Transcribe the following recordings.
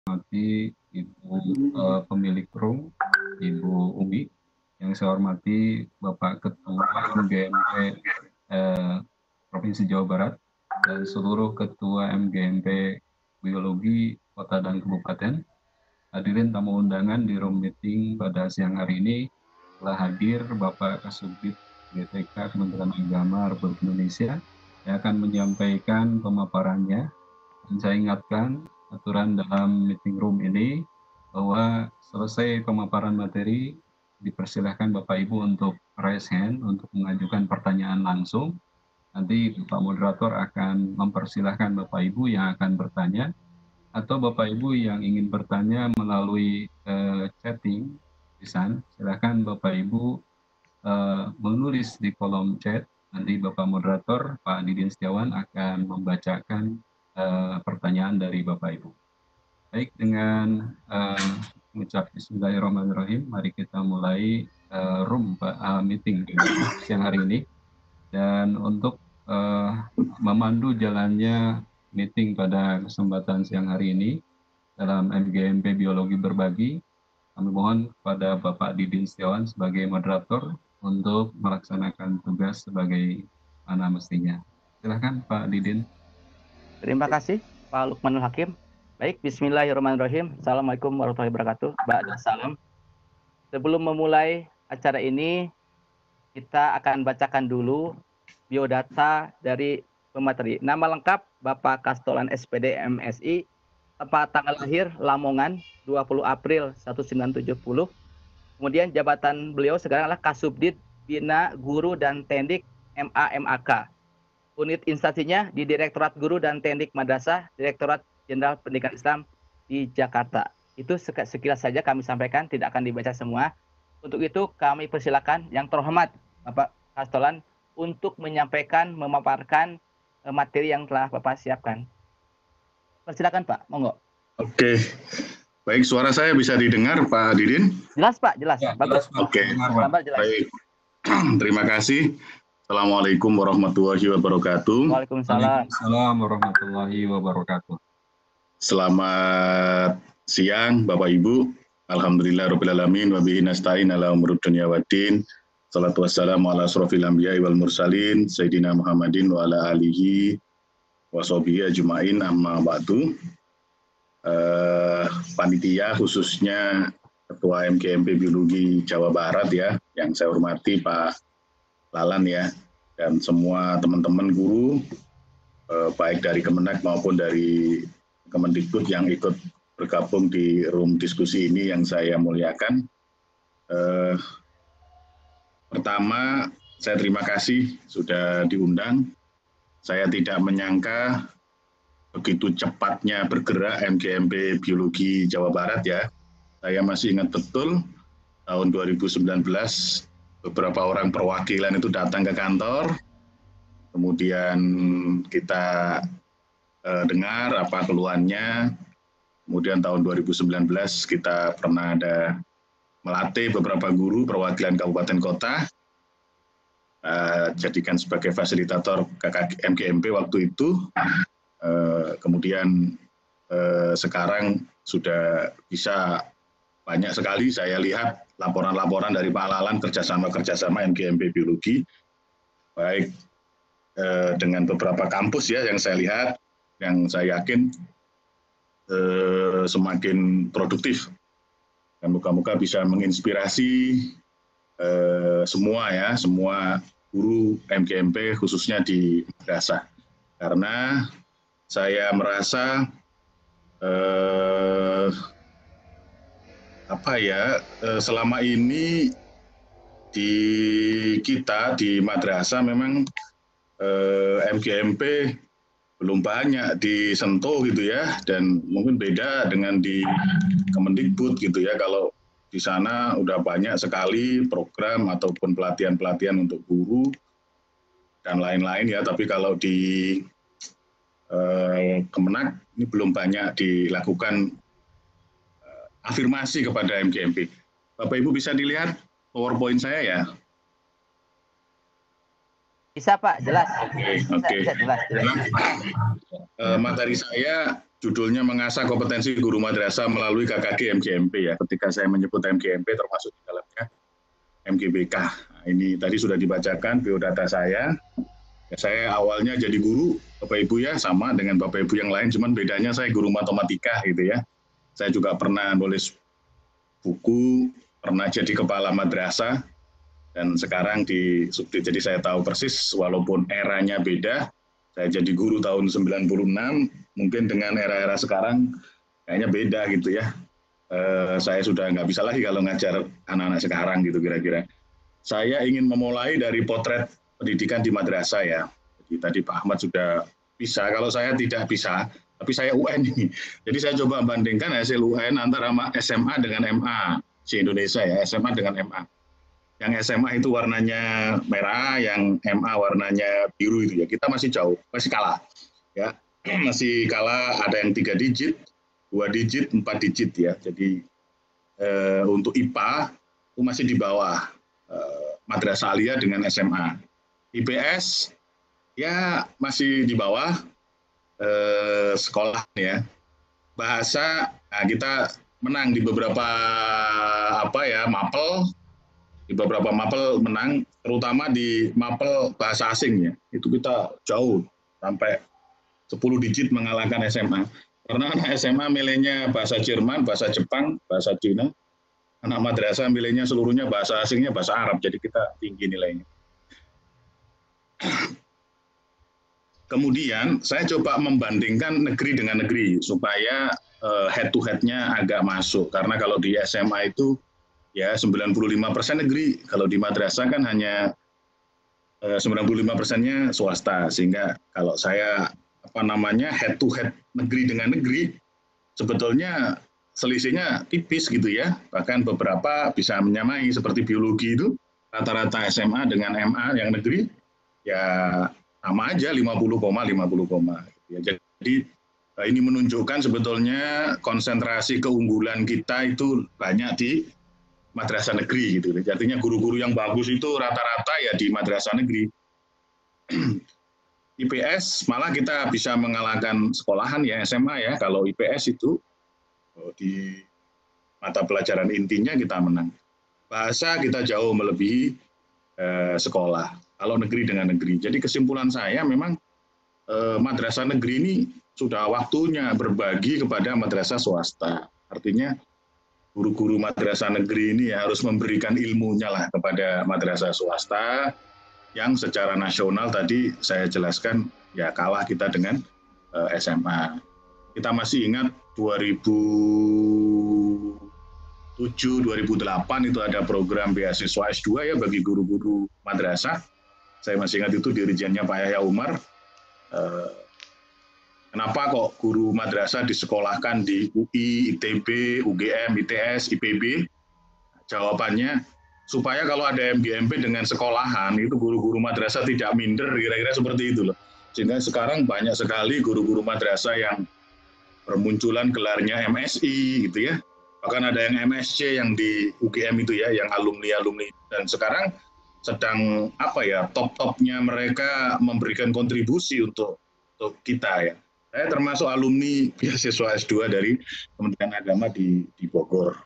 hormati Ibu pemilik room, Ibu Umi. Yang saya hormati Bapak Ketua MGMP Provinsi Jawa Barat dan seluruh Ketua MGMP Biologi Kota dan Kabupaten. Hadirin tamu undangan di room meeting pada siang hari ini telah hadir Bapak Kasubdit GTK Kementerian Agama Republik Indonesia yang akan menyampaikan pemaparannya. Dan saya ingatkan aturan dalam meeting room ini bahwa selesai pemaparan materi dipersilahkan Bapak Ibu untuk raise hand untuk mengajukan pertanyaan langsung. Nanti Pak Moderator akan mempersilahkan Bapak Ibu yang akan bertanya atau Bapak Ibu yang ingin bertanya melalui chatting tulisan, silakan Bapak Ibu menulis di kolom chat. Nanti Bapak Moderator Pak Didin Setiawan akan membacakan pertanyaan dari Bapak Ibu. Baik, dengan mengucap Bismillahirrahmanirrahim, mari kita mulai room meeting siang hari ini. Dan untuk memandu jalannya meeting pada kesempatan siang hari ini dalam MGMP Biologi Berbagi, kami mohon kepada Bapak Didin Setiawan sebagai moderator untuk melaksanakan tugas sebagai mana mestinya. Silakan Pak Didin. Terima kasih Pak Lukmanul Hakim. Baik, Bismillahirrahmanirrahim. Assalamualaikum warahmatullahi wabarakatuh. Salam. Sebelum memulai acara ini, kita akan bacakan dulu biodata dari pemateri. Nama lengkap Bapak Kastolan SPD MSI, tempat tanggal lahir Lamongan 20 April 1970. Kemudian jabatan beliau sekarang adalah Kasubdit Bina Guru dan Tendik MAMAK. Unit instansinya di Direktorat Guru dan Tendik Madrasah, Direktorat Jenderal Pendidikan Islam di Jakarta. Itu sekilas saja kami sampaikan, tidak akan dibaca semua. Untuk itu kami persilakan yang terhormat Bapak Kastolan untuk menyampaikan, memaparkan materi yang telah Bapak siapkan. Persilakan Pak, monggo. Oke, baik, suara saya bisa didengar Pak Didin? Jelas Pak, jelas. Ya, bagus. Oke, Jelas. baik. Terima kasih. Assalamualaikum warahmatullahi wabarakatuh. Waalaikumsalam. Waalaikumsalam warahmatullahi wabarakatuh. Selamat siang Bapak Ibu. Alhamdulillah rabbil alamin wa bihi nasta'in ala umurud dunya waddin. Shalatu wassalamu ala asrofil anbiya'i wal mursalin Sayyidina Muhammadin wa ala alihi wa sahbihi ajma'in amma ba'du. Panitia khususnya Ketua MGMP Biologi Jawa Barat ya, yang saya hormati Pak Lalan ya, dan semua teman-teman guru baik dari Kemenak maupun dari Kemendikbud yang ikut bergabung di room diskusi ini yang saya muliakan. Pertama, saya terima kasih sudah diundang. Saya tidak menyangka begitu cepatnya bergerak MGMP Biologi Jawa Barat ya. Saya masih ingat betul tahun 2019 beberapa orang perwakilan itu datang ke kantor, kemudian kita dengar apa keluhannya. Kemudian tahun 2019 kita pernah ada melatih beberapa guru perwakilan kabupaten kota, jadikan sebagai fasilitator MGMP waktu itu. Kemudian sekarang sudah bisa banyak sekali saya lihat laporan-laporan dari Pak Lalan kerjasama MGMP Biologi, baik dengan beberapa kampus ya yang saya lihat, yang saya yakin semakin produktif dan moga-moga bisa menginspirasi semua guru MGMP khususnya di madrasah. Karena saya merasa selama ini di kita di madrasah memang MGMP belum banyak disentuh gitu ya, dan mungkin beda dengan di Kemendikbud gitu ya. Kalau di sana udah banyak sekali program ataupun pelatihan-pelatihan untuk guru dan lain-lain ya, tapi kalau di Kemenak ini belum banyak dilakukan afirmasi kepada MGMP. Bapak Ibu bisa dilihat PowerPoint saya ya? Bisa Pak, jelas. Oke. Jelas. Materi saya judulnya mengasah kompetensi guru madrasah melalui KKG MGMP ya. Ketika saya menyebut MGMP termasuk di dalamnya MGBK. Nah, ini tadi sudah dibacakan biodata saya. Ya, saya awalnya jadi guru, Bapak Ibu ya, sama dengan Bapak Ibu yang lain, cuman bedanya saya guru matematika gitu ya. Saya juga pernah nulis buku, pernah jadi kepala madrasah, dan sekarang di Subdit, jadi saya tahu persis walaupun eranya beda. Saya jadi guru tahun 96, mungkin dengan era-era sekarang kayaknya beda gitu ya. Saya sudah nggak bisa lagi kalau ngajar anak-anak sekarang gitu kira-kira. Saya ingin memulai dari potret pendidikan di madrasah ya. Jadi tadi Pak Ahmad sudah bisa, kalau saya tidak bisa, tapi saya UN ini. Jadi saya coba bandingkan hasil UN antara SMA dengan MA di Indonesia ya, SMA dengan MA. Yang SMA itu warnanya merah, yang MA warnanya biru itu ya. Kita masih jauh, masih kalah ya. Masih kalah, ada yang 3 digit, 2 digit, 4 digit ya. Jadi untuk IPA itu masih di bawah Madrasah Aliyah dengan SMA. IPS ya masih di bawah sekolah ya. Bahasa, nah kita menang di beberapa mapel, di beberapa mapel menang, terutama di mapel bahasa asing ya. Itu kita jauh sampai 10 digit mengalahkan SMA. Karena anak SMA milihnya bahasa Jerman, bahasa Jepang, bahasa Cina. Anak madrasah milihnya seluruhnya bahasa asingnya bahasa Arab, jadi kita tinggi nilainya. Kemudian saya coba membandingkan negeri dengan negeri supaya head to head-nya agak masuk. Karena kalau di SMA itu ya 95% negeri, kalau di madrasah kan hanya 95%-nya swasta. Sehingga kalau saya head to head negeri dengan negeri, sebetulnya selisihnya tipis gitu ya. Bahkan beberapa bisa menyamai, seperti biologi itu rata-rata SMA dengan MA yang negeri ya sama aja 50, ya. Jadi ini menunjukkan sebetulnya konsentrasi keunggulan kita itu banyak di madrasah negeri gitu. Artinya guru-guru yang bagus itu rata-rata ya di madrasah negeri. IPS malah kita bisa mengalahkan sekolahan ya, SMA ya. Kalau IPS itu di mata pelajaran intinya kita menang. Bahasa kita jauh melebihi sekolah. Kalau negeri dengan negeri. Jadi kesimpulan saya memang madrasah negeri ini sudah waktunya berbagi kepada madrasah swasta. Artinya guru-guru madrasah negeri ini harus memberikan ilmunya lah kepada madrasah swasta yang secara nasional tadi saya jelaskan ya kalah kita dengan SMA. Kita masih ingat 2007-2008 itu ada program beasiswa S2 ya bagi guru-guru madrasah. Saya masih ingat itu dirijennya Pak Yahya Umar. Kenapa kok guru madrasah disekolahkan di UI, ITB, UGM, ITS, IPB? Jawabannya, supaya kalau ada MGMP dengan sekolahan, itu guru-guru madrasah tidak minder, kira-kira seperti itu loh. Sehingga sekarang banyak sekali guru-guru madrasah yang bermunculan gelarnya MSI gitu ya. Bahkan ada yang MSc yang di UGM itu ya, yang alumni-alumni. Dan sekarang sedang top-topnya mereka memberikan kontribusi untuk kita ya. Saya termasuk alumni beasiswa S2 dari Kementerian Agama di Bogor.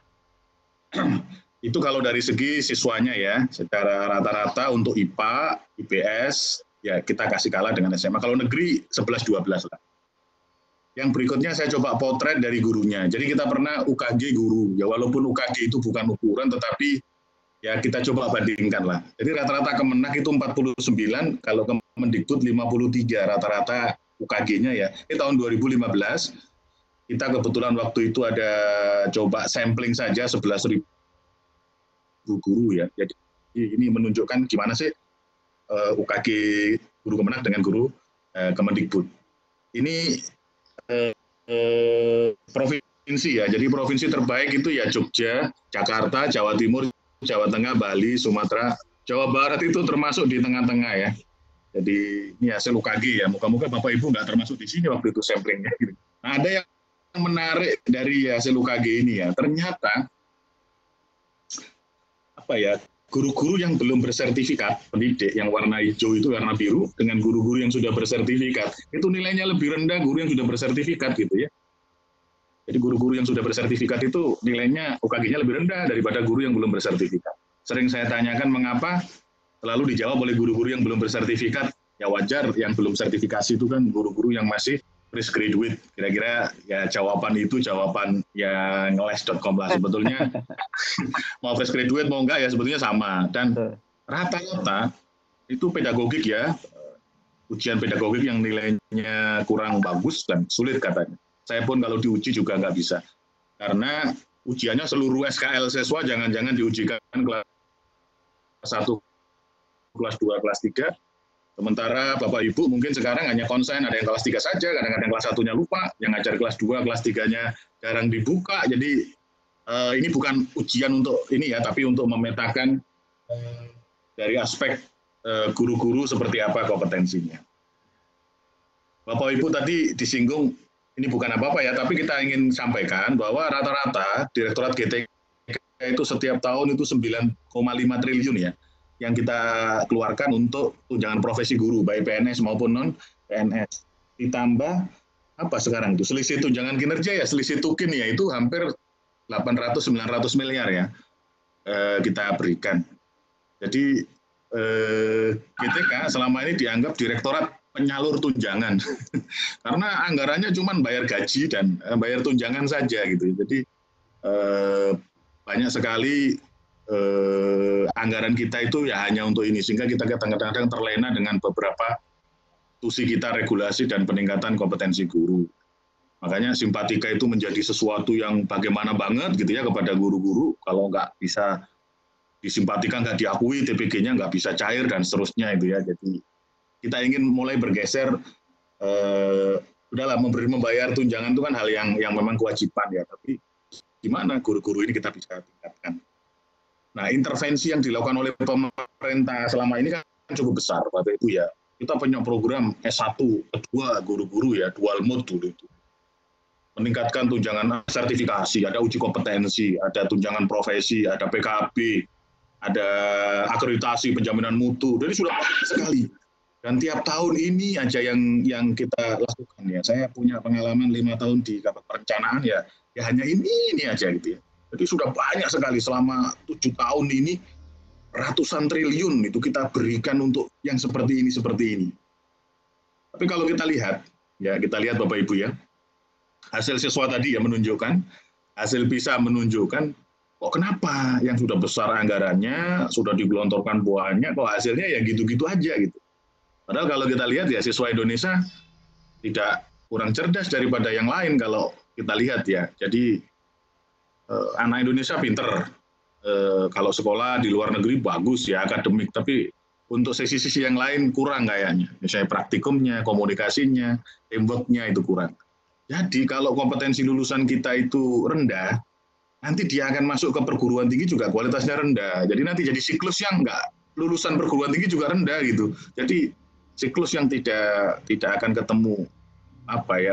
Itu kalau dari segi siswanya ya, secara rata-rata untuk IPA, IPS, ya kita kasih kalah dengan SMA. Kalau negeri 11-12 lah. Yang berikutnya saya coba potret dari gurunya. Jadi kita pernah UKG guru, ya walaupun UKG itu bukan ukuran, tetapi ya kita coba bandingkan lah. Jadi rata-rata Kemenak itu 49, kalau Kemendikbud 53 rata-rata UKG-nya ya. Ini tahun 2015, kita kebetulan waktu itu ada coba sampling saja 11.000 guru ya. Jadi ini menunjukkan gimana sih UKG guru Kemenak dengan guru Kemendikbud. Ini provinsi ya. Jadi provinsi terbaik itu ya Jogja, Jakarta, Jawa Timur, Jawa Tengah, Bali, Sumatera, Jawa Barat itu termasuk di tengah-tengah ya. Jadi ini hasil UKG ya. Moga-moga Bapak Ibu nggak termasuk di sini waktu itu samplingnya. Nah, ada yang menarik dari hasil UKG ini ya. Ternyata guru-guru yang belum bersertifikat pendidik, yang warna hijau itu warna biru, dengan guru-guru yang sudah bersertifikat, itu nilainya lebih rendah guru yang sudah bersertifikat gitu ya. Jadi guru-guru yang sudah bersertifikat itu nilainya UKG-nya lebih rendah daripada guru yang belum bersertifikat. Sering saya tanyakan mengapa, selalu dijawab oleh guru-guru yang belum bersertifikat. Ya wajar, yang belum sertifikasi itu kan guru-guru yang masih fresh graduate. Kira-kira ya jawaban itu jawaban yang ngeles.com lah sebetulnya. Mau fresh graduate mau enggak ya sebetulnya sama. Dan rata-rata itu pedagogik ya, ujian pedagogik yang nilainya kurang bagus dan sulit katanya. Saya pun kalau diuji juga nggak bisa. Karena ujiannya seluruh SKL siswa jangan-jangan diujikan kelas 1, kelas 2, kelas 3. Sementara Bapak Ibu mungkin sekarang hanya konsen, ada yang kelas 3 saja, kadang-kadang kelas 1-nya lupa, yang ngajar kelas 2, kelas 3-nya jarang dibuka. Jadi ini bukan ujian untuk ini ya, tapi untuk memetakan dari aspek guru-guru seperti apa kompetensinya. Bapak Ibu tadi disinggung, ini bukan apa-apa ya, tapi kita ingin sampaikan bahwa rata-rata Direktorat GTK itu setiap tahun itu 9,5 triliun ya, yang kita keluarkan untuk tunjangan profesi guru, baik PNS maupun non-PNS. Ditambah apa sekarang itu, selisih tunjangan kinerja ya, selisih tukin ya, itu hampir 800-900 miliar ya kita berikan. Jadi GTK selama ini dianggap direktorat penyalur tunjangan, karena anggarannya cuma bayar gaji dan bayar tunjangan saja gitu. Jadi banyak sekali anggaran kita itu ya hanya untuk ini, sehingga kita kadang-kadang terlena dengan beberapa tusi kita regulasi dan peningkatan kompetensi guru. Makanya simpatika itu menjadi sesuatu yang bagaimana banget gitu ya kepada guru-guru. Kalau nggak bisa disimpatika, nggak diakui, TPG-nya nggak bisa cair dan seterusnya itu ya. Jadi kita ingin mulai bergeser, udahlah membayar tunjangan itu kan hal yang memang kewajiban ya. Tapi gimana guru-guru ini kita bisa tingkatkan? Nah, intervensi yang dilakukan oleh pemerintah selama ini kan cukup besar, Bapak Ibu ya. Kita punya program S1, S2 guru-guru ya, dual mode dulu itu. Meningkatkan tunjangan sertifikasi, ada uji kompetensi, ada tunjangan profesi, ada PKB, ada akreditasi penjaminan mutu. Jadi sudah banyak sekali. Dan tiap tahun ini aja yang kita lakukan ya. Saya punya pengalaman 5 tahun di Kabak Perencanaan ya hanya ini aja gitu ya. Jadi sudah banyak sekali selama 7 tahun ini, ratusan triliun itu kita berikan untuk yang seperti ini. Tapi kalau kita lihat Bapak Ibu ya, hasil siswa tadi ya menunjukkan, hasil PISA menunjukkan, kok kenapa yang sudah besar anggarannya, sudah digelontorkan buahnya, kok hasilnya ya gitu-gitu aja gitu. Padahal kalau kita lihat ya siswa Indonesia tidak kurang cerdas daripada yang lain kalau kita lihat ya. Jadi anak Indonesia pinter, kalau sekolah di luar negeri bagus ya akademik, tapi untuk sisi-sisi yang lain kurang kayaknya. Misalnya praktikumnya, komunikasinya, teamwork-nya itu kurang. Jadi kalau kompetensi lulusan kita itu rendah, nanti dia akan masuk ke perguruan tinggi juga kualitasnya rendah. Jadi nanti jadi siklus yang enggak, lulusan perguruan tinggi juga rendah gitu. Jadi siklus yang tidak akan ketemu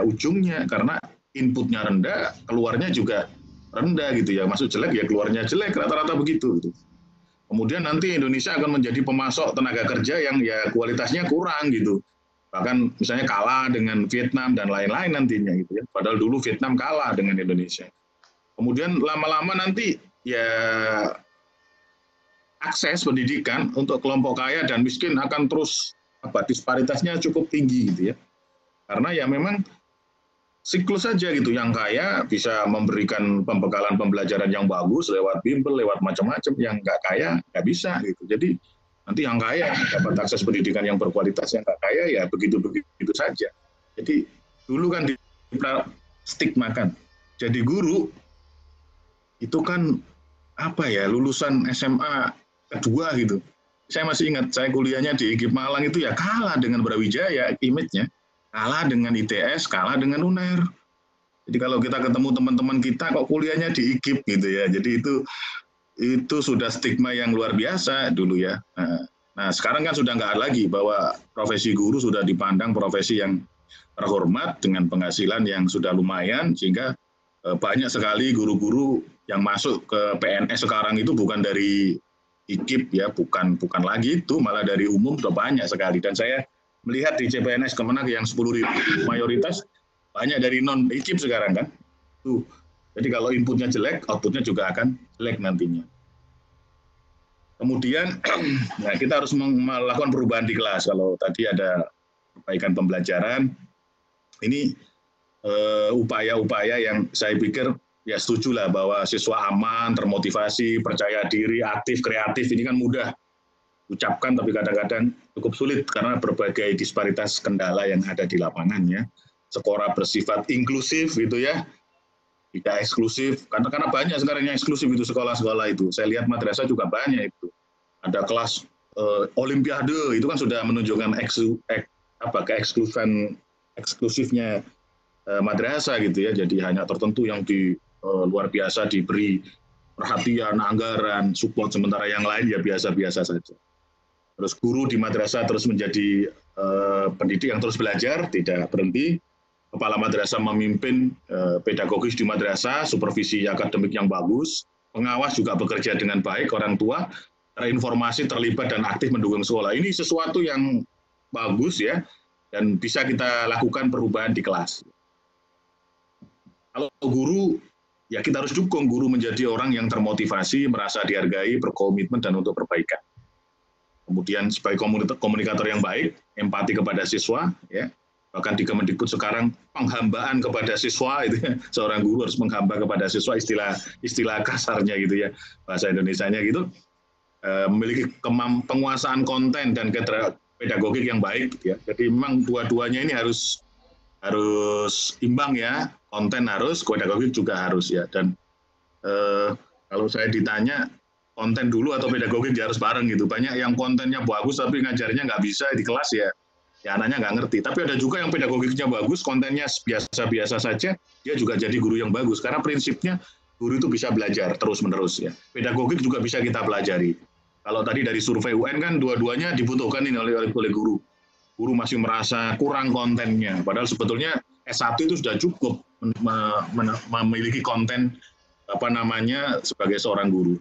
ujungnya, karena inputnya rendah, keluarnya juga rendah gitu ya, masuk jelek ya keluarnya jelek, rata-rata begitu. Kemudian nanti Indonesia akan menjadi pemasok tenaga kerja yang ya kualitasnya kurang gitu, bahkan misalnya kalah dengan Vietnam dan lain-lain nantinya gitu ya. Padahal dulu Vietnam kalah dengan Indonesia. Kemudian lama-lama nanti ya akses pendidikan untuk kelompok kaya dan miskin akan terus disparitasnya cukup tinggi gitu ya, karena ya memang siklus saja gitu, yang kaya bisa memberikan pembekalan pembelajaran yang bagus lewat bimbel, lewat macam-macam, yang nggak kaya nggak bisa gitu. Jadi nanti yang kaya dapat akses pendidikan yang berkualitas, yang nggak kaya ya begitu saja. Jadi dulu kan stigmakan, jadi guru itu kan lulusan SMA kedua gitu. Saya masih ingat, saya kuliahnya di IGIP Malang itu ya kalah dengan Brawijaya image-nya. Kalah dengan ITS, kalah dengan UNER. Jadi kalau kita ketemu teman-teman kita kok kuliahnya di IGIP gitu ya. Jadi itu sudah stigma yang luar biasa dulu ya. Nah sekarang kan sudah nggak lagi, bahwa profesi guru sudah dipandang profesi yang terhormat dengan penghasilan yang sudah lumayan, sehingga banyak sekali guru-guru yang masuk ke PNS sekarang itu bukan dari IGIP ya, bukan lagi itu, malah dari umum sudah banyak sekali. Dan saya melihat di CPNS Kemenak yang 10.000 mayoritas banyak dari non-IGIP sekarang kan, Jadi kalau inputnya jelek, outputnya juga akan jelek nantinya. Kemudian nah kita harus melakukan perubahan di kelas. Kalau tadi ada perbaikan pembelajaran, ini upaya-upaya yang saya pikir ya setuju lah bahwa siswa aman, termotivasi, percaya diri, aktif, kreatif, ini kan mudah ucapkan tapi kadang-kadang cukup sulit karena berbagai disparitas kendala yang ada di lapangan ya. Sekolah bersifat inklusif gitu ya, tidak eksklusif, karena banyak sekarang yang eksklusif itu sekolah-sekolah itu. Saya lihat madrasah juga banyak itu. Ada kelas olimpiade, itu kan sudah menunjukkan eksklusifnya madrasah gitu ya. Jadi hanya tertentu yang luar biasa diberi perhatian, anggaran, support, sementara yang lain ya biasa-biasa saja. Terus guru di madrasah terus menjadi pendidik yang terus belajar, tidak berhenti. Kepala madrasah memimpin pedagogis di madrasah, supervisi akademik yang bagus, pengawas juga bekerja dengan baik, orang tua terinformasi, terlibat dan aktif mendukung sekolah. Ini sesuatu yang bagus ya, dan bisa kita lakukan perubahan di kelas. Kalau guru, ya kita harus dukung guru menjadi orang yang termotivasi, merasa dihargai, berkomitmen dan untuk perbaikan. Kemudian sebagai komunikator yang baik, empati kepada siswa, ya. Bahkan di Kemendikbud sekarang penghambaan kepada siswa itu ya, seorang guru harus menghamba kepada siswa, istilah kasarnya gitu ya, bahasa Indonesianya gitu, memiliki penguasaan konten dan pedagogik yang baik gitu ya. Jadi memang dua-duanya ini harus imbang ya, konten harus, pedagogik juga harus ya. Dan kalau saya ditanya konten dulu atau pedagogik dia harus bareng gitu. Banyak yang kontennya bagus tapi ngajarnya nggak bisa di kelas ya anaknya nggak ngerti. Tapi ada juga yang pedagogiknya bagus, kontennya biasa-biasa saja, dia juga jadi guru yang bagus. Karena prinsipnya guru itu bisa belajar terus-menerus ya. Pedagogik juga bisa kita pelajari. Kalau tadi dari survei UN kan dua-duanya dibutuhkan ini oleh guru. Guru masih merasa kurang kontennya. Padahal sebetulnya S1 itu sudah cukup memiliki konten sebagai seorang guru.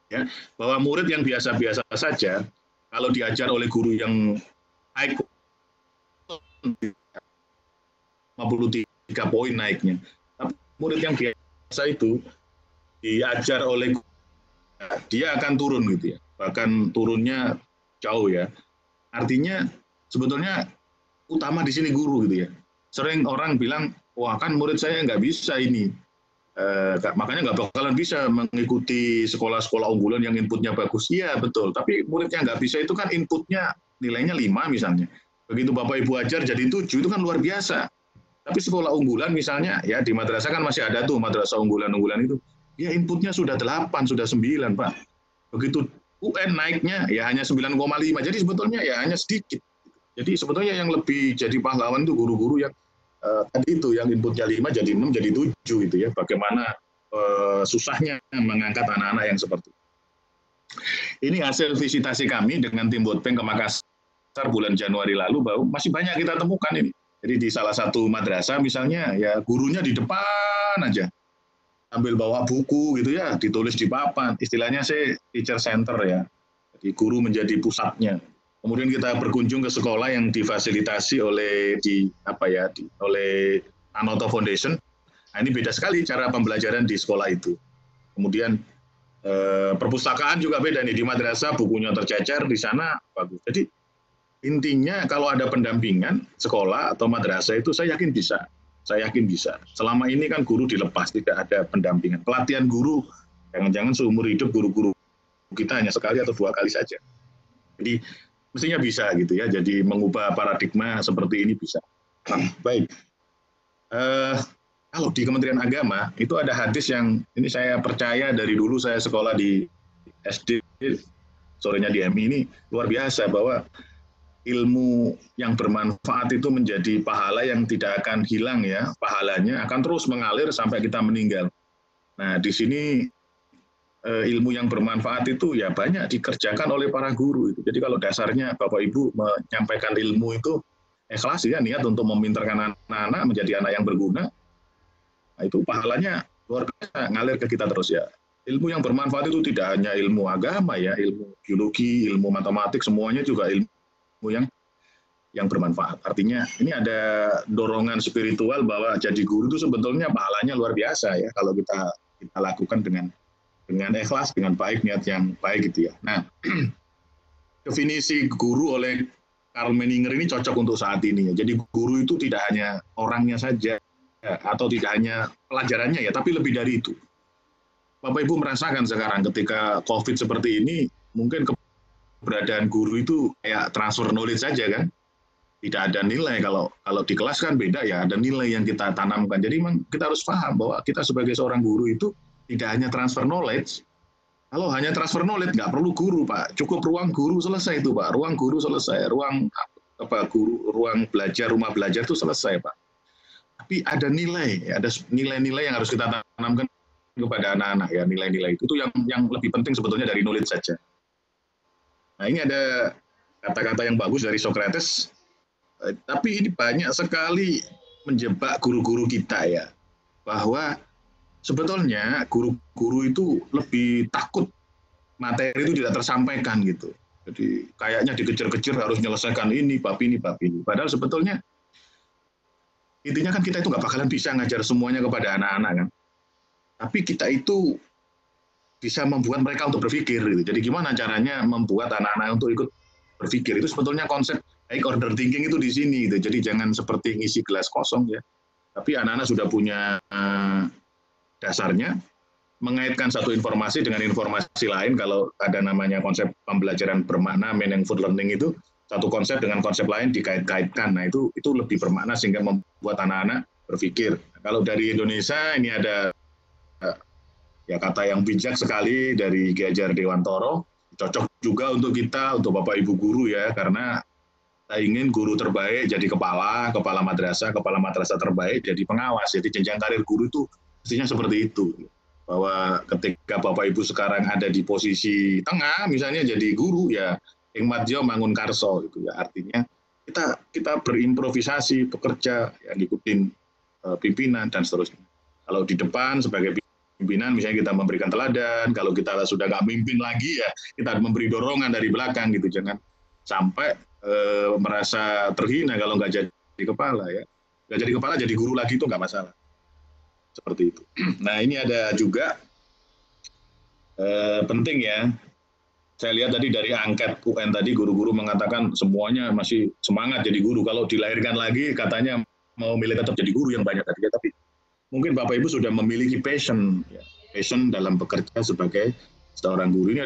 Ya, bahwa murid yang biasa-biasa saja, kalau diajar oleh guru yang high 53 poin naiknya. Tapi murid yang biasa itu diajar oleh dia akan turun gitu ya. Bahkan turunnya jauh ya. Artinya sebetulnya utama di sini guru gitu ya. Sering orang bilang, wah kan murid saya nggak bisa ini. Makanya nggak bakalan bisa mengikuti sekolah-sekolah unggulan yang inputnya bagus. Iya betul, tapi muridnya nggak bisa itu kan inputnya nilainya 5 misalnya. Begitu Bapak Ibu ajar jadi 7 itu kan luar biasa. Tapi sekolah unggulan misalnya, ya di madrasah kan masih ada tuh madrasah unggulan-unggulan itu. Ya inputnya sudah 8, sudah 9 Pak. Begitu UN naiknya ya hanya 9,5. Jadi sebetulnya ya hanya sedikit. Jadi sebetulnya yang lebih jadi pahlawan itu guru-guru yang tadi itu yang inputnya 5 jadi 6 jadi 7 gitu ya. Bagaimana susahnya mengangkat anak-anak yang seperti itu. Ini hasil visitasi kami dengan tim World Bank ke Makassar bulan Januari lalu, bahwa masih banyak kita temukan ini. Jadi di salah satu madrasah misalnya ya gurunya di depan aja sambil bawa buku gitu ya, ditulis di papan. Istilahnya sih teacher center ya. Jadi guru menjadi pusatnya. Kemudian kita berkunjung ke sekolah yang difasilitasi oleh oleh Tanoto Foundation. Nah, ini beda sekali cara pembelajaran di sekolah itu. Kemudian perpustakaan juga beda nih, di madrasah bukunya tercecer, di sana bagus. Jadi intinya kalau ada pendampingan sekolah atau madrasah itu saya yakin bisa. Saya yakin bisa. Selama ini kan guru dilepas, tidak ada pendampingan. Pelatihan guru, jangan-jangan seumur hidup guru-guru kita hanya sekali atau 2 kali saja. Jadi mestinya bisa gitu ya. Jadi mengubah paradigma seperti ini bisa. Baik. Kalau di Kementerian Agama itu ada hadis yang ini saya percaya dari dulu saya sekolah di SD, sorenya di MI ini luar biasa, bahwa ilmu yang bermanfaat itu menjadi pahala yang tidak akan hilang ya, pahalanya akan terus mengalir sampai kita meninggal. Nah di sini ilmu yang bermanfaat itu ya banyak dikerjakan oleh para guru itu. Jadi kalau dasarnya Bapak Ibu menyampaikan ilmu itu ikhlas ya, niat untuk memintarkan anak-anak menjadi anak yang berguna, Nah, itu pahalanya luar biasa, ngalir ke kita terus ya. Ilmu yang bermanfaat itu tidak hanya ilmu agama ya, ilmu biologi, ilmu matematik, semuanya juga ilmu yang bermanfaat. Artinya ini ada dorongan spiritual bahwa jadi guru itu sebetulnya pahalanya luar biasa ya kalau kita lakukan dengan ikhlas, dengan baik, niat yang baik gitu ya. Nah, definisi guru oleh Karl Menninger ini cocok untuk saat ini ya. Jadi guru itu tidak hanya orangnya saja ya, atau tidak hanya pelajarannya ya, tapi lebih dari itu. Bapak Ibu merasakan sekarang ketika COVID seperti ini, mungkin keberadaan guru itu kayak transfer knowledge saja kan. Tidak ada nilai, kalau di kelas kan beda ya, ada nilai yang kita tanamkan. Jadi memang kita harus paham bahwa kita sebagai seorang guru itu tidak hanya transfer knowledge. Kalau hanya transfer knowledge nggak perlu guru Pak, cukup ruang guru selesai itu Pak, ruang guru selesai, ruang belajar, rumah belajar itu selesai Pak. Tapi ada nilai-nilai yang harus kita tanamkan kepada anak-anak ya, nilai-nilai itu yang lebih penting sebetulnya dari knowledge saja. Nah ini ada kata-kata yang bagus dari Socrates, tapi ini banyak sekali menjebak guru-guru kita ya, bahwa sebetulnya guru-guru itu lebih takut materi itu tidak tersampaikan gitu. Jadi kayaknya dikejar-kejar harus menyelesaikan ini, bab ini. Padahal sebetulnya intinya kan kita itu nggak bakalan bisa ngajar semuanya kepada anak-anak kan. Tapi kita itu bisa membuat mereka untuk berpikir. Gitu. Jadi gimana caranya membuat anak-anak untuk ikut berpikir. Itu sebetulnya konsep high order thinking itu di sini. Gitu. Jadi jangan seperti ngisi gelas kosong ya. Tapi anak-anak sudah punya dasarnya, mengaitkan satu informasi dengan informasi lain. Kalau ada namanya konsep pembelajaran bermakna, meaningful learning itu, satu konsep dengan konsep lain dikait-kaitkan. Nah itu lebih bermakna sehingga membuat anak-anak berpikir. Kalau dari Indonesia ini ada ya kata yang bijak sekali dari Ki Hajar Dewantoro, cocok juga untuk kita, untuk Bapak Ibu guru ya, karena kita ingin guru terbaik jadi kepala madrasah terbaik jadi pengawas. Jadi jenjang karir guru itu mestinya seperti itu. Bahwa ketika Bapak Ibu sekarang ada di posisi tengah, misalnya jadi guru ya, ing madya mangun karso gitu ya. Artinya kita berimprovisasi, bekerja, ya, ngikutin pimpinan dan seterusnya. Kalau di depan sebagai pimpinan misalnya kita memberikan teladan, kalau kita sudah nggak mimpin lagi ya kita memberi dorongan dari belakang gitu, jangan sampai merasa terhina kalau nggak jadi kepala ya, nggak jadi kepala jadi guru lagi itu nggak masalah, seperti itu. Nah ini ada juga penting ya, saya lihat tadi dari angket UN tadi guru-guru mengatakan semuanya masih semangat jadi guru, kalau dilahirkan lagi katanya mau milih tetap jadi guru yang banyak tadi ya, tapi mungkin Bapak Ibu sudah memiliki passion dalam bekerja sebagai seorang guru. Ini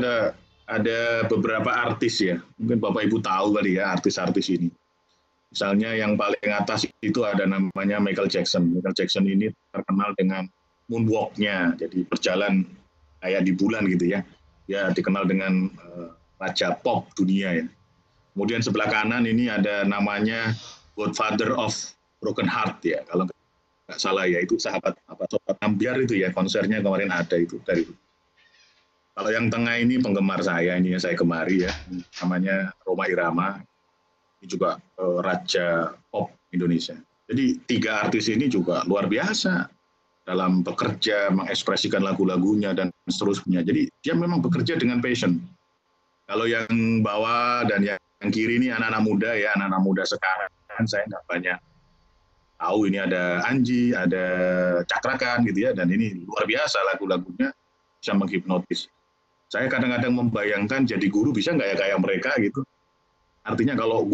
ada beberapa artis ya, mungkin Bapak Ibu tahu kali ya artis-artis ini. Misalnya yang paling atas itu ada namanya Michael Jackson. Michael Jackson ini terkenal dengan moonwalk-nya, jadi berjalan kayak di bulan gitu ya. Ya dikenal dengan raja pop dunia ya. Kemudian sebelah kanan ini ada namanya Godfather of Broken Heart ya, kalau nggak salah ya, itu sahabat Sobat Ambyar itu ya, konsernya kemarin ada itu dari. Kalau yang tengah ini penggemar saya, ini yang saya gemari ya, namanya Rhoma Irama, ini juga raja pop Indonesia. Jadi 3 artis ini juga luar biasa dalam bekerja, mengekspresikan lagu-lagunya dan seterusnya. Jadi dia memang bekerja dengan passion. Kalau yang bawah dan yang kiri ini anak-anak muda ya, anak-anak muda sekarang saya nggak banyak tahu, ini ada Anji, ada Cakrakan gitu ya, dan ini luar biasa lagu-lagunya bisa menghipnotis. Saya kadang-kadang membayangkan jadi guru bisa nggak ya kayak mereka gitu. Artinya kalau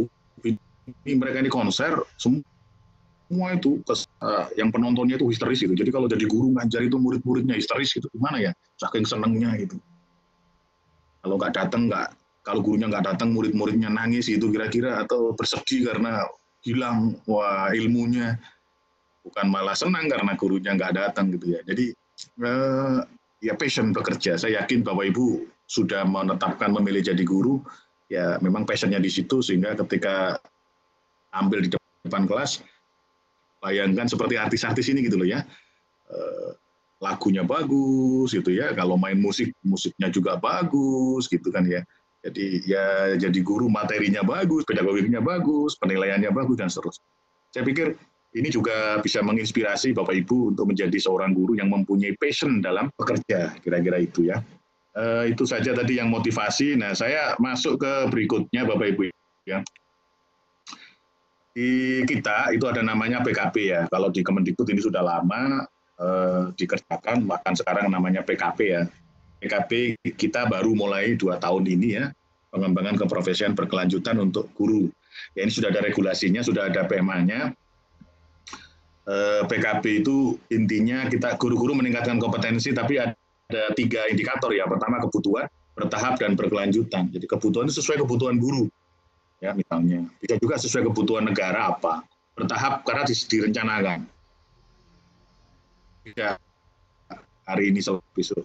mereka ini konser, semua itu yang penontonnya itu histeris gitu. Jadi kalau jadi guru ngajar itu murid-muridnya histeris gitu, gimana ya? Saking senengnya gitu. Kalau nggak datang, kalau gurunya nggak datang, murid-muridnya nangis gitu kira-kira, atau bersedih karena hilang ilmunya, bukan malah senang karena gurunya nggak datang gitu ya. Jadi ya passion bekerja. Saya yakin Bapak Ibu sudah menetapkan memilih jadi guru, ya memang passionnya di situ, sehingga ketika ambil di depan kelas, bayangkan seperti artis-artis ini gitu loh ya, lagunya bagus gitu ya, kalau main musiknya juga bagus gitu kan ya. Jadi ya jadi guru materinya bagus, pedagoginya bagus, penilaiannya bagus dan seterusnya. Saya pikir ini juga bisa menginspirasi Bapak Ibu untuk menjadi seorang guru yang mempunyai passion dalam bekerja, kira-kira itu ya. Itu saja tadi yang motivasi. Nah, saya masuk ke berikutnya Bapak Ibu ya. Di kita itu ada namanya PKP ya. Kalau di Kemendikbud ini sudah lama dikerjakan, bahkan sekarang namanya PKP ya. PKP kita baru mulai 2 tahun ini ya, pengembangan keprofesian berkelanjutan untuk guru. Ya, ini sudah ada regulasinya, sudah ada PMA-nya. PKP itu intinya kita guru-guru meningkatkan kompetensi, tapi ada 3 indikator ya. Pertama kebutuhan, bertahap, dan berkelanjutan. Jadi kebutuhan itu sesuai kebutuhan guru. Ya, misalnya. Bisa juga sesuai kebutuhan negara apa. Bertahap karena direncanakan. Tidak hari ini besok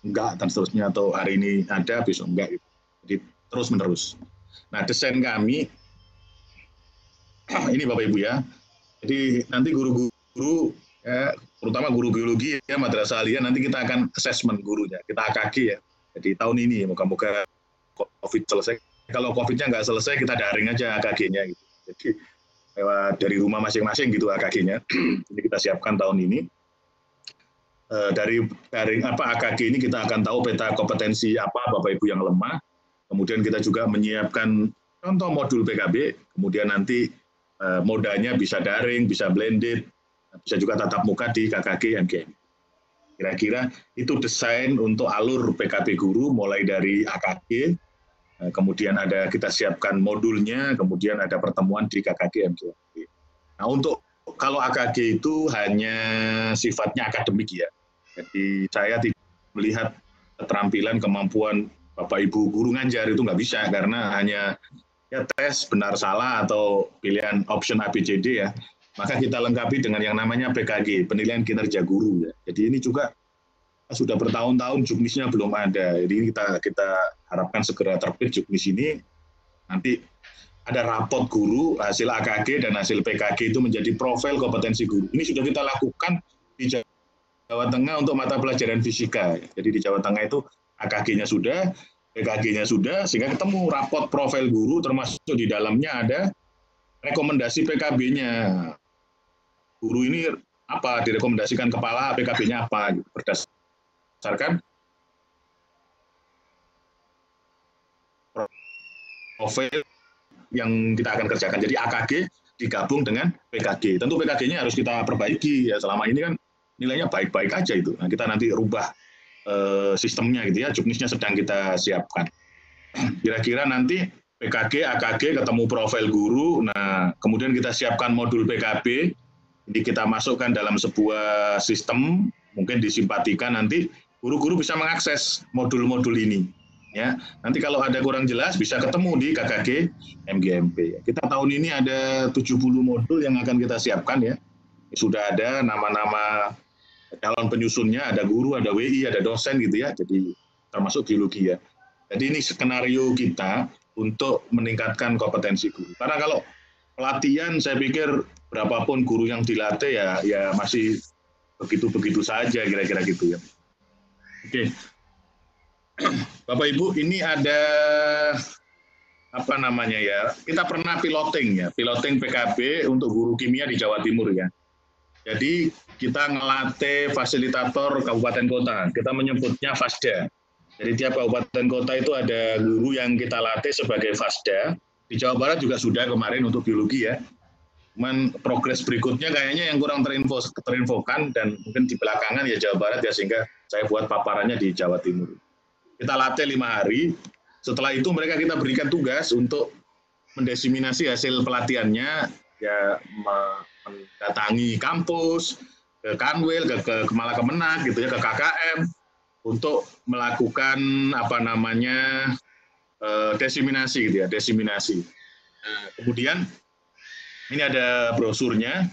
enggak, dan seterusnya, atau hari ini ada, besok enggak. Jadi terus-menerus. Nah, desain kami, ini Bapak Ibu ya, jadi nanti guru-guru, ya, terutama guru biologi ya, madrasah aliyah, nanti kita akan assessment gurunya, kita AKG ya. Jadi tahun ini, moga-moga COVID selesai. Kalau COVID-nya nggak selesai, kita daring aja AKG-nya. Gitu. Jadi lewat dari rumah masing-masing gitu AKG-nya. Ini kita siapkan tahun ini. Dari AKG ini kita akan tahu peta kompetensi apa Bapak Ibu yang lemah. Kemudian kita juga menyiapkan contoh modul PKB. Kemudian nanti modanya bisa daring, bisa blended, bisa juga tatap muka di KKG MGM. Kira-kira itu desain untuk alur PKB guru mulai dari AKG, kemudian ada kita siapkan modulnya, kemudian ada pertemuan di KKG MGM. Nah, untuk kalau AKG itu hanya sifatnya akademik ya. Jadi saya tidak melihat keterampilan, kemampuan Bapak Ibu guru ngajar itu nggak bisa, karena hanya ya tes benar salah atau pilihan option ABCD ya. Maka kita lengkapi dengan yang namanya PKG, penilaian kinerja guru ya. Jadi ini juga sudah bertahun-tahun juknisnya belum ada. Jadi kita harapkan segera terbit juknis ini. Nanti ada rapot guru, hasil AKG dan hasil PKG itu menjadi profil kompetensi guru. Ini sudah kita lakukan di Jawa Tengah untuk mata pelajaran fisika. Jadi di Jawa Tengah itu AKG-nya sudah, PKG-nya sudah, sehingga ketemu rapot profil guru, termasuk di dalamnya ada rekomendasi PKB-nya. Guru ini apa, direkomendasikan kepala, PKB-nya apa, gitu. Berdasarkan profil yang kita akan kerjakan. Jadi AKG digabung dengan PKG. Tentu PKG-nya harus kita perbaiki ya, selama ini kan nilainya baik-baik aja itu. Nah, kita nanti rubah sistemnya gitu ya, juknisnya sedang kita siapkan. Kira-kira nanti PKG, AKG ketemu profil guru, nah kemudian kita siapkan modul PKB, jadi kita masukkan dalam sebuah sistem, mungkin disimpatikan nanti guru-guru bisa mengakses modul-modul ini. Ya, nanti kalau ada kurang jelas bisa ketemu di KKG MGMP. Kita tahun ini ada 70 modul yang akan kita siapkan ya. Sudah ada nama-nama calon penyusunnya, ada guru, ada WI, ada dosen gitu ya. Jadi termasuk biologi ya. Jadi ini skenario kita untuk meningkatkan kompetensi guru. Karena kalau pelatihan saya pikir berapapun guru yang dilatih ya masih begitu-begitu saja kira-kira gitu ya. Oke. Bapak Ibu, ini ada apa namanya ya? Kita pernah piloting PKB untuk guru kimia di Jawa Timur ya. Jadi kita ngelatih fasilitator kabupaten kota. Kita menyebutnya FASDA. Jadi tiap kabupaten kota itu ada guru yang kita latih sebagai FASDA. Di Jawa Barat juga sudah kemarin untuk biologi ya. Cuman progres berikutnya kayaknya yang kurang terinfokan dan mungkin di belakangan ya Jawa Barat ya, sehingga saya buat paparannya di Jawa Timur. Kita latih 5 hari. Setelah itu mereka kita berikan tugas untuk mendesiminasi hasil pelatihannya, ya mendatangi kampus, ke Kanwil, ke Kemala Kemenak gitu ya, ke KKM untuk melakukan apa namanya desiminasi gitu ya, desiminasi. Nah, kemudian ini ada brosurnya.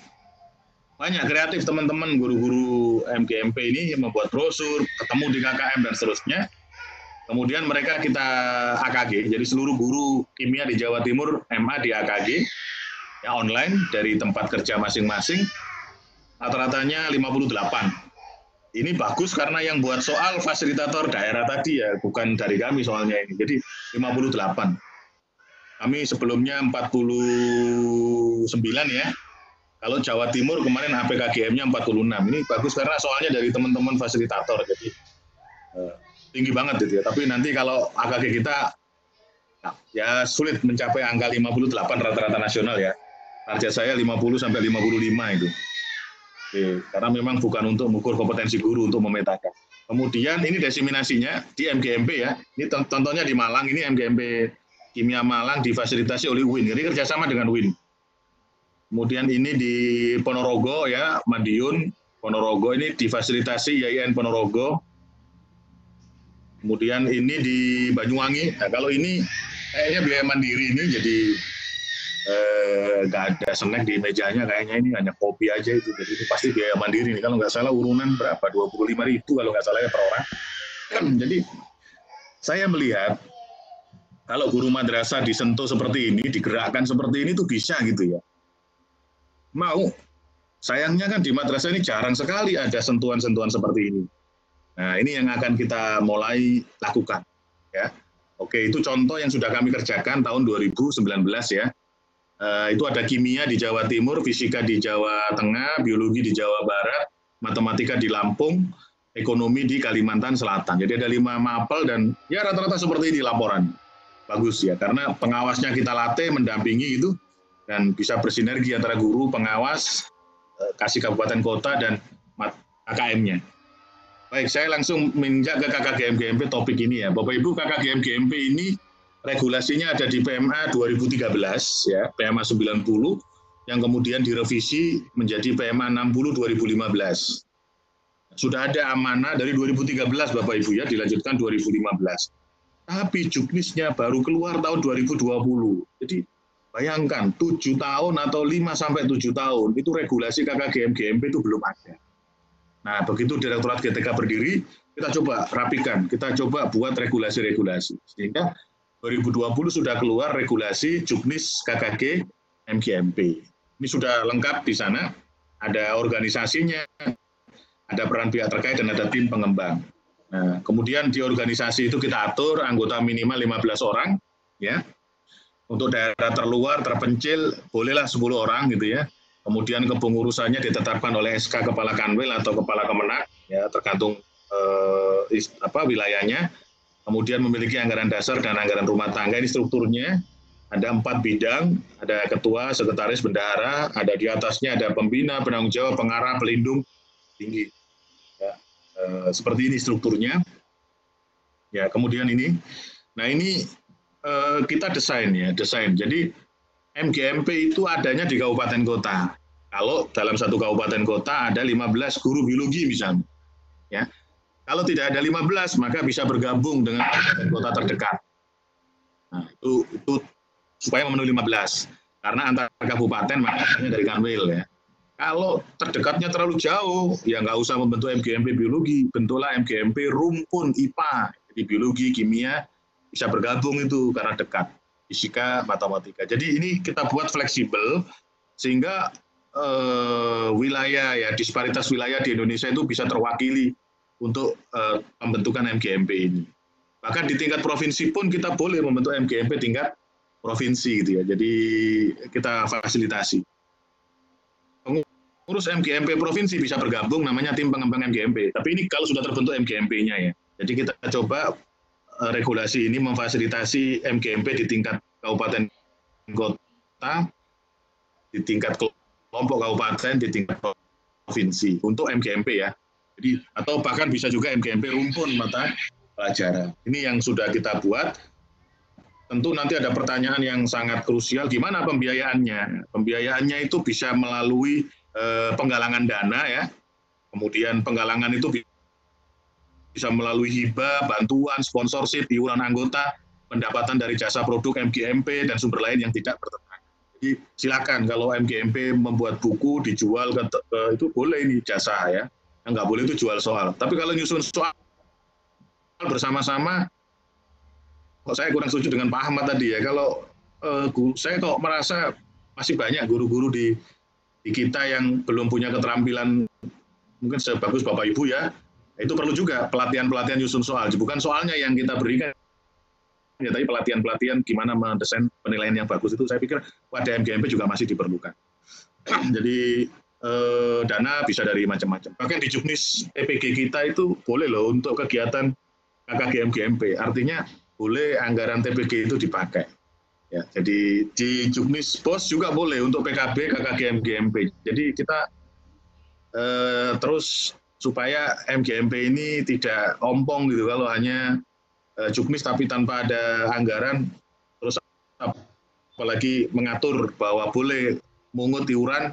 Banyak kreatif teman-teman guru-guru MGMP ini yang membuat brosur, ketemu di KKM dan seterusnya. Kemudian mereka kita AKG, jadi seluruh guru kimia di Jawa Timur MA di AKG, ya online dari tempat kerja masing-masing, rata-ratanya 58. Ini bagus karena yang buat soal fasilitator daerah tadi ya, bukan dari kami soalnya ini, jadi 58. Kami sebelumnya 49 ya, Kalau Jawa Timur kemarin HPKGM-nya 46. Ini bagus karena soalnya dari teman-teman fasilitator, jadi tinggi banget gitu ya. Tapi nanti kalau AKG kita ya sulit mencapai angka 58 rata-rata nasional ya. Target saya 50 sampai 55 itu. Oke, karena memang bukan untuk mengukur kompetensi guru, untuk memetakan. Kemudian ini diseminasinya di MGMP ya. Ini contohnya di Malang, ini MGMP Kimia Malang difasilitasi oleh UIN. Jadi kerjasama dengan UIN. Kemudian ini di Ponorogo ya, Madiun, Ponorogo ini difasilitasi IAIN Ponorogo. Kemudian ini di Banyuwangi. Nah, kalau ini kayaknya biaya mandiri ini jadi nggak ada snack di mejanya, kayaknya ini hanya kopi aja itu. Jadi itu pasti biaya mandiri nih. Kalau nggak salah urunan berapa? 25.000 kalau nggak salah ya per orang. Jadi saya melihat kalau guru madrasah disentuh seperti ini, digerakkan seperti ini tuh bisa gitu ya. Mau. Sayangnya kan di madrasah ini jarang sekali ada sentuhan-sentuhan seperti ini. Nah, ini yang akan kita mulai lakukan. Ya. Oke, itu contoh yang sudah kami kerjakan tahun 2019 ya. Itu ada kimia di Jawa Timur, fisika di Jawa Tengah, biologi di Jawa Barat, matematika di Lampung, ekonomi di Kalimantan Selatan. Jadi ada 5 mapel dan ya rata-rata seperti ini laporan. Bagus ya, karena pengawasnya kita latih, mendampingi itu, dan bisa bersinergi antara guru, pengawas, kasih kabupaten kota, dan KKM-nya. Baik, saya langsung menginjak ke KKGM-GMP topik ini ya. Bapak Ibu, KKGM-GMP ini regulasinya ada di PMA 2013, ya, PMA 90, yang kemudian direvisi menjadi PMA 60 2015. Sudah ada amanah dari 2013, Bapak Ibu ya, dilanjutkan 2015. Tapi juknisnya baru keluar tahun 2020. Jadi bayangkan 7 tahun atau 5-7 tahun itu regulasi KKGM-GMP itu belum ada. Nah, begitu Direktorat GTK berdiri, kita coba rapikan, kita coba buat regulasi-regulasi. Sehingga 2020 sudah keluar regulasi juknis KKG MGMP. Ini sudah lengkap di sana, ada organisasinya, ada peran pihak terkait, dan ada tim pengembang. Nah, kemudian di organisasi itu kita atur anggota minimal 15 orang, ya. Untuk daerah terluar, terpencil, bolehlah 10 orang gitu ya. Kemudian kepengurusannya ditetapkan oleh SK Kepala Kanwil atau Kepala Kemenak, ya, tergantung wilayahnya. Kemudian memiliki anggaran dasar dan anggaran rumah tangga. Ini strukturnya ada 4 bidang, ada ketua, sekretaris, bendahara, ada di atasnya ada pembina, penanggung jawab, pengarah, pelindung tinggi. Ya, seperti ini strukturnya. Ya, kemudian ini. Nah, ini kita desain ya, desain. Jadi MGMP itu adanya di kabupaten kota. Kalau dalam satu kabupaten kota ada 15 guru biologi misalnya. Ya. Kalau tidak ada 15, maka bisa bergabung dengan kabupaten kota terdekat. Nah, itu supaya memenuhi 15. Karena antar kabupaten maka dari Kanwil ya. Kalau terdekatnya terlalu jauh, ya nggak usah membentuk MGMP biologi, bentuklah MGMP rumpun IPA. Jadi biologi, kimia bisa bergabung itu karena dekat. Fisika, matematika. Jadi ini kita buat fleksibel sehingga wilayah ya, disparitas wilayah di Indonesia itu bisa terwakili untuk pembentukan MGMP ini. Bahkan di tingkat provinsi pun kita boleh membentuk MGMP tingkat provinsi gitu ya. Jadi kita fasilitasi. Pengurus MGMP provinsi bisa bergabung namanya tim pengembang MGMP. Tapi ini kalau sudah terbentuk MGMP-nya ya. Jadi kita coba regulasi ini memfasilitasi MGMP di tingkat kabupaten kota, di tingkat kelompok kabupaten, di tingkat provinsi untuk MGMP ya. Jadi atau bahkan bisa juga MGMP rumpun mata pelajaran. Ini yang sudah kita buat. Tentu nanti ada pertanyaan yang sangat krusial, gimana pembiayaannya? Pembiayaannya itu bisa melalui penggalangan dana ya. Kemudian penggalangan itu bisa melalui hibah, bantuan, sponsorship, iuran anggota, pendapatan dari jasa produk MGMP, dan sumber lain yang tidak bertentangan. Jadi silakan kalau MGMP membuat buku dijual itu boleh ini jasa ya. Yang nggak boleh itu jual soal. Tapi kalau nyusun soal bersama-sama, kok saya kurang setuju dengan Pak Ahmad tadi ya. Kalau saya kok merasa masih banyak guru-guru di kita yang belum punya keterampilan mungkin sebagus Bapak Ibu ya. Itu perlu juga pelatihan-pelatihan nyusun soal. Bukan soalnya yang kita berikan, ya, tapi pelatihan-pelatihan gimana mendesain penilaian yang bagus itu saya pikir pada MGMP juga masih diperlukan. Jadi dana bisa dari macam-macam. Bahkan di Juknis PPG kita itu boleh loh untuk kegiatan KKGM GMP. Artinya boleh anggaran TPG itu dipakai. Ya, jadi di Juknis POS juga boleh untuk PKB KKGM GMP. Jadi kita terus supaya MGMP ini tidak ompong gitu kalau hanya Juknis tapi tanpa ada anggaran, terus apalagi mengatur bahwa boleh mungut iuran,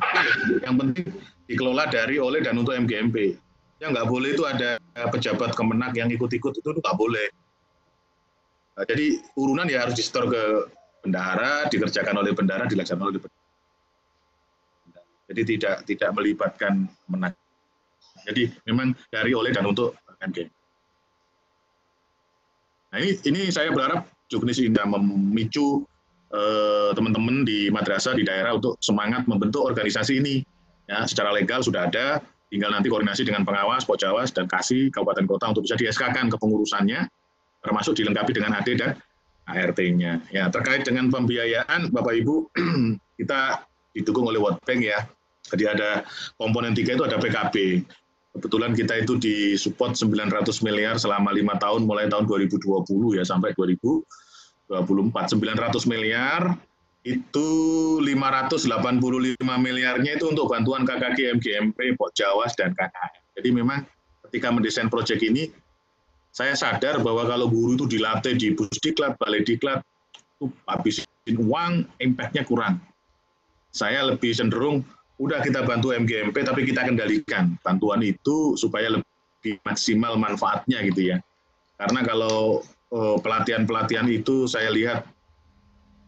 yang penting dikelola dari, oleh, dan untuk MGMP. Yang nggak boleh itu ada pejabat Kemenak yang ikut-ikut, itu nggak boleh. Nah, jadi urunan ya harus disetor ke bendahara, dikerjakan oleh bendahara, dilaksanakan oleh bendahara. Jadi tidak melibatkan Kemenak. Jadi memang dari, oleh, dan untuk MGMP. Nah ini saya berharap Juknis ini memicu teman-teman di madrasah di daerah untuk semangat membentuk organisasi ini. Ya, secara legal sudah ada, tinggal nanti koordinasi dengan pengawas, Pokjawas, dan Kasih Kabupaten Kota untuk bisa di-SK-kan kepengurusannya, termasuk dilengkapi dengan AD dan ART-nya. Ya, terkait dengan pembiayaan, Bapak Ibu, kita didukung oleh World Bank ya. Jadi ada komponen 3 itu ada PKB. Kebetulan kita itu disupport 900 miliar selama 5 tahun, mulai tahun 2020 ya sampai 2024. 900 miliar itu 585 miliarnya itu untuk bantuan KKG, MGMP, Pokjawas, dan KKM. Jadi memang ketika mendesain proyek ini, saya sadar bahwa kalau guru itu dilatih di Pusdiklat, Balai Diklat, itu habisin uang, impact-nya kurang. Saya lebih cenderung, udah kita bantu MGMP, tapi kita kendalikan bantuan itu supaya lebih maksimal manfaatnya gitu ya. Karena kalau pelatihan-pelatihan itu saya lihat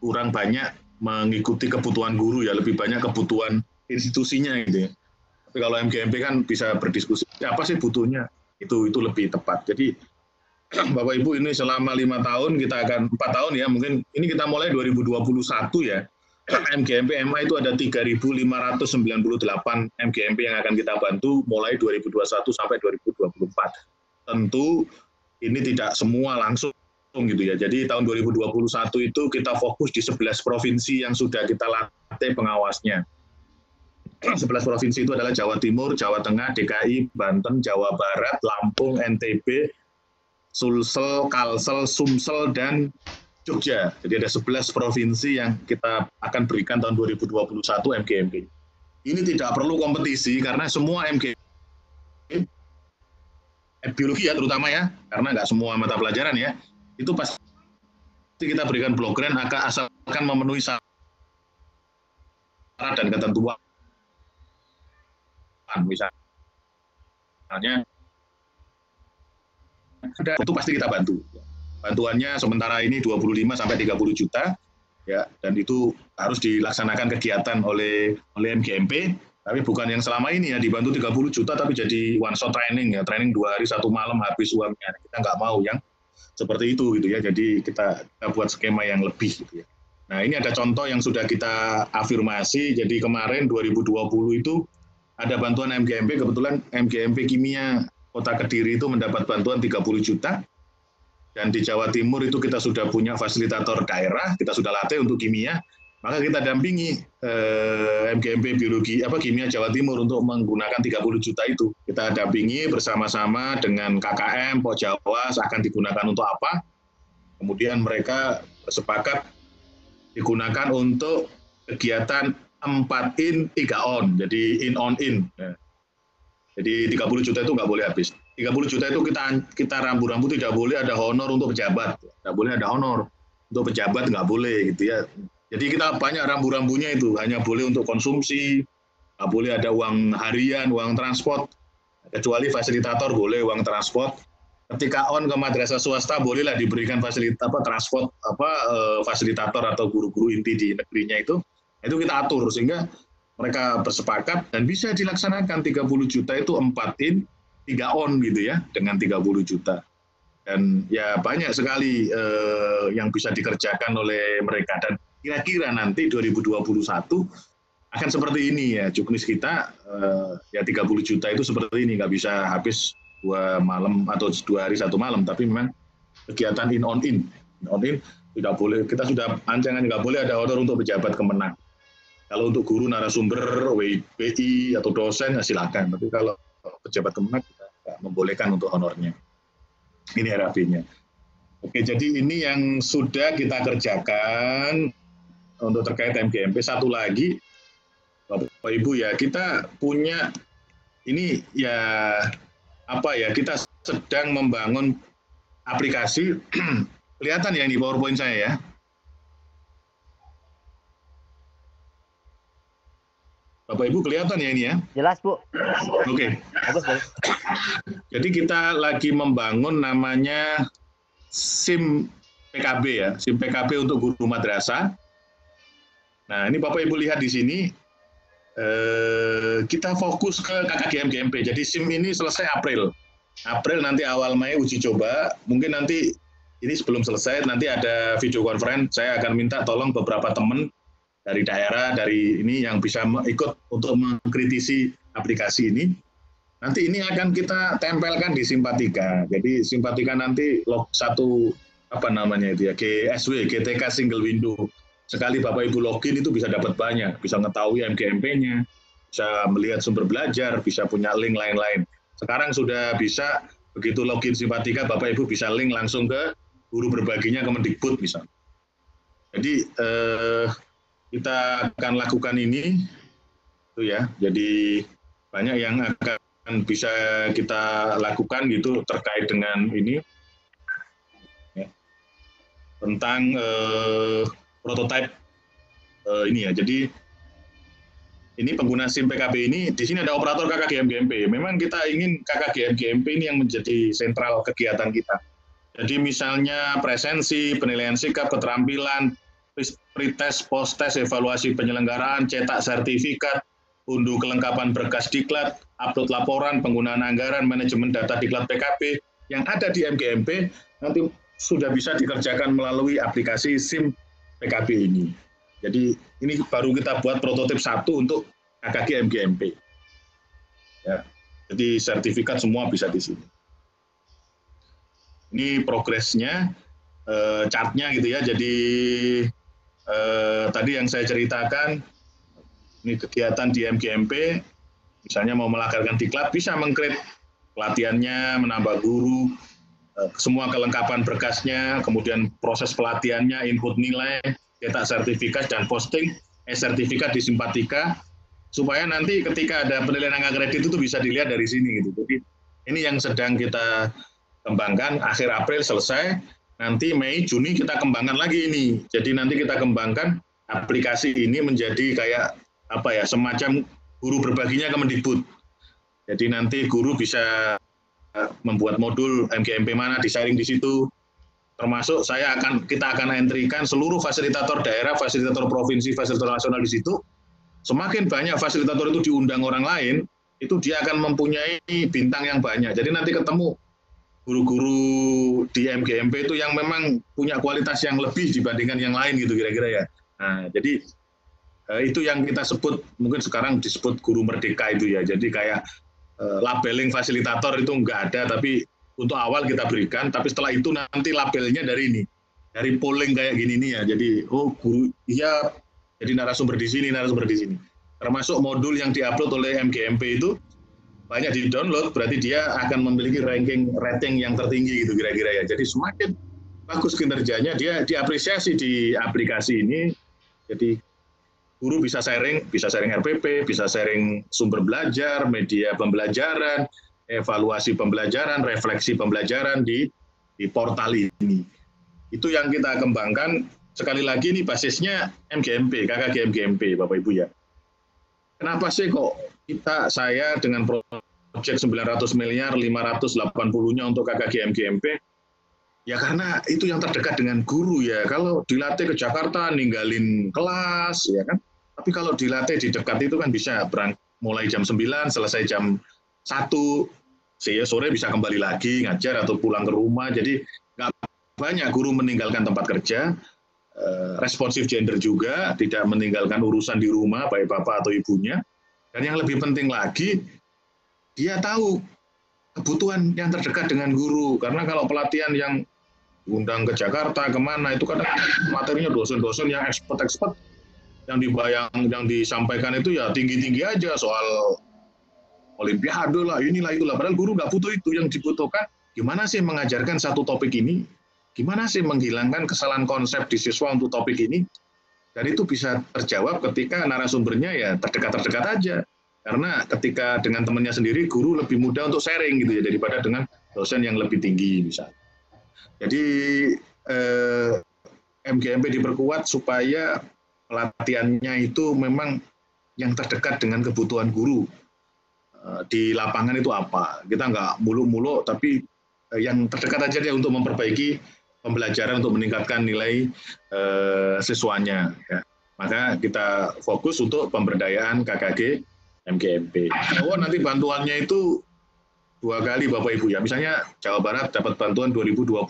kurang banyak mengikuti kebutuhan guru ya, lebih banyak kebutuhan institusinya gitu ya. Tapi kalau MGMP kan bisa berdiskusi, apa sih butuhnya, itu lebih tepat. Jadi Bapak Ibu ini selama 5 tahun, kita akan 4 tahun ya, mungkin ini kita mulai 2021 ya, MGMP MA itu ada 3.598 MGMP yang akan kita bantu mulai 2021 sampai 2024. Tentu ini tidak semua langsung gitu ya. Jadi tahun 2021 itu kita fokus di 11 provinsi yang sudah kita latih pengawasnya. 11 provinsi itu adalah Jawa Timur, Jawa Tengah, DKI, Banten, Jawa Barat, Lampung, NTB, Sulsel, Kalsel, Sumsel, dan Jogja. Jadi ada 11 provinsi yang kita akan berikan tahun 2021 MGMP. Ini tidak perlu kompetisi karena semua MGMP biologi ya terutama ya, karena nggak semua mata pelajaran ya, itu pasti kita berikan block grant asalkan memenuhi syarat dan ketentuan. Misalnya, itu pasti kita bantu. Bantuannya sementara ini 25 sampai 30 juta, ya, dan itu harus dilaksanakan kegiatan oleh MGMP. Tapi bukan yang selama ini ya, dibantu 30 juta tapi jadi one shot training ya, training 2 hari 1 malam habis uangnya. Kita nggak mau yang seperti itu gitu ya, jadi kita buat skema yang lebih gitu ya. Nah ini ada contoh yang sudah kita afirmasi, jadi kemarin 2020 itu ada bantuan MGMP, kebetulan MGMP Kimia Kota Kediri itu mendapat bantuan 30 juta, dan di Jawa Timur itu kita sudah punya fasilitator daerah, kita sudah latih untuk kimia, maka kita dampingi MGMP biologi kimia Jawa Timur untuk menggunakan 30 juta itu. Kita dampingi bersama-sama dengan KKM, Pokjawas akan digunakan untuk apa. Kemudian mereka sepakat digunakan untuk kegiatan 4 in 3 on, jadi in on in. Jadi 30 juta itu nggak boleh habis. 30 juta itu kita rambu-rambu, tidak boleh ada honor untuk pejabat, nggak boleh ada honor untuk pejabat, nggak boleh gitu ya. Jadi kita banyak rambu-rambunya itu, hanya boleh untuk konsumsi, nggak boleh ada uang harian, uang transport, kecuali fasilitator boleh uang transport. Ketika on ke madrasah swasta bolehlah diberikan transport fasilitator atau guru-guru inti di negerinya itu kita atur sehingga mereka bersepakat dan bisa dilaksanakan 30 juta itu 4 in 3 on gitu ya, dengan 30 juta. Dan ya banyak sekali yang bisa dikerjakan oleh mereka, dan kira-kira nanti 2021 akan seperti ini ya, Juknis kita ya 30 juta itu seperti ini, nggak bisa habis 2 malam atau 2 hari 1 malam, tapi memang kegiatan in on in tidak boleh, kita sudah ancangan nggak boleh ada honor untuk pejabat Kemenak. Kalau untuk guru, narasumber, WI atau dosen, ya silakan. Tapi kalau pejabat Kemenak kita nggak membolehkan untuk honornya. Ini RAB-nya. Oke, jadi ini yang sudah kita kerjakan untuk terkait MGMP. Satu lagi, Bapak Ibu ya, kita punya ini ya apa ya, kita sedang membangun aplikasi. Kelihatan ya ini PowerPoint saya ya. Bapak Ibu kelihatan ya ini ya? Jelas, Bu. Oke. Bagus, bagus. Jadi kita lagi membangun namanya SIM PKB ya, SIM PKB untuk guru madrasah. Nah, ini Bapak Ibu lihat di sini, kita fokus ke KKGM-GMP. Jadi SIM ini selesai April. April nanti awal Mei uji coba. Mungkin nanti ini sebelum selesai, nanti ada video conference. Saya akan minta tolong beberapa teman dari daerah, dari ini yang bisa ikut untuk mengkritisi aplikasi ini. Nanti ini akan kita tempelkan di Simpatika. Jadi Simpatika nanti log satu apa namanya itu ya, GSW, GTK single window. Sekali Bapak Ibu login itu bisa dapat banyak, bisa mengetahui MGMP-nya, bisa melihat sumber belajar, bisa punya link lain-lain. Sekarang sudah bisa, begitu login Simpatika, Bapak Ibu bisa link langsung ke guru berbaginya Kemendikbud misalnya. Jadi kita akan lakukan ini, itu ya. Jadi banyak yang akan bisa kita lakukan gitu terkait dengan ini ya, tentang prototipe ini ya. Jadi ini pengguna SIM PKB ini di sini ada operator KKGM-GMP. Memang kita ingin KKGM-GMP ini yang menjadi sentral kegiatan kita. Jadi misalnya presensi, penilaian sikap, keterampilan, pretest, post-test, evaluasi penyelenggaraan, cetak sertifikat, unduh kelengkapan berkas diklat, upload laporan, penggunaan anggaran, manajemen data diklat PKB yang ada di MGMP nanti sudah bisa dikerjakan melalui aplikasi SIM PKB ini. Jadi ini baru kita buat prototip satu untuk KKG MGMP. Ya, jadi sertifikat semua bisa di sini. Ini progresnya, chartnya gitu ya. Jadi tadi yang saya ceritakan, ini kegiatan di MGMP, misalnya mau melakarkan diklat, bisa meng-create pelatihannya, menambah guru, semua kelengkapan berkasnya, kemudian proses pelatihannya, input nilai, cetak sertifikat, dan posting sertifikat di Simpatika, supaya nanti ketika ada penilaian angka kredit itu bisa dilihat dari sini gitu. Jadi ini yang sedang kita kembangkan, akhir April selesai, nanti Mei, Juni kita kembangkan lagi ini. Jadi nanti kita kembangkan aplikasi ini menjadi kayak apa ya, semacam guru berbaginya Kemendikbud. Jadi nanti guru bisa membuat modul MGMP mana, di-sharing di situ. Termasuk kita akan entrykan seluruh fasilitator daerah, fasilitator provinsi, fasilitator nasional di situ. Semakin banyak fasilitator itu diundang orang lain, itu dia akan mempunyai bintang yang banyak. Jadi nanti ketemu guru-guru di MGMP itu yang memang punya kualitas yang lebih dibandingkan yang lain gitu kira-kira ya. Nah, jadi itu yang kita sebut, mungkin sekarang disebut guru merdeka itu ya. Jadi kayak labeling fasilitator itu enggak ada, tapi untuk awal kita berikan, tapi setelah itu nanti labelnya dari ini, dari polling kayak gini nih ya. Jadi guru iya, jadi narasumber di sini, narasumber di sini. Termasuk modul yang diupload oleh MGMP itu banyak di-download, berarti dia akan memiliki rating yang tertinggi gitu kira-kira ya. Jadi semakin bagus kinerjanya, dia diapresiasi di aplikasi ini. Jadi guru bisa sharing RPP, bisa sharing sumber belajar, media pembelajaran, evaluasi pembelajaran, refleksi pembelajaran di portal ini. Itu yang kita kembangkan. Sekali lagi ini basisnya MGMP, KKG MGMP, Bapak Ibu ya. Kenapa sih kok saya dengan proyek 900 miliar, 580-nya untuk KKG MGMP? Ya karena itu yang terdekat dengan guru ya. Kalau dilatih ke Jakarta, ninggalin kelas, ya kan. Tapi kalau dilatih di dekat itu kan bisa mulai jam 9, selesai jam 1, sore bisa kembali lagi ngajar atau pulang ke rumah. Jadi nggak banyak guru meninggalkan tempat kerja, responsif gender juga, tidak meninggalkan urusan di rumah, baik bapak atau ibunya. Dan yang lebih penting lagi, dia tahu kebutuhan yang terdekat dengan guru. Karena kalau pelatihan yang undang ke Jakarta, kemana, itu kadang materinya dosen-dosen yang expert-expert, yang disampaikan itu ya tinggi-tinggi aja soal olimpiade lah, inilah itulah. Padahal guru nggak butuh itu. Yang dibutuhkan gimana sih mengajarkan satu topik ini, gimana sih menghilangkan kesalahan konsep di siswa untuk topik ini. Dan itu bisa terjawab ketika narasumbernya ya terdekat-terdekat aja. Karena ketika dengan temannya sendiri, guru lebih mudah untuk sharing gitu ya, daripada dengan dosen yang lebih tinggi misalnya. Jadi MGMP diperkuat supaya pelatihannya itu memang yang terdekat dengan kebutuhan guru. Di lapangan itu apa. Kita nggak muluk-muluk, tapi yang terdekat aja dia untuk memperbaiki pembelajaran untuk meningkatkan nilai siswanya. Ya. Maka kita fokus untuk pemberdayaan KKG MGMP. Oh, nanti bantuannya itu 2 kali Bapak Ibu ya. Misalnya Jawa Barat dapat bantuan 2021.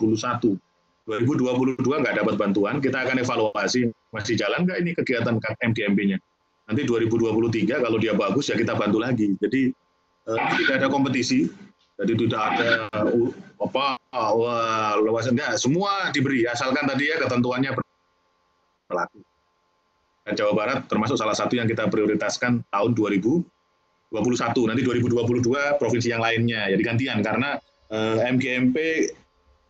2022 nggak dapat bantuan, kita akan evaluasi masih jalan nggak ini kegiatan MGMP-nya. Nanti 2023 kalau dia bagus ya kita bantu lagi. Jadi tidak ada kompetisi. Jadi tidak ada luasnya, semua diberi asalkan tadi ya ketentuannya berlaku. Dan Jawa Barat termasuk salah satu yang kita prioritaskan tahun 2021. Nanti 2022 provinsi yang lainnya ya digantian karena MGMP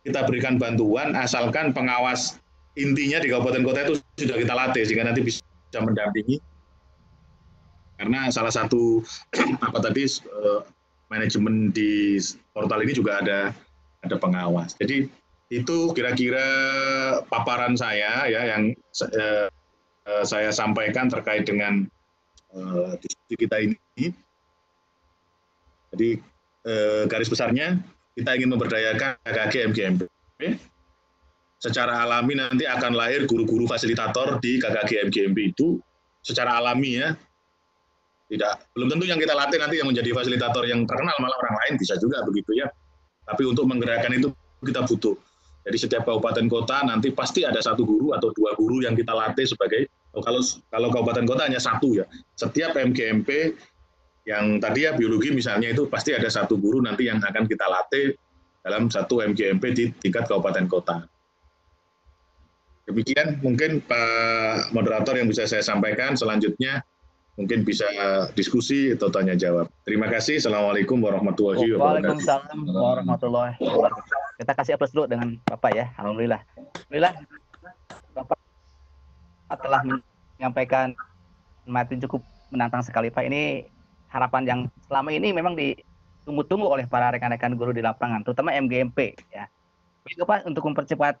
kita berikan bantuan asalkan pengawas intinya di kabupaten kota itu sudah kita latih sehingga nanti bisa mendampingi. Karena salah satu manajemen di portal ini juga ada pengawas. Jadi itu kira-kira paparan saya ya yang saya sampaikan terkait dengan diskusi kita ini. Jadi garis besarnya kita ingin memberdayakan KKG MGMP. Secara alami nanti akan lahir guru-guru fasilitator di KKG MGMP itu secara alami ya. Belum tentu yang kita latih nanti yang menjadi fasilitator yang terkenal, malah orang lain bisa juga begitu ya. Tapi untuk menggerakkan itu kita butuh. Jadi setiap kabupaten kota nanti pasti ada 1 guru atau 2 guru yang kita latih sebagai, kalau kabupaten kota hanya 1 ya. Setiap MGMP yang tadi ya biologi misalnya itu pasti ada 1 guru nanti yang akan kita latih dalam 1 MGMP di tingkat kabupaten kota. Demikian mungkin Pak Moderator yang bisa saya sampaikan. Selanjutnya mungkin bisa diskusi atau tanya jawab. Terima kasih. Assalamualaikum warahmatullahi wabarakatuh. Waalaikumsalam warahmatullahi wabarakatuh. Kita kasih aplaus dulu dengan Bapak ya. Alhamdulillah. Alhamdulillah Bapak telah menyampaikan materi cukup menantang sekali Pak. Ini harapan yang selama ini memang ditunggu-tunggu oleh para rekan-rekan guru di lapangan, terutama MGMP ya. Baik Pak, untuk mempercepat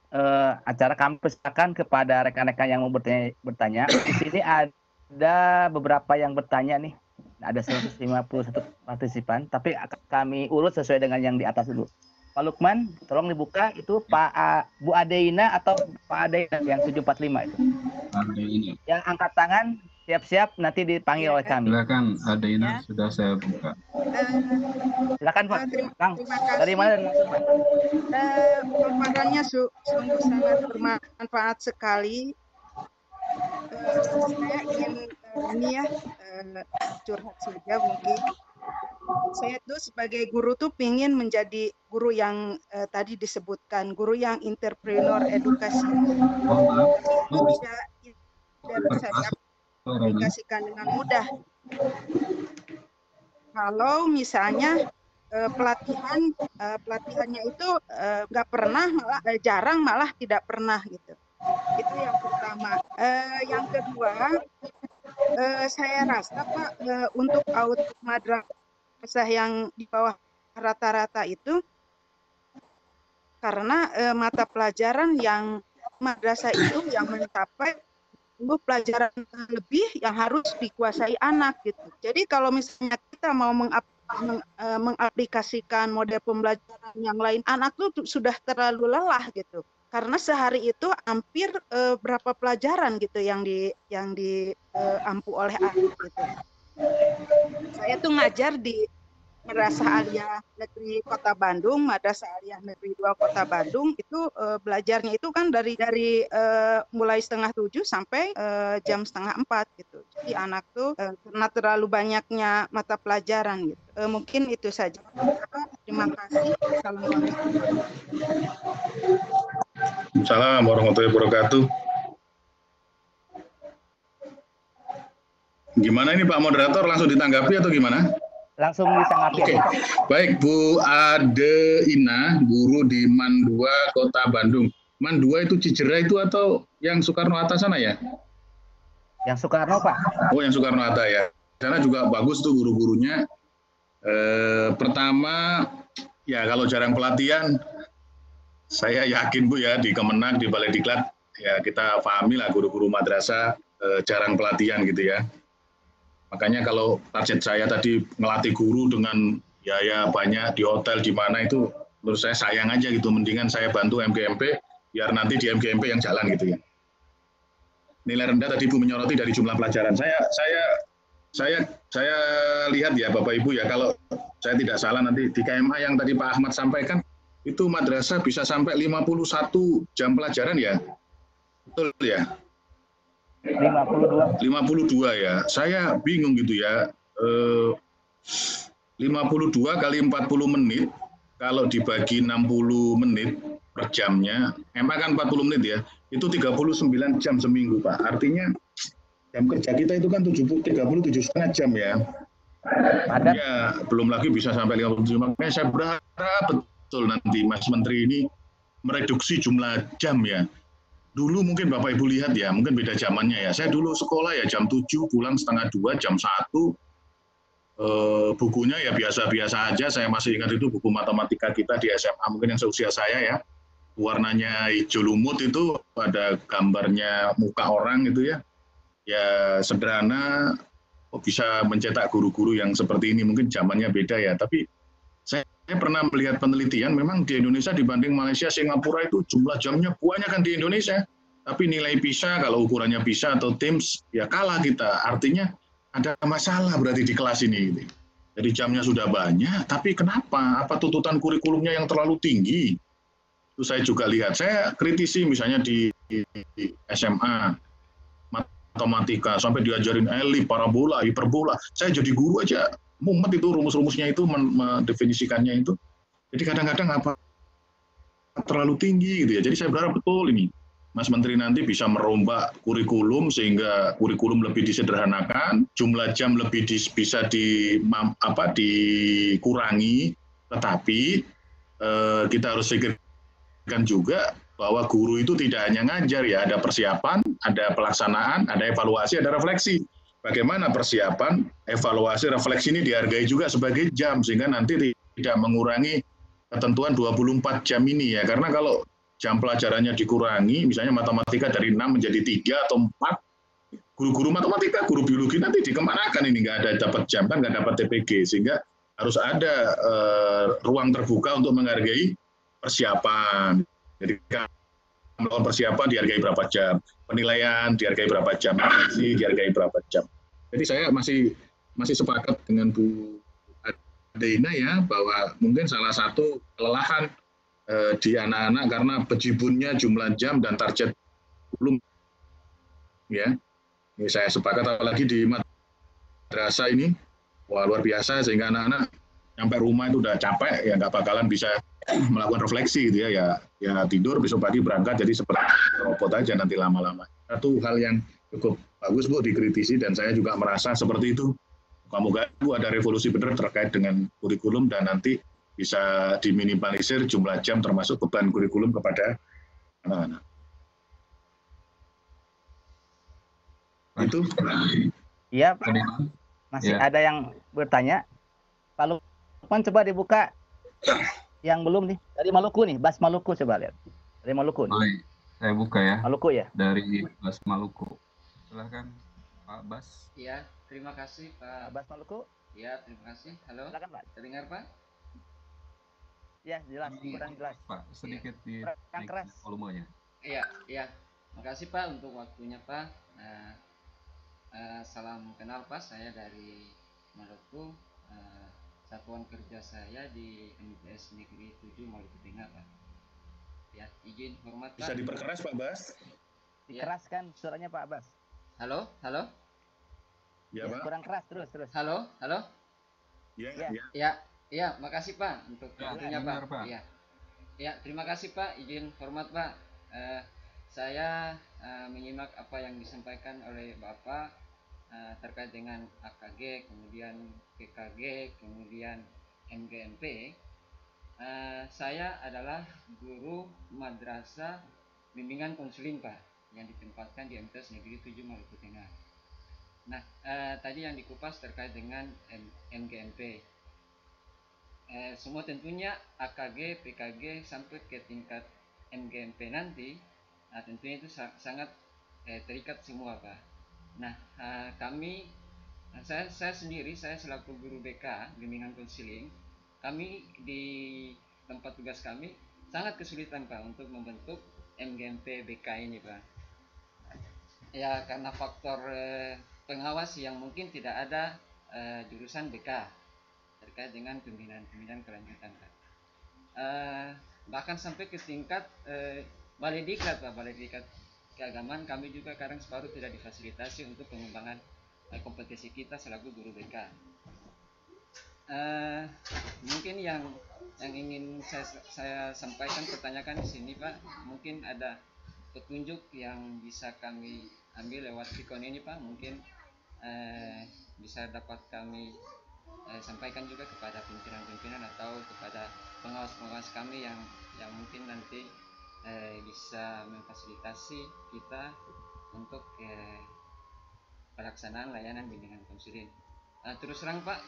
acara kami persilakan kepada rekan-rekan yang mau bertanya. Di sini ada beberapa yang bertanya nih. Ada 151 partisipan, tapi kami urut sesuai dengan yang di atas dulu. Pak Lukman, tolong dibuka itu Bu Adeina atau Pak Adeina yang 745 itu. Adeina. Yang angkat tangan siap-siap nanti dipanggil oleh kami. Silakan Adeina, sudah saya buka. Silakan Pak. Kang, dari mana dan maksud Pak? Paparannya sungguh sangat bermanfaat sekali. Saya ingin curhat saja mungkin. Saya tuh sebagai guru tuh pingin menjadi guru yang tadi disebutkan, guru yang entrepreneur edukasi. Itu bisa saya aplikasikan dengan mudah. Kalau misalnya pelatihannya itu nggak pernah, malah jarang, malah tidak pernah gitu. Itu yang pertama. Yang kedua, saya rasa Pak, untuk output madrasah yang di bawah rata-rata itu karena mata pelajaran yang madrasah itu yang mencapai pelajaran lebih yang harus dikuasai anak gitu. Jadi kalau misalnya kita mau mengaplikasikan model pembelajaran yang lain, anak tuh sudah terlalu lelah gitu. Karena sehari itu hampir berapa pelajaran gitu yang diampu oleh anak gitu. Saya tuh ngajar di Madrasah Aliyah Negeri Kota Bandung, Madrasah Aliyah Negeri 2 Kota Bandung, itu belajarnya itu kan dari mulai 6:30 sampai jam 3:30 gitu. Jadi anak tuh karena terlalu banyaknya mata pelajaran gitu. Mungkin itu saja. Terima kasih. Assalamualaikum. Assalamualaikum warahmatullahi wabarakatuh. Gimana ini Pak Moderator, langsung ditanggapi atau gimana? Langsung ditanggapi. Oke, baik Bu Ade Ina, guru di MAN 2 Kota Bandung. MAN 2 itu Cijerah itu atau yang Soekarno-Hatta sana ya? Yang Soekarno, Pak. Oh, yang Soekarno-Hatta ya. Sana juga bagus tuh guru-gurunya. Pertama, ya kalau jarang pelatihan, saya yakin Bu ya di Kemenag, di Balai Diklat, ya kita pahami lah guru-guru madrasah jarang pelatihan gitu ya. Makanya kalau target saya tadi ngelatih guru dengan biaya banyak di hotel di mana itu menurut saya sayang aja gitu. Mendingan saya bantu MGMP biar nanti di MGMP yang jalan gitu ya. Nilai rendah tadi Bu menyoroti dari jumlah pelajaran. Saya lihat ya Bapak Ibu ya, kalau saya tidak salah nanti di KMA yang tadi Pak Ahmad sampaikan itu madrasah bisa sampai 51 jam pelajaran ya. Betul ya? 52 ya. Saya bingung gitu ya. 52 kali 40 menit kalau dibagi 60 menit per jamnya, emang kan 40 menit ya. Itu 39 jam seminggu, Pak. Artinya jam kerja kita itu kan 37,5 jam ya. Ya, belum lagi bisa sampai 57. Makanya saya berharap betul nanti Mas Menteri ini mereduksi jumlah jam ya. Dulu mungkin Bapak Ibu lihat ya, mungkin beda zamannya ya. Saya dulu sekolah ya jam 7, pulang setengah 2, jam 1. Bukunya ya biasa-biasa aja. Saya masih ingat itu buku matematika kita di SMA, mungkin yang seusia saya ya. Warnanya hijau lumut itu, ada gambarnya muka orang gitu ya. Ya sederhana, kok bisa mencetak guru-guru yang seperti ini. Mungkin zamannya beda ya, tapi saya pernah melihat penelitian, memang di Indonesia dibanding Malaysia, Singapura itu jumlah jamnya banyak kan di Indonesia. Tapi nilai PISA, kalau ukurannya PISA atau TIMSS, ya kalah kita. Artinya ada masalah berarti di kelas ini. Jadi jamnya sudah banyak, tapi kenapa? Apa tuntutan kurikulumnya yang terlalu tinggi? Itu saya juga lihat. Saya kritisi misalnya di SMA, matematika, sampai diajarin elip, parabola, hiperbola. Saya jadi guru aja mumet itu rumus-rumusnya itu mendefinisikannya itu. Jadi kadang-kadang apa terlalu tinggi gitu ya. Jadi saya berharap betul ini Mas Menteri nanti bisa merombak kurikulum sehingga kurikulum lebih disederhanakan, jumlah jam lebih bisa dikurangi, tetapi kita harus pikirkan juga bahwa guru itu tidak hanya ngajar ya, ada persiapan, ada pelaksanaan, ada evaluasi, ada refleksi. Bagaimana persiapan, evaluasi, refleksi ini dihargai juga sebagai jam, sehingga nanti tidak mengurangi ketentuan 24 jam ini ya. Karena kalau jam pelajarannya dikurangi, misalnya matematika dari 6 menjadi 3 atau 4, guru-guru matematika, guru biologi nanti dikemanakan ini, nggak ada dapat jam, kan nggak dapat TPG, sehingga harus ada ruang terbuka untuk menghargai persiapan. Jadi melakukan persiapan dihargai berapa jam, penilaian dihargai berapa jam, refleksi dihargai berapa jam. Jadi saya masih sepakat dengan Bu Adeina ya, bahwa mungkin salah satu kelelahan di anak-anak karena bejibunnya jumlah jam dan target belum ya. Ini saya sepakat, apalagi di madrasah ini, wah luar biasa, sehingga anak-anak sampai rumah itu udah capek ya, nggak bakalan bisa melakukan refleksi gitu ya tidur, besok pagi berangkat, jadi seperti robot aja nanti lama-lama. Satu hal yang cukup bagus Bu dikritisi, dan saya juga merasa seperti itu. Semoga Bu ada revolusi benar terkait dengan kurikulum dan nanti bisa diminimalisir jumlah jam termasuk beban kurikulum kepada anak-anak. Itu. Iya Pak. Masih ada yang bertanya. Pak Lukman coba dibuka. Yang belum nih, dari Maluku nih, Bas Maluku, coba lihat. Dari Maluku. Baik, saya buka ya. Maluku ya? Dari Bas Maluku. Silahkan Pak Bas. Iya, terima kasih Pak. Bas Maluku. Iya, terima kasih. Halo. Silakan Pak. Terdengar Pak? Ya, jelas, kurang jelas. Pak, sedikit di keras volumenya. Iya. Makasih Pak untuk waktunya Pak. Salam kenal Pak, saya dari Maluku. Satuan kerja saya di MTS Negeri 7 Maluku Tengah Pak. Ya, izin hormat Pak. Bisa diperkeras Pak Bas? Dikeraskan suaranya Pak Bas. Halo. Ya Pak. Kurang keras, terus. Halo. Ya, makasih Pak untuk waktunya Pak. Ya, terima kasih Pak. Izin hormat Pak. Saya menyimak apa yang disampaikan oleh Bapak terkait dengan AKG, kemudian PKG, kemudian MGMP. Saya adalah guru madrasah bimbingan konseling Pak, yang ditempatkan di MTS Negeri 7 Maluku Tengah. Nah, tadi yang dikupas terkait dengan MGMP. Semua tentunya AKG, PKG sampai ke tingkat MGMP nanti, tentunya itu sangat terikat semua Pak. Nah, saya sendiri, saya selaku guru BK bimbingan konseling, kami di tempat tugas kami sangat kesulitan Pak untuk membentuk MGMP BK ini Pak. Ya karena faktor pengawas yang mungkin tidak ada jurusan BK terkait dengan pembinaan kelanjutan Pak. Bahkan sampai ke tingkat balai diklat Pak, balai diklat keagamaan kami juga kadang separuh tidak difasilitasi untuk pengembangan kompetisi kita selaku guru BK. Mungkin yang ingin saya sampaikan, pertanyakan di sini Pak, mungkin ada petunjuk yang bisa kami ambil lewat Vicon ini Pak, mungkin bisa dapat kami sampaikan juga kepada pimpinan-pimpinan atau kepada pengawas-pengawas kami yang mungkin nanti bisa memfasilitasi kita untuk pelaksanaan layanan bimbingan konseling. Terus terang Pak,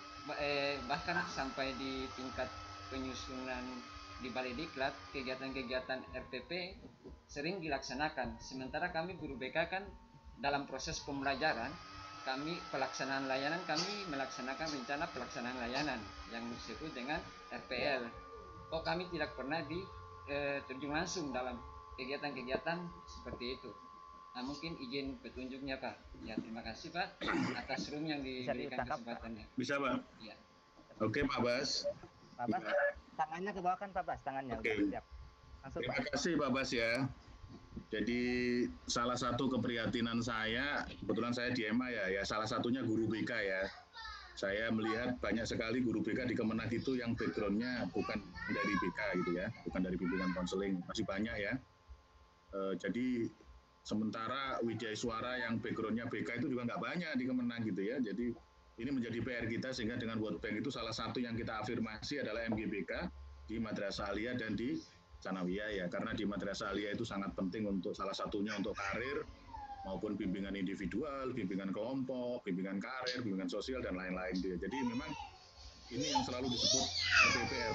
bahkan sampai di tingkat penyusunan di Balai Diklat, kegiatan-kegiatan RPP sering dilaksanakan. Sementara kami guru BK kan dalam proses pembelajaran, kami pelaksanaan layanan, kami melaksanakan rencana pelaksanaan layanan yang disebut dengan RPL. Kok kami tidak pernah terjun langsung dalam kegiatan-kegiatan seperti itu. Nah, mungkin izin petunjuknya Pak. Ya, terima kasih Pak atas room yang diberikan kesempatannya. Bisa Pak? Ya. Oke Pak Bas. Pak Bas, tangannya ke bawah kan Pak Bas, tangannya. Oke. Udah, siap. Langsung Terima Pak. kasih Pak Bas ya. Jadi salah satu keprihatinan saya, kebetulan saya di MA ya salah satunya guru BK ya. Saya melihat banyak sekali guru BK di Kemenag itu yang backgroundnya bukan dari BK gitu ya, bukan dari bimbingan konseling, masih banyak ya. Jadi sementara Widya Suara yang backgroundnya BK itu juga nggak banyak di Kemenag gitu ya. Jadi ini menjadi PR kita, sehingga dengan World Bank itu salah satu yang kita afirmasi adalah MGBK di Madrasah Aliyah dan di Sanawiyah ya, karena di Madrasah Aliyah itu sangat penting untuk salah satunya untuk karir maupun bimbingan individual, bimbingan kelompok, bimbingan karir, bimbingan sosial dan lain-lain. Jadi memang ini yang selalu disebut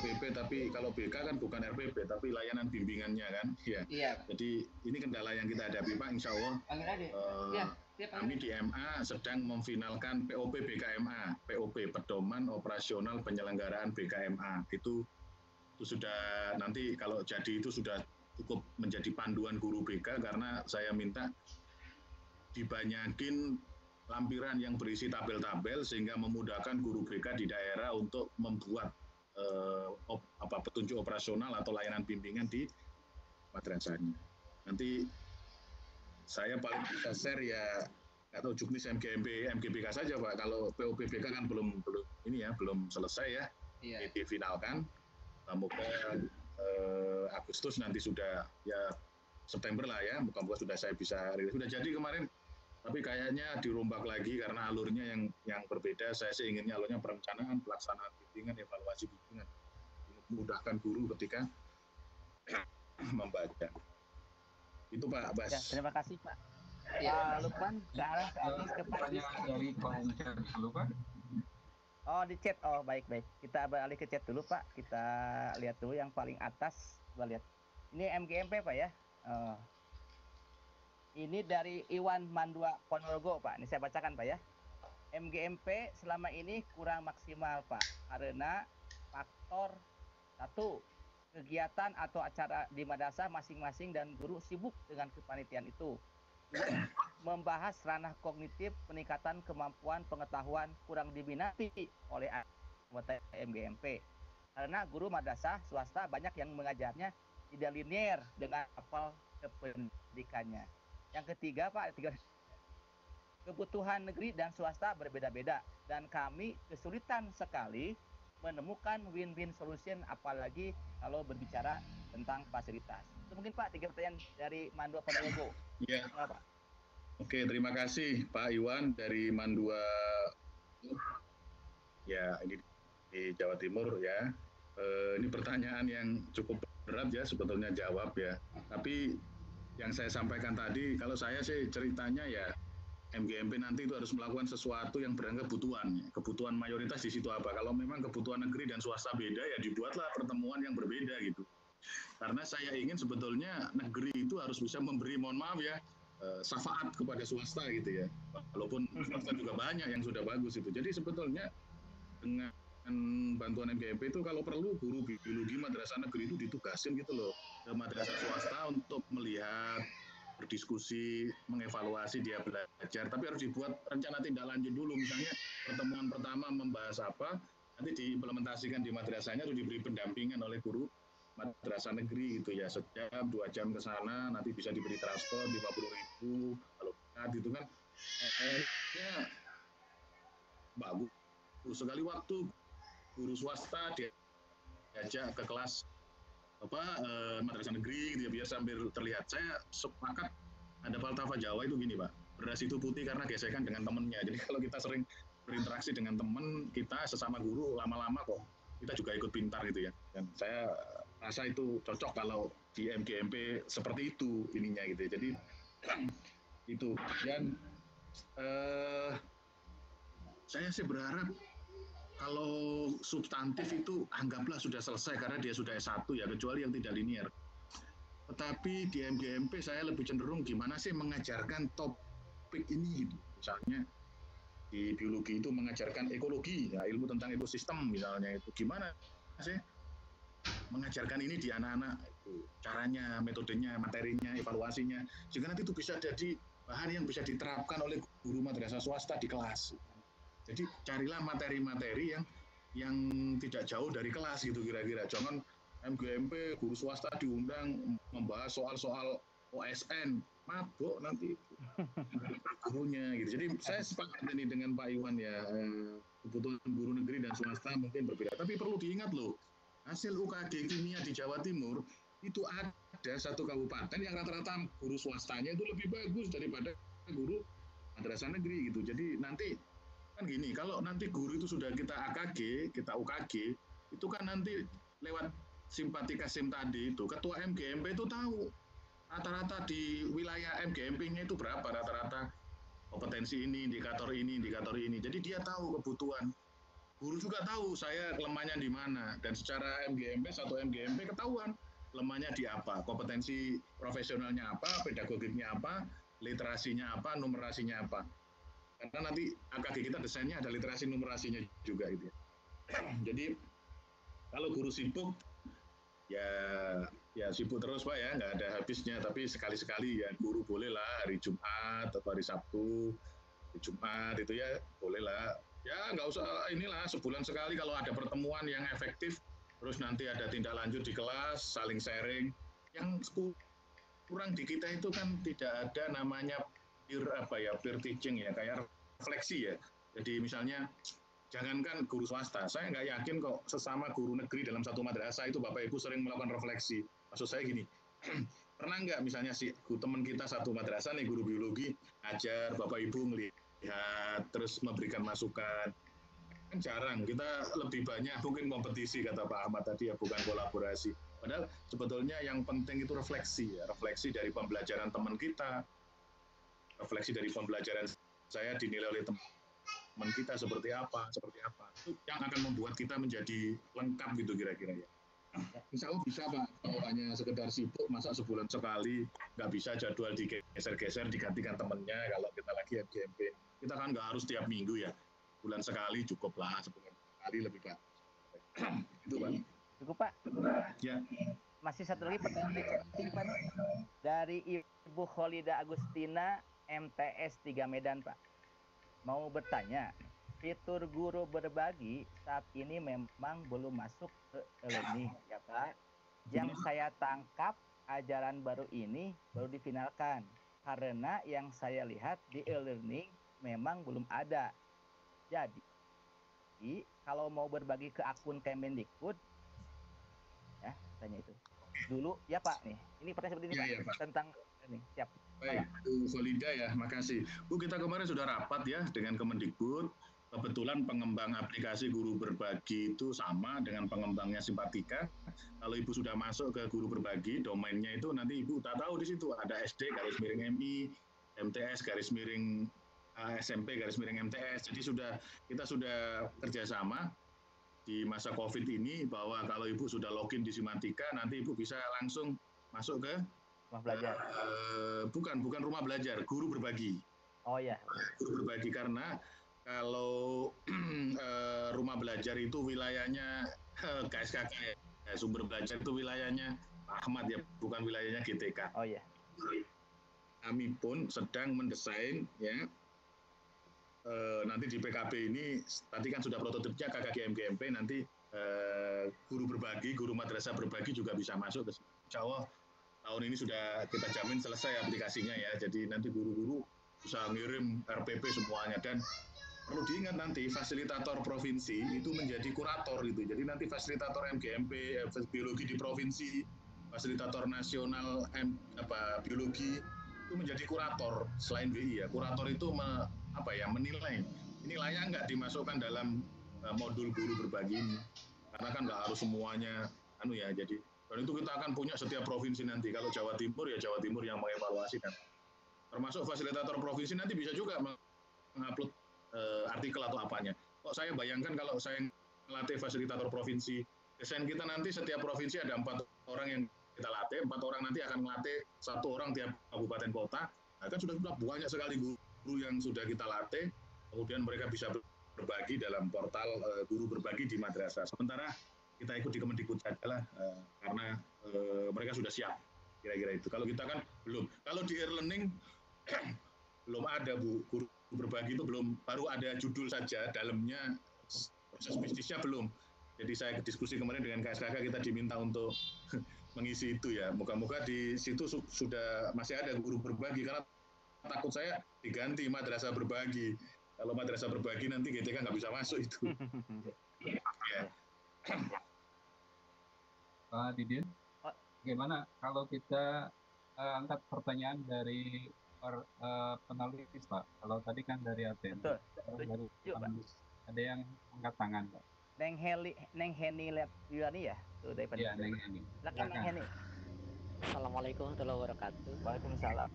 RPP, tapi kalau BK kan bukan RPP, tapi layanan bimbingannya kan. Ya. Iya. Jadi ini kendala yang kita hadapi Pak, insya Allah. Kami di MA sedang memfinalkan POP BKMA, POP Pedoman Operasional Penyelenggaraan BKMA. Itu sudah nanti kalau jadi itu sudah cukup menjadi panduan guru BK, karena saya minta dibanyakin lampiran yang berisi tabel-tabel sehingga memudahkan guru BK di daerah untuk membuat petunjuk operasional atau layanan bimbingan di madrasahnya. Nanti saya paling bisa share ya atau juknis MGBK saja Pak. Kalau POPBK kan belum selesai ya. Iya. Difinalkan. Semoga Agustus nanti sudah ya September lah ya. Muka-muka sudah saya bisa rilis. Sudah jadi kemarin. Tapi kayaknya dirombak lagi karena alurnya yang berbeda. Saya sih inginnya alurnya perencanaan, pelaksanaan bimbingan, evaluasi bimbingan. Memudahkan guru ketika membaca. Itu Pak Bas. Ya, terima kasih Pak. Ya, Lukman ke arah ke pertanyaan dari kolom chat dulu Pak. Oh, di chat. Oh, baik. Kita beralih ke chat dulu Pak. Kita lihat dulu yang paling atas. Coba lihat. Ini MGMP Pak ya. Ini dari Iwan Mandua Ponorogo Pak. Ini saya bacakan Pak ya. MGMP selama ini kurang maksimal Pak, karena faktor 1, kegiatan atau acara di madrasah masing-masing dan guru sibuk dengan kepanitiaan itu. 2, membahas ranah kognitif, peningkatan kemampuan pengetahuan kurang diminati oleh anggota MGMP. Karena guru madrasah swasta banyak yang mengajarnya tidak linear dengan hafal kependidikannya. Yang ketiga Pak, kebutuhan negeri dan swasta berbeda-beda dan kami kesulitan sekali menemukan win-win solution, apalagi kalau berbicara tentang fasilitas. Itu mungkin Pak 3 pertanyaan dari Mandua Ponorogo. Iya. Pak. Oke, terima kasih Pak Iwan dari Mandua. Ya, ini di Jawa Timur ya. Ini pertanyaan yang cukup berat ya sebetulnya jawab ya. Tapi yang saya sampaikan tadi, kalau saya sih ceritanya ya MGMP nanti itu harus melakukan sesuatu yang berdasarkan kebutuhan. Kebutuhan mayoritas di situ apa? Kalau memang kebutuhan negeri dan swasta beda ya dibuatlah pertemuan yang berbeda gitu. Karena saya ingin sebetulnya negeri itu harus bisa memberi, mohon maaf ya, syafaat kepada swasta gitu ya. Walaupun swasta juga banyak yang sudah bagus itu. Jadi sebetulnya dengan bantuan MGMP itu kalau perlu guru biologi madrasah negeri itu ditugasin gitu loh ke madrasah swasta untuk melihat, berdiskusi, mengevaluasi dia belajar. Tapi harus dibuat rencana tindak lanjut dulu. Misalnya pertemuan pertama membahas apa, nanti diimplementasikan di madrasahnya atau diberi pendampingan oleh guru madrasah negeri gitu ya. Sejam 2 jam ke sana, nanti bisa diberi transport 50.000 kalau gitu kan. Kayaknya bagus. Sekali waktu guru swasta diajak ke kelas madrasah negeri gitu ya, biar sambil terlihat. Saya sepakat ada falsafah Jawa itu gini Pak, beras itu putih karena gesekan dengan temennya. Jadi kalau kita sering berinteraksi dengan teman kita sesama guru, lama-lama kok kita juga ikut pintar gitu ya. Dan saya rasa itu cocok kalau di MGMP seperti itu ininya gitu ya. Jadi itu. Dan saya sih berharap kalau substantif itu anggaplah sudah selesai karena dia sudah S1 ya, kecuali yang tidak linear. Tetapi di MGMP saya lebih cenderung gimana sih mengajarkan topik ini gitu. Misalnya di biologi itu mengajarkan ekologi, ya, ilmu tentang ekosistem misalnya itu. Gimana sih mengajarkan ini di anak-anak, itu caranya, metodenya, materinya, evaluasinya, sehingga nanti itu bisa jadi bahan yang bisa diterapkan oleh guru madrasah swasta di kelas. Jadi carilah materi-materi yang tidak jauh dari kelas gitu kira-kira. Jangan MGMP guru swasta diundang membahas soal-soal OSN, mabuk nanti gurunya gitu. Jadi saya sepakat ini dengan Pak Iwan ya, kebutuhan guru negeri dan swasta mungkin berbeda. Tapi perlu diingat loh, hasil UKG kimia di Jawa Timur itu ada satu kabupaten yang rata-rata guru swastanya itu lebih bagus daripada guru madrasah negeri gitu. Jadi nanti kan gini, kalau nanti guru itu sudah kita AKG, kita UKG, itu kan nanti lewat simpatika SIM tadi itu, ketua MGMP itu tahu rata-rata di wilayah MGMP-nya itu berapa rata-rata kompetensi ini, indikator ini, indikator ini. Jadi dia tahu kebutuhan. Guru juga tahu saya lemahnya di mana. Dan secara MGMP, satu MGMP ketahuan lemahnya di apa, kompetensi profesionalnya apa, pedagogiknya apa, literasinya apa, numerasinya apa. Karena nanti AKG kita desainnya ada literasi numerasinya juga gitu ya. Jadi kalau guru sibuk ya sibuk terus Pak ya, nggak ada habisnya. Tapi sekali-sekali ya guru bolehlah hari Jumat atau hari Sabtu, hari Jumat itu ya bolehlah. Ya nggak usah inilah sebulan sekali kalau ada pertemuan yang efektif, terus nanti ada tindak lanjut di kelas, saling sharing. Yang kurang di kita itu kan tidak ada namanya peer teaching ya, kayak refleksi ya. Jadi misalnya jangankan guru swasta, saya nggak yakin kok sesama guru negeri dalam satu madrasah itu Bapak Ibu sering melakukan refleksi. Maksud saya gini, pernah nggak misalnya si teman kita satu madrasah nih guru biologi ajar Bapak Ibu melihat terus memberikan masukan. Kan jarang, kita lebih banyak mungkin kompetisi kata Pak Ahmad tadi ya, bukan kolaborasi. Padahal sebetulnya yang penting itu refleksi ya, refleksi dari pembelajaran teman kita, refleksi dari pembelajaran saya dinilai oleh teman kita seperti apa, itu yang akan membuat kita menjadi lengkap gitu kira-kira ya. Insya Allah bisa Pak, kalau hanya sekedar sibuk, masa sebulan sekali, nggak bisa jadwal digeser-geser, digantikan temennya kalau kita lagi MGMP. Kita kan nggak harus tiap minggu ya, bulan sekali cukup lah, sebulan sekali lebih baik. Itu Pak. Cukup Pak. Ya. Masih satu lagi pertanyaan dari Ibu Kholida Agustina, MTS 3 Medan Pak. Mau bertanya, fitur guru berbagi saat ini memang belum masuk ke e-learning ya Pak. Yang saya tangkap ajaran baru ini baru difinalkan. Karena yang saya lihat di e-learning memang belum ada. Jadi kalau mau berbagi ke akun Kemendikbud, ya tanya itu dulu ya Pak nih. Ini pertanyaan seperti ini Pak, Pak. tentang ini siap. Baik, Bu Volida ya, makasih. Bu, kita kemarin sudah rapat ya dengan Kemendikbud. Kebetulan pengembang aplikasi guru berbagi itu sama dengan pengembangnya Simpatika. Kalau Ibu sudah masuk ke guru berbagi, domainnya itu nanti Ibu tak tahu di situ ada SD garis miring MI, MTS garis miring SMP garis miring MTS. Jadi kita sudah kerjasama di masa COVID ini bahwa kalau Ibu sudah login di Simantika, nanti Ibu bisa langsung masuk ke Rumah belajar. bukan rumah belajar, guru berbagi. Oh ya. Guru berbagi karena kalau rumah belajar itu wilayahnya KSKK ya, sumber belajar itu wilayahnya Pak Ahmad ya, bukan wilayahnya GTK. Oh ya. Kami pun sedang mendesain ya nanti di PKB ini tadi kan sudah prototipnya KKGM-GMP, nanti guru berbagi, guru madrasah berbagi juga bisa masuk ke sini. Insya Allah tahun ini sudah kita jamin selesai aplikasinya ya, jadi nanti guru-guru bisa ngirim RPP semuanya. Dan perlu diingat nanti fasilitator provinsi itu menjadi kurator gitu, jadi nanti fasilitator MGMP biologi di provinsi, fasilitator nasional biologi itu menjadi kurator selain BI ya. Kurator itu menilai ini layak nggak dimasukkan dalam modul guru berbagi ini, karena kan nggak harus semuanya jadi. Dan itu kita akan punya setiap provinsi nanti. Kalau Jawa Timur ya Jawa Timur yang mengevaluasi kan. Termasuk fasilitator provinsi nanti bisa juga mengupload artikel atau apanya. Kok saya bayangkan kalau saya melatih fasilitator provinsi, desain kita nanti setiap provinsi ada 4 orang yang kita latih, 4 orang nanti akan melatih 1 orang tiap kabupaten kota. Nah, kan sudah banyak sekali guru yang sudah kita latih, kemudian mereka bisa berbagi dalam portal guru berbagi di madrasah. Sementara kita ikut di Kemendikbud saja lah, karena mereka sudah siap, kira-kira itu. Kalau kita kan belum. Kalau di e-learning belum ada, Bu. Guru berbagi itu belum, baru ada judul saja, dalamnya proses bisnisnya belum. Jadi saya diskusi kemarin dengan KSKK, kita diminta untuk mengisi itu ya. Moga-moga di situ sudah masih ada guru berbagi, karena takut saya diganti madrasah berbagi. Kalau madrasah berbagi nanti GTK nggak bisa masuk itu. Ya. Pak Didin, bagaimana kalau kita angkat pertanyaan dari penulis, Pak? Kalau tadi kan dari Aten, Betul. dari penulis ada yang angkat tangan, Pak. Neng Heni Yulani ya? Tuh dari Iya, Neng Heni. Silakan Neng Heni. Assalamualaikum warahmatullahi wabarakatuh. Waalaikumsalam.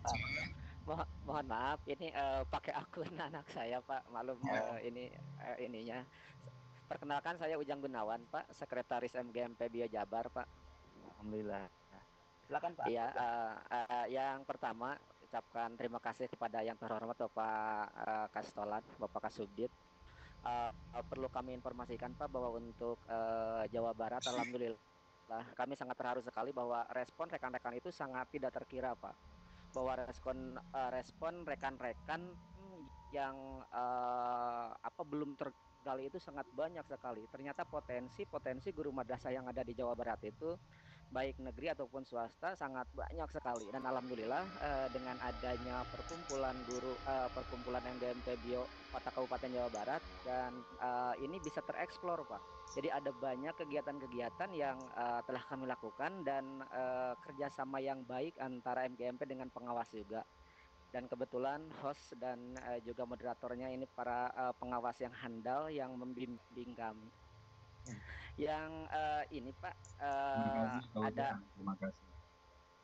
Mohon maaf, ini pakai akun anak saya, Pak. Malum ininya. Perkenalkan, saya Ujang Gunawan, Pak, Sekretaris MGMP Bio Jabar, Pak. Alhamdulillah. Silakan Pak. Iya, yang pertama ucapkan terima kasih kepada yang terhormat Bapak Kastolat, Bapak Kasubdit. Perlu kami informasikan, Pak, bahwa untuk Jawa Barat, alhamdulillah kami sangat terharu sekali bahwa respon rekan-rekan itu sangat tidak terkira, Pak. Bahwa respon rekan-rekan yang belum tergali itu sangat banyak sekali. Ternyata potensi guru madrasah yang ada di Jawa Barat itu baik negeri ataupun swasta sangat banyak sekali. Dan alhamdulillah dengan adanya perkumpulan MGMP Bio Kota Kabupaten Jawa Barat, dan ini bisa tereksplor, Pak. Jadi ada banyak kegiatan-kegiatan yang telah kami lakukan, dan kerjasama yang baik antara MGMP dengan pengawas juga. Dan kebetulan host dan juga moderatornya ini para pengawas yang handal yang membimbing kami. Yang ini Pak, terima kasih.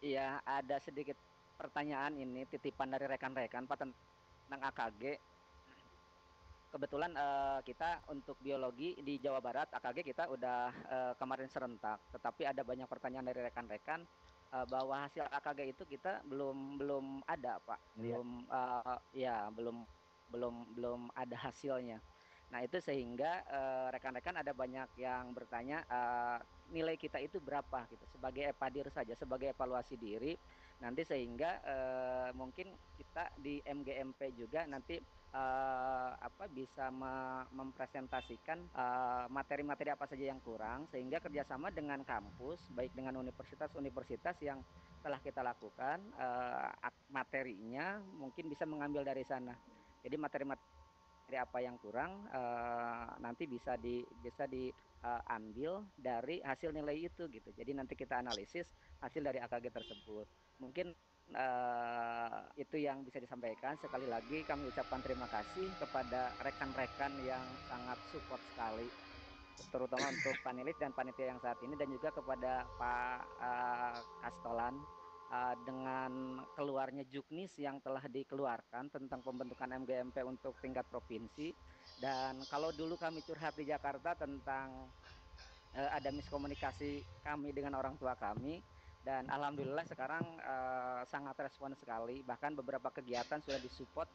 Iya, ada sedikit pertanyaan ini titipan dari rekan-rekan Pak tentang AKG. Kebetulan kita untuk biologi di Jawa Barat AKG kita udah kemarin serentak, tetapi ada banyak pertanyaan dari rekan-rekan bahwa hasil AKG itu kita belum ada, Pak. Belum ada hasilnya. Nah, itu sehingga rekan-rekan ada banyak yang bertanya nilai kita itu berapa gitu, sebagai evadir saja, sebagai evaluasi diri nanti, sehingga mungkin kita di MGMP juga nanti bisa mempresentasikan materi-materi apa saja yang kurang, sehingga kerjasama dengan kampus baik dengan universitas-universitas yang telah kita lakukan materinya mungkin bisa mengambil dari sana. Jadi materi-materi apa yang kurang nanti bisa diambil dari hasil nilai itu gitu. Jadi nanti kita analisis hasil dari AKG tersebut. Mungkin itu yang bisa disampaikan. Sekali lagi kami ucapkan terima kasih kepada rekan-rekan yang sangat support sekali, terutama untuk panelis dan panitia yang saat ini, dan juga kepada Pak Kastolan dengan keluarnya Juknis yang telah dikeluarkan tentang pembentukan MGMP untuk tingkat provinsi. Dan kalau dulu kami curhat di Jakarta tentang ada miskomunikasi kami dengan orang tua kami, dan alhamdulillah sekarang sangat respon sekali, bahkan beberapa kegiatan sudah disupport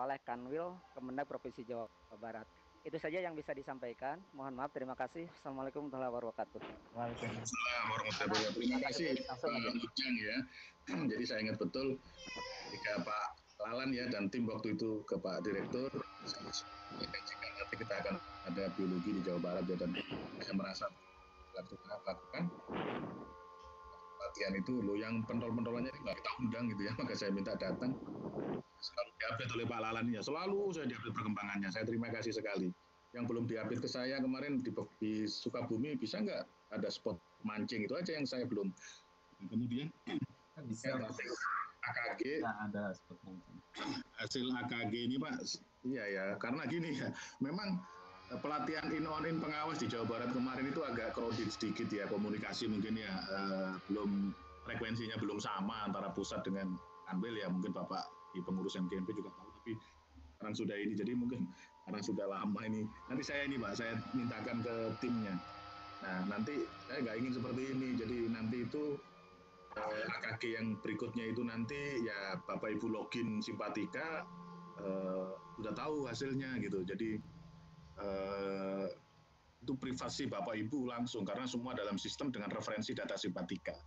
oleh Kanwil Kemendag Provinsi Jawa Barat. Itu saja yang bisa disampaikan. Mohon maaf, terima kasih. Assalamualaikum warahmatullahi wabarakatuh. Waalaikumsalam warahmatullahi wabarakatuh. Terima kasih Pak Ujang ya. Jadi saya ingat betul ketika Pak Lalan ya dan tim waktu itu ke Pak Direktur, nanti kita akan ada biologi di Jawa Barat ya, dan saya merasa lakukan latihan itu loh, yang pentol-pentolannya nggak kita undang gitu ya, maka saya minta datang, selalu diupdate oleh Pak Lalan ya, selalu saya diupdate perkembangannya. Saya terima kasih sekali. Yang belum diupdate ke saya kemarin di Sukabumi, bisa nggak ada spot mancing, itu aja yang saya belum. Kemudian bisa AKG, ada spot mancing. Hasil AKG ini Pak, iya ya, karena gini ya, memang pelatihan in pengawas di Jawa Barat kemarin itu agak crowded sedikit ya, komunikasi mungkin ya belum, frekuensinya belum sama antara pusat dengan Kanwil ya, mungkin Bapak di pengurus MGMP juga tahu, tapi sekarang sudah ini, jadi mungkin karena sudah lama ini, nanti saya ini Pak, saya mintakan ke timnya. Nah nanti saya nggak ingin seperti ini, jadi nanti itu AKG yang berikutnya itu nanti ya Bapak Ibu login Simpatika sudah tahu hasilnya gitu. Jadi itu privasi Bapak Ibu langsung, karena semua dalam sistem dengan referensi data Simpatika.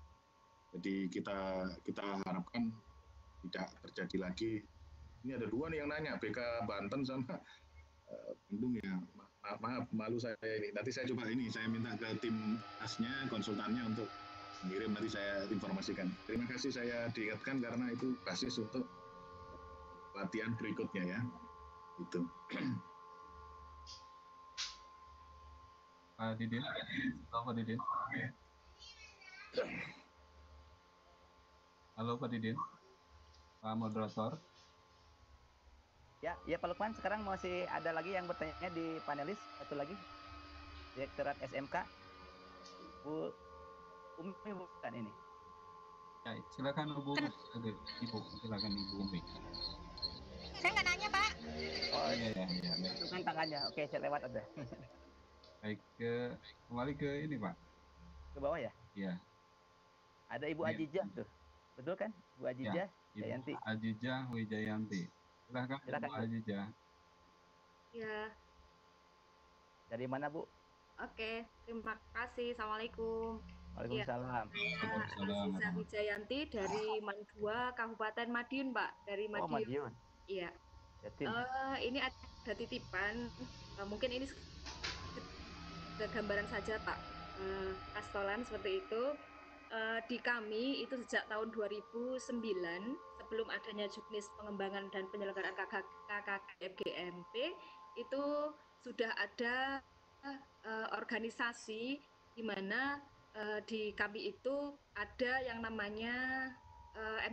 Jadi kita harapkan tidak terjadi lagi. Ini ada dua nih yang nanya, BK Banten sama Bandung ya. Maaf, malu saya ini. Nanti saya coba ini, saya minta ke tim asnya, konsultannya untuk mengirim, nanti saya informasikan. Terima kasih saya diingatkan karena itu basis untuk latihan berikutnya ya. Itu. Pak Didin, halo Pak Didin. Halo Pak Didin, Pak Moderator. Ya Pak Lukman, sekarang masih ada lagi yang bertanya di panelis, satu lagi, Direktorat SMK, Bu Umi bukan ini? Ya, silakan Ibu, silakan Ibu Umi. Saya nggak nanya Pak. Oh iya. Bukan tangannya, oke saya lewat ada. Baik, kembali ke ini Pak. Ke bawah ya? Iya. Ada Ibu Ajijah tuh, betul kan? Bu Ajijah, ya, Jayanti. Ibu Ajijah Wijayanti. Silakan Bu Ajijah. Ya. Dari mana Bu? Oke, terima kasih. Assalamualaikum. Waalaikumsalam. Saya Aziza Wijayanti dari Mandua, Kabupaten Madiun, Pak. Dari Madiun. Oh, Madiun. Iya. Ini ada titipan. Mungkin ini gambaran saja, Pak. Kastolan seperti itu. Di kami itu sejak tahun 2009, sebelum adanya Juknis Pengembangan dan Penyelenggaraan KKG-MGMP, itu sudah ada organisasi di mana di kami itu ada yang namanya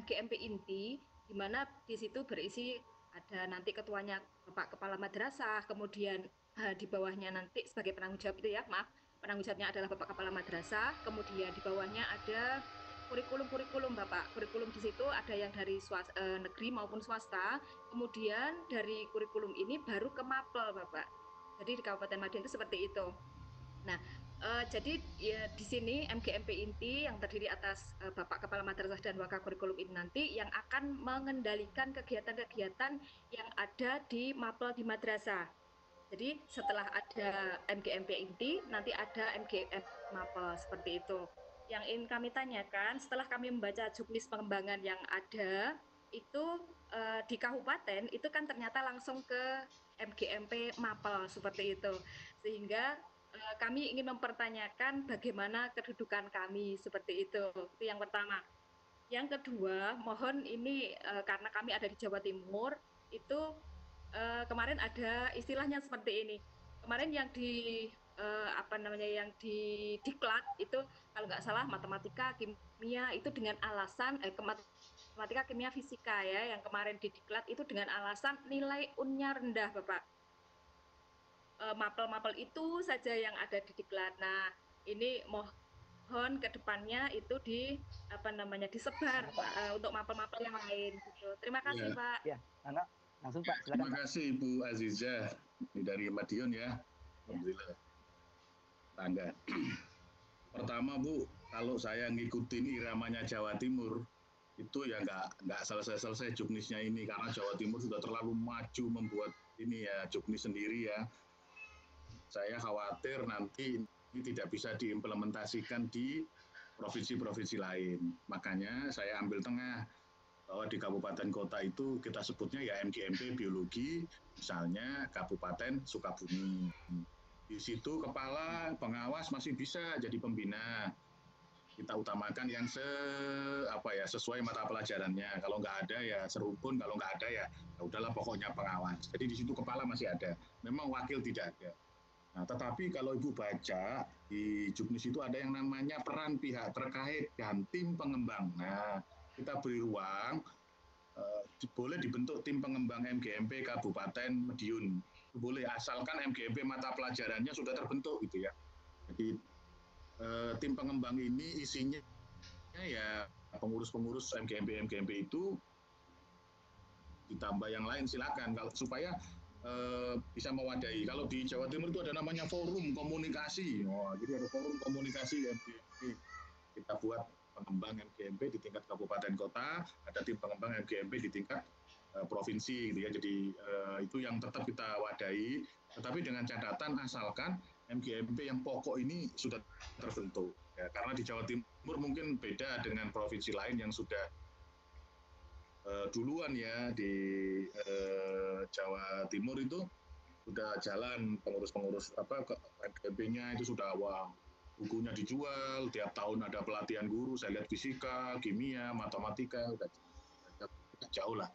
MGMP Inti, di mana di situ berisi ada nanti ketuanya Bapak Kepala Madrasah, kemudian di bawahnya nanti sebagai penanggung jawab itu ya, maaf, penanggung jawabnya adalah Bapak Kepala Madrasah, kemudian di bawahnya ada kurikulum Bapak. Kurikulum di situ ada yang dari negeri maupun swasta, kemudian dari kurikulum ini baru ke Mapel Bapak. Jadi di Kabupaten Madiun itu seperti itu. Nah, jadi ya, di sini MGMP Inti yang terdiri atas Bapak Kepala Madrasah dan Wakil Kurikulum ini nanti yang akan mengendalikan kegiatan-kegiatan yang ada di Mapel di madrasah. Jadi setelah ada MGMP Inti, nanti ada MGM Mapel seperti itu. Yang ingin kami tanyakan, setelah kami membaca juknis pengembangan yang ada, itu di kabupaten itu kan ternyata langsung ke MGMP Mapel seperti itu. Sehingga kami ingin mempertanyakan bagaimana kedudukan kami seperti itu. Itu yang pertama. Yang kedua, mohon ini karena kami ada di Jawa Timur, itu kemarin ada istilahnya seperti ini. Kemarin yang di yang di diklat itu kalau nggak salah matematika, kimia itu dengan alasan matematika, kimia, fisika ya yang kemarin di diklat itu dengan alasan nilai unnya rendah, Bapak. Mapel-mapel itu saja yang ada di diklat. Nah, ini mohon ke depannya itu disebar untuk mapel-mapel yang lain gitu. Terima kasih, Ya. Pak. Ya, langsung Pak, silakan Terima Pak. kasih Ibu Azizah dari Madiun ya. Alhamdulillah. Tangga. Pertama Bu, kalau saya ngikutin iramanya Jawa Timur, itu ya nggak selesai-selesai juknisnya ini, karena Jawa Timur sudah terlalu maju membuat ini ya juknis sendiri ya. Saya khawatir nanti ini tidak bisa diimplementasikan di provinsi-provinsi lain. Makanya saya ambil tengah, bahwa di kabupaten kota itu kita sebutnya ya MGMP biologi, misalnya Kabupaten Sukabumi. Di situ kepala pengawas masih bisa jadi pembina. Kita utamakan yang sesuai mata pelajarannya. Kalau nggak ada ya serumpun, kalau nggak ada ya udahlah pokoknya pengawas. Jadi di situ kepala masih ada. Memang wakil tidak ada. Nah, tetapi kalau Ibu baca di juknis itu ada yang namanya peran pihak terkait dan tim pengembang. Nah, kita beri ruang, boleh dibentuk tim pengembang MGMP Kabupaten Madiun. Boleh, asalkan MGMP mata pelajarannya sudah terbentuk gitu ya. Jadi tim pengembang ini isinya ya pengurus-pengurus MGMP itu ditambah yang lain silakan kalau supaya bisa mewadahi. Kalau di Jawa Timur itu ada namanya forum komunikasi. Jadi ada forum komunikasi MGMP. Kita buat pengembang MGMP di tingkat kabupaten kota, ada tim pengembang MGMP di tingkat provinsi gitu ya. Jadi itu yang tetap kita wadahi, tetapi dengan catatan asalkan MGMP yang pokok ini sudah terbentuk. Ya, karena di Jawa Timur mungkin beda dengan provinsi lain yang sudah duluan ya. Di Jawa Timur itu sudah jalan pengurus-pengurus MGMP-nya itu sudah bukunya dijual, tiap tahun ada pelatihan guru, saya lihat fisika, kimia, matematika, udah jauh lah.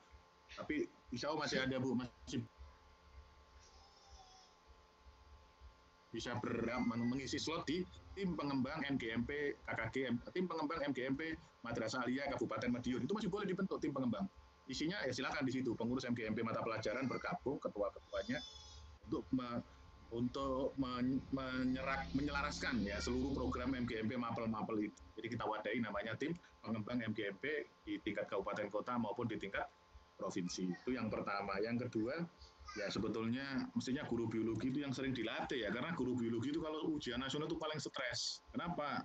Tapi insya Allah masih ada Bu, masih bisa mengisi slot di tim pengembang MGMP KKG, tim pengembang MGMP Madrasah Aliyah Kabupaten Madiun. Itu masih boleh dibentuk tim pengembang. Isinya ya silakan di situ, pengurus MGMP mata pelajaran bergabung, ketua-ketuanya untuk menyelaraskan ya seluruh program MGMP mapel-mapel itu. Jadi kita wadahi namanya tim pengembang MGMP di tingkat kabupaten kota maupun di tingkat provinsi. Itu yang pertama. Yang kedua, ya sebetulnya mestinya guru biologi itu yang sering dilatih ya, karena guru biologi itu kalau ujian nasional itu paling stres. Kenapa?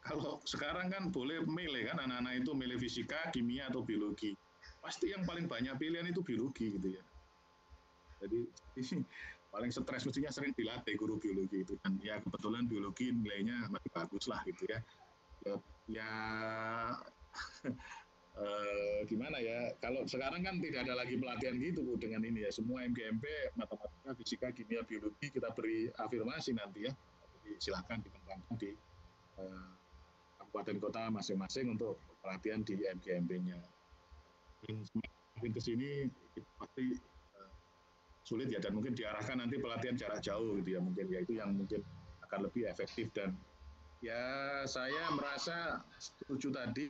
Kalau sekarang kan boleh milih kan, anak-anak itu milih fisika, kimia atau biologi. Pasti yang paling banyak pilihan itu biologi gitu ya. Jadi paling stres mestinya sering dilatih guru biologi itu, dan ya kebetulan biologi nilainya masih bagus lah gitu ya. Ya gimana ya, kalau sekarang kan tidak ada lagi pelatihan gitu Bu, dengan ini ya, semua MGMP matematika, fisika, kimia, biologi kita beri afirmasi nanti ya. Jadi silahkan dikembangkan di kabupaten kota masing-masing untuk pelatihan di MGMP-nya. Semakin ke sini pasti sulit ya, dan mungkin diarahkan nanti pelatihan jarak jauh gitu ya, mungkin ya itu yang mungkin akan lebih efektif. Dan ya saya merasa setuju tadi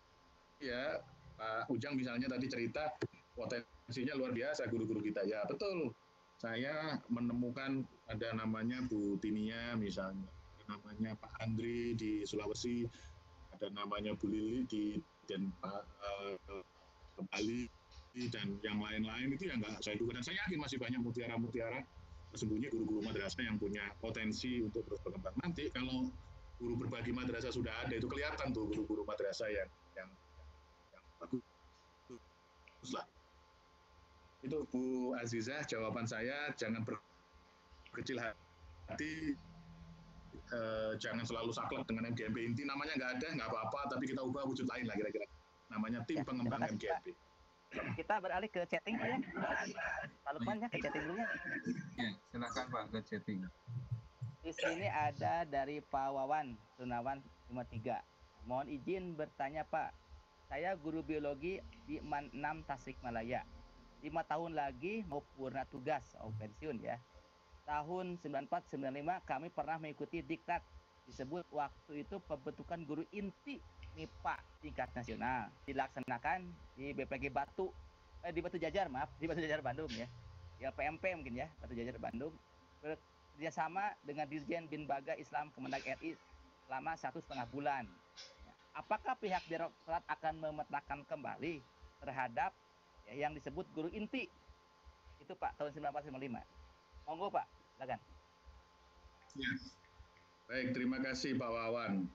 ya Pak Ujang misalnya tadi cerita potensinya luar biasa guru-guru kita. Ya betul, saya menemukan ada namanya Bu Tinia misalnya, ada namanya Pak Andri di Sulawesi, ada namanya Bu Lili di Bali, dan yang lain-lain itu yang nggak saya duga. Dan saya yakin masih banyak mutiara-mutiara tersembunyi guru-guru madrasah yang punya potensi untuk terus berkembang. Nanti kalau guru berbagi madrasah sudah ada, itu kelihatan tuh guru-guru madrasah yang bagus lah. Itu Bu Azizah jawaban saya. Jangan berkecil hati, jangan selalu saklek dengan MGMP. Inti namanya nggak ada, nggak apa-apa, tapi kita ubah wujud lain lah kira-kira. Namanya tim pengembang MGMP. Kita beralih ke chatting Pak ya. Pak Lukman ya, ke chatting dulu ya. Ya, silakan Pak ke chatting. Di sini ada dari Pak Wawan Sunawan 53. Mohon izin bertanya Pak. Saya guru biologi di 6 Tasikmalaya. 5 tahun lagi mau purna tugas, pensiun ya. Tahun 94-95 kami pernah mengikuti diklat disebut waktu itu pembentukan guru inti MIPA tingkat nasional dilaksanakan di BPG di Batu Jajar, di Batu Jajar Bandung ya. Ya PMP mungkin ya, Batu Jajar Bandung. Bekerjasama dengan Dirjen Binbaga Islam Kemendag RI selama 1,5 bulan. Apakah pihak Direktorat akan memetakan kembali terhadap yang disebut guru inti? Itu Pak, tahun 1995. Monggo Pak, silakan. Ya. Baik, terima kasih Pak Wawan.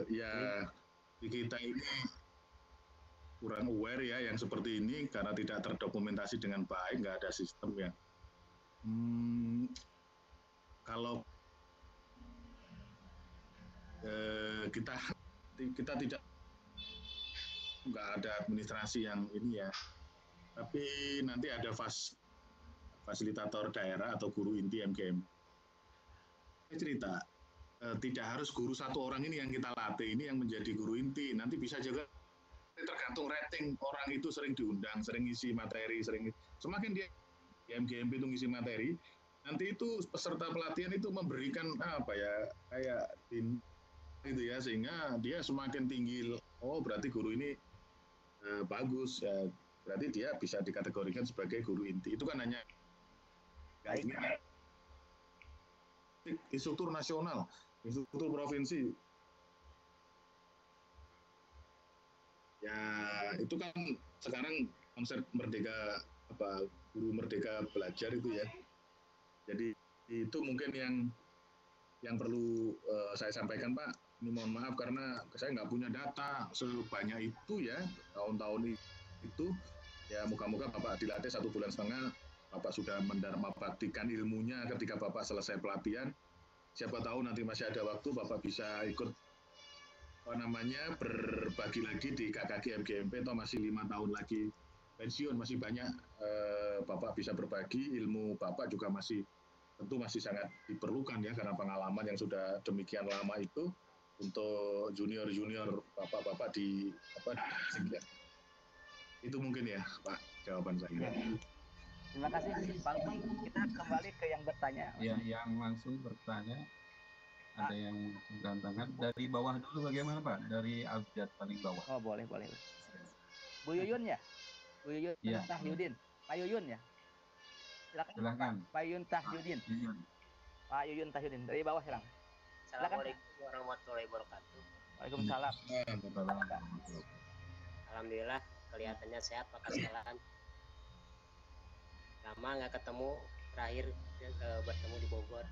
Ya, di kita ini kurang aware ya yang seperti ini karena tidak terdokumentasi dengan baik, nggak ada sistem ya. Kalau kita tidak nggak ada administrasi yang ini ya, tapi nanti ada fasilitator daerah atau guru inti MGM. Saya cerita, tidak harus guru satu orang ini yang kita latih, ini yang menjadi guru inti. Nanti bisa juga tergantung rating orang itu sering diundang, sering ngisi materi, semakin dia di MGMP itu ngisi materi, nanti itu peserta pelatihan itu memberikan apa ya, kayak itu ya, sehingga dia semakin tinggi. Oh berarti guru ini bagus ya, berarti dia bisa dikategorikan sebagai guru inti. Itu kan hanya instruktur nasional, instruktur provinsi. Ya itu kan sekarang konsep merdeka guru merdeka belajar itu ya. Jadi itu mungkin yang perlu saya sampaikan Pak. Ini mohon maaf karena saya nggak punya data sebanyak itu ya tahun-tahun itu. Ya moga-moga Bapak dilatih 1,5 bulan, Bapak sudah mendharma baktikan ilmunya ketika Bapak selesai pelatihan. Siapa tahu nanti masih ada waktu Bapak bisa ikut berbagi lagi di KKG MGMP, atau masih 5 tahun lagi pensiun, masih banyak Bapak bisa berbagi ilmu. Bapak juga tentu masih sangat diperlukan ya, karena pengalaman yang sudah demikian lama itu untuk junior Bapak di itu mungkin ya Pak jawaban saya. Terima kasih Pak Lukman. Kita kembali ke yang bertanya. Ya, yang langsung bertanya ada yang gantangan dari bawah dulu bagaimana Pak? Dari abjad paling bawah. Oh boleh. Bu Yuyun ya? Bu Yuyun ya. Tahyudin. Pak Yuyun ya? Silakan. Pak Yuyun Tahyudin. Pak Yuyun Tahyudin dari bawah silakan. Assalamualaikum warahmatullahi wabarakatuh. Waalaikumsalam. Alhamdulillah kelihatannya sehat Pak Kastelan. Lama nggak ketemu, terakhir bertemu di Bogor.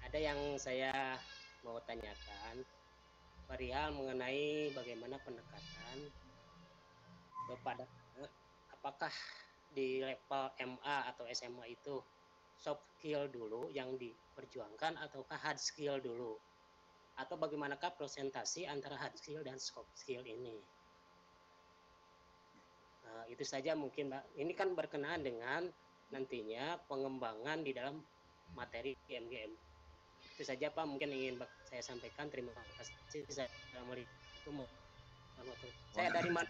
Ada yang saya mau tanyakan perihal mengenai bagaimana pendekatan kepada apakah di level MA atau SMA itu soft skill dulu yang diperjuangkan ataukah hard skill dulu, atau bagaimanakah presentasi antara hard skill dan soft skill ini. Itu saja mungkin Pak. Ini kan berkenaan dengan nantinya pengembangan di dalam materi MGM. Itu saja Pak mungkin ingin saya sampaikan. Terima kasih. Assalamualaikum. Saya dari mana?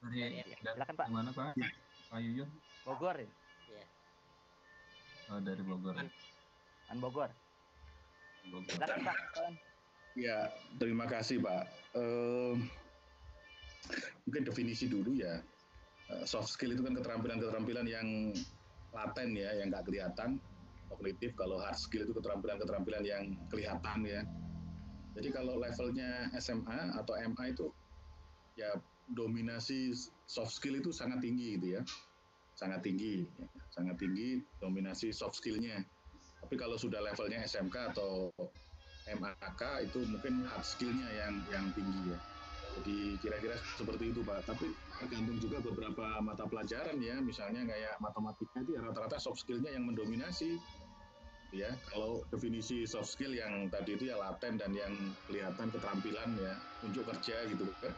Silakan Pak. Mana Pak? Pak Yuyun? Bogor ya? Iya. Oh, dari Bogor. Bogor. Silakan Pak. Ya, terima kasih Pak. Mungkin definisi dulu ya. Soft skill itu kan keterampilan-keterampilan yang laten ya, yang nggak kelihatan, kognitif. Kalau hard skill itu keterampilan-keterampilan yang kelihatan ya. Jadi kalau levelnya SMA atau MA itu ya dominasi soft skill itu sangat tinggi gitu ya. Sangat tinggi dominasi soft skillnya. Tapi kalau sudah levelnya SMK atau MAK itu mungkin hard skillnya yang tinggi ya. Jadi kira-kira seperti itu Pak. Tapi tergantung juga beberapa mata pelajaran ya. Misalnya kayak matematika itu ya rata-rata soft skillnya yang mendominasi. Ya, kalau definisi soft skill yang tadi itu ya laten dan yang kelihatan keterampilan ya unjuk kerja gitu kan.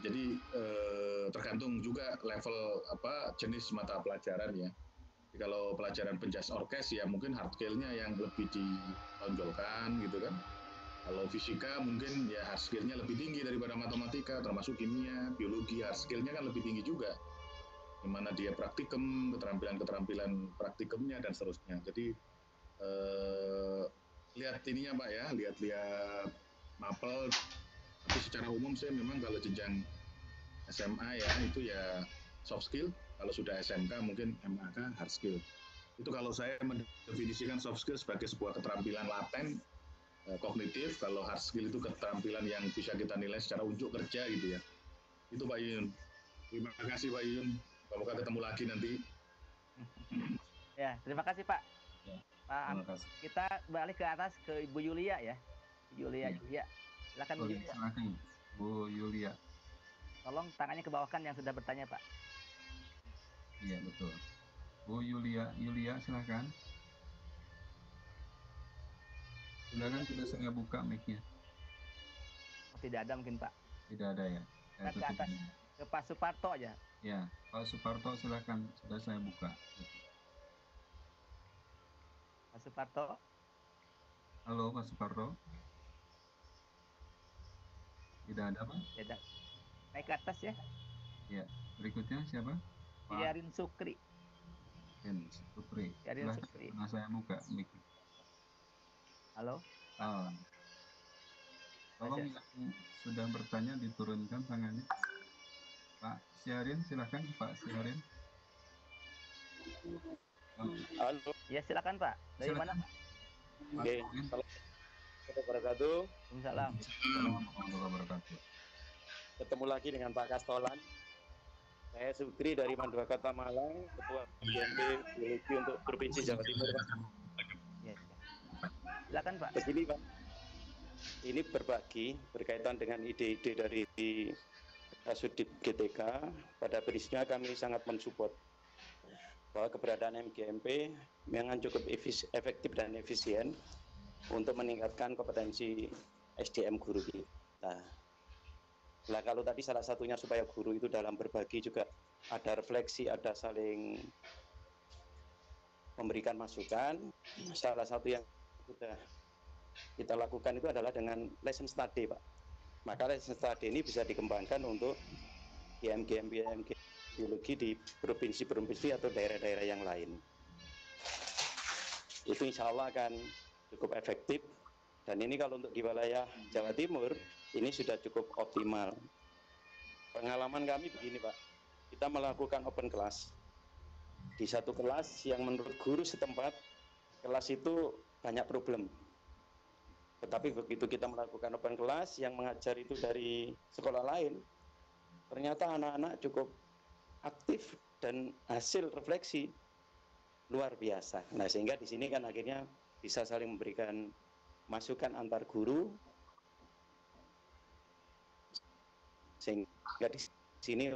Jadi tergantung juga level jenis mata pelajaran ya. Jadi kalau pelajaran penjas orkes ya mungkin hard skill-nya yang lebih ditonjolkan gitu kan. Kalau fisika mungkin ya hard skill-nya lebih tinggi daripada matematika, termasuk kimia, biologi hard skill-nya kan lebih tinggi juga. di mana dia praktikum, keterampilan praktikumnya dan seterusnya. Jadi lihat ininya Pak ya, lihat mapel. Tapi secara umum sih memang kalau jenjang SMA ya itu ya soft skill, kalau sudah SMK mungkin MAK hard skill. Itu kalau saya mendefinisikan soft skill sebagai sebuah keterampilan laten kognitif, kalau hard skill itu keterampilan yang bisa kita nilai secara unjuk kerja gitu ya. Itu Pak Yun. Terima kasih Pak Yun. Semoga ketemu lagi nanti. Ya, terima kasih Pak. Ya, Pak, terima kasih. kita balik ke atas ke Ibu Yulia ya. Yulia, Ya. Silakan Bu Yulia. Silakan Bu Yulia. Tolong tangannya ke bawahkan yang sudah bertanya Pak. Iya betul. Bu Yulia silakan. Silakan sudah saya buka mic-nya. Oh, tidak ada mungkin Pak. Tidak ada ya. Kita ke atas ke Pak Suparto aja. Ya, Pak Suparto silakan, sudah saya buka. Pak Suparto. Halo Pak Suparto. Tidak ada Pak? Tidak. Naik ke atas ya. Ya, berikutnya siapa? Yarin Sukri. Yarin Sukri. Nah, saya buka mic. Halo. Tolong yang sudah bertanya diturunkan tangannya. Pak Syarin, silakan Pak Syarin. Halo. Ya silakan Pak. Dari mana? Oke. Assalamualaikum wabarakatuh. Waalaikumsalam. Warahmatullahi wabarakatuh. Ketemu lagi dengan Pak Kastolan. Saya Sukri dari Mandua Kota Malang, Ketua GMP Biologi untuk Provinsi Jawa Timur. Pak. Ya. Silakan Pak. Begini Pak. Ini berbagi berkaitan dengan ide-ide dari Kasudit GTK. Pada prinsipnya kami sangat mensupport bahwa keberadaan MGMP memang cukup efektif dan efisien untuk meningkatkan kompetensi SDM guru kita. Nah, kalau tadi salah satunya supaya guru itu dalam berbagi juga ada refleksi, ada saling memberikan masukan. Salah satu yang sudah kita lakukan itu adalah dengan lesson study, Pak. Maka lesson study ini bisa dikembangkan untuk GMP biologi di provinsi-provinsi atau daerah-daerah yang lain. Itu insya Allah akan cukup efektif. Dan ini kalau untuk di wilayah Jawa Timur, ini sudah cukup optimal. Pengalaman kami begini Pak, kita melakukan open class. Di satu kelas yang menurut guru setempat, kelas itu banyak problem. Tetapi begitu kita melakukan open class, yang mengajar itu dari sekolah lain, ternyata anak-anak cukup aktif dan hasil refleksi luar biasa. Nah, sehingga di sini kan akhirnya bisa saling memberikan masukan antar guru, sehingga di sini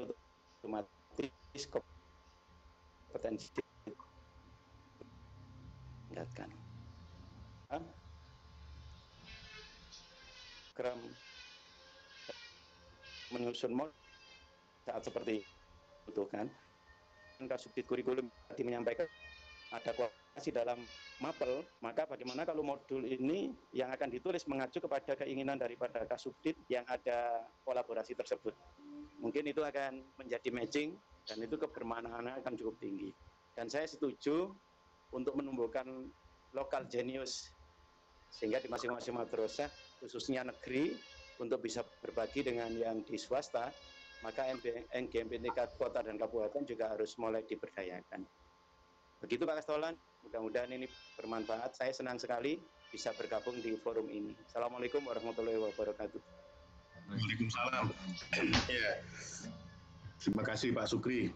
otomatis kompetensi meningkatkan. Program menyusun mod saat seperti itu kan. Kasubdit kurikulum tadi menyampaikan ada kualifikasi dalam mapel, maka bagaimana kalau modul ini yang akan ditulis mengacu kepada keinginan daripada Kasubdit yang ada kolaborasi tersebut. Mungkin itu akan menjadi matching dan itu kebermanfaatan akan cukup tinggi. Dan saya setuju untuk menumbuhkan lokal genius sehingga di masing-masing madrasah khususnya negeri untuk bisa berbagi dengan yang di swasta, maka NGMP tingkat kota dan kabupaten juga harus mulai diberdayakan. Begitu Pak Kastolan, mudah-mudahan ini bermanfaat. Saya senang sekali bisa bergabung di forum ini. Assalamualaikum warahmatullahi wabarakatuh. Waalaikumsalam. Ya. Terima kasih Pak Sukri.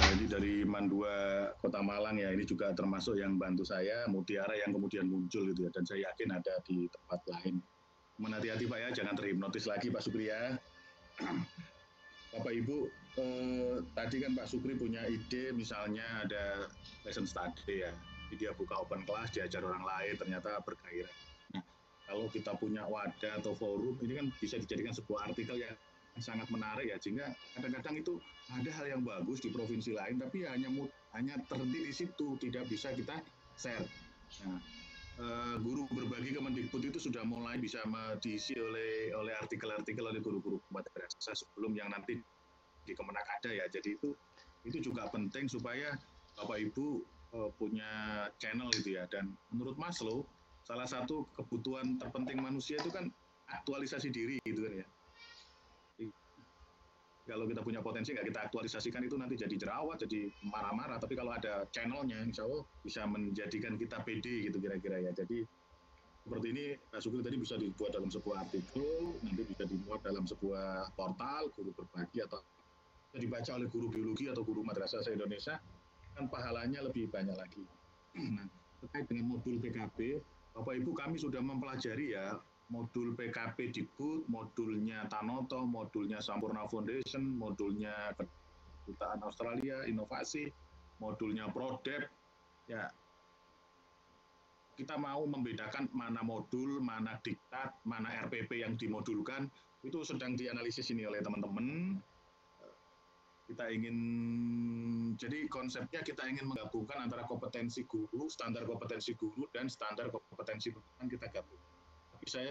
Ini dari Mandua Kota Malang ya, ini juga termasuk yang bantu saya, Mutiara yang kemudian muncul gitu ya, dan saya yakin ada di tempat lain. Hati-hati Pak ya, jangan terhipnotis lagi Pak Sukri ya. Bapak Ibu, tadi kan Pak Sukri punya ide misalnya ada lesson study ya, jadi dia buka open class, diajar orang lain, ternyata bergairah. Nah, kalau kita punya wadah atau forum, ini kan bisa dijadikan sebuah artikel yang sangat menarik ya, sehingga kadang-kadang itu ada hal yang bagus di provinsi lain, tapi hanya terhenti di situ, tidak bisa kita share. Nah, guru berbagi Kemendikbud itu sudah mulai bisa diisi oleh artikel-artikel oleh guru-guru madrasah sebelum yang nanti di Kemenak ada ya. Jadi itu juga penting supaya Bapak Ibu punya channel gitu ya. Dan menurut Maslow, salah satu kebutuhan terpenting manusia itu kan aktualisasi diri gitu kan ya. Kalau kita punya potensi nggak kita aktualisasikan itu nanti jadi jerawat, jadi marah-marah. Tapi kalau ada channelnya, insya Allah bisa menjadikan kita pede gitu kira-kira ya. Jadi seperti ini, Pak Sugeng tadi bisa dibuat dalam sebuah artikel, nanti bisa dimuat dalam sebuah portal, guru berbagi atau dibaca oleh guru biologi atau guru madrasah se-Indonesia, kan pahalanya lebih banyak lagi. Nah, terkait dengan modul PKB, Bapak Ibu kami sudah mempelajari ya, modul PKB Dikbud, modulnya Tanoto, modulnya Sampurna Foundation, modulnya Kedutaan Australia, Inovasi, modulnya Prodep, ya kita mau membedakan mana modul, mana diktat, mana RPP yang dimodulkan, itu sedang dianalisis ini oleh teman-teman. Kita ingin, jadi konsepnya kita ingin menggabungkan antara kompetensi guru, standar kompetensi guru, dan standar kompetensi pendidikan kita gabung. Tapi saya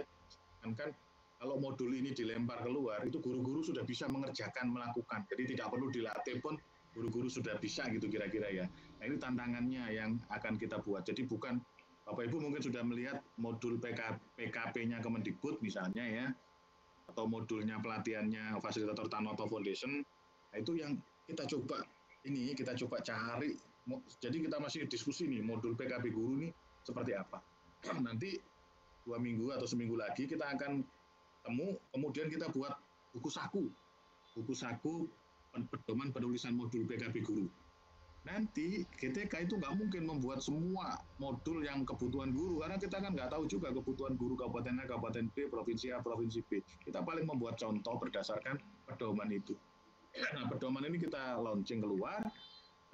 kan kalau modul ini dilempar keluar, itu guru-guru sudah bisa mengerjakan, melakukan. Jadi tidak perlu dilatih pun, guru-guru sudah bisa gitu kira-kira ya. Nah ini tantangannya yang akan kita buat. Jadi bukan, Bapak Ibu mungkin sudah melihat modul PKP-nya Kemendikbud misalnya ya, atau modulnya pelatihannya Fasilitator Tanoto Foundation. Nah itu yang kita coba cari. Jadi kita masih diskusi nih modul PKB guru nih seperti apa. Nanti 2 minggu atau seminggu lagi kita akan temu, kemudian kita buat buku saku pedoman penulisan modul PKB guru. Nanti GTK itu nggak mungkin membuat semua modul yang kebutuhan guru, karena kita kan nggak tahu juga kebutuhan guru Kabupaten A, Kabupaten B, Provinsi A, Provinsi B. Kita paling membuat contoh berdasarkan pedoman itu. Nah, pedoman ini kita launching keluar,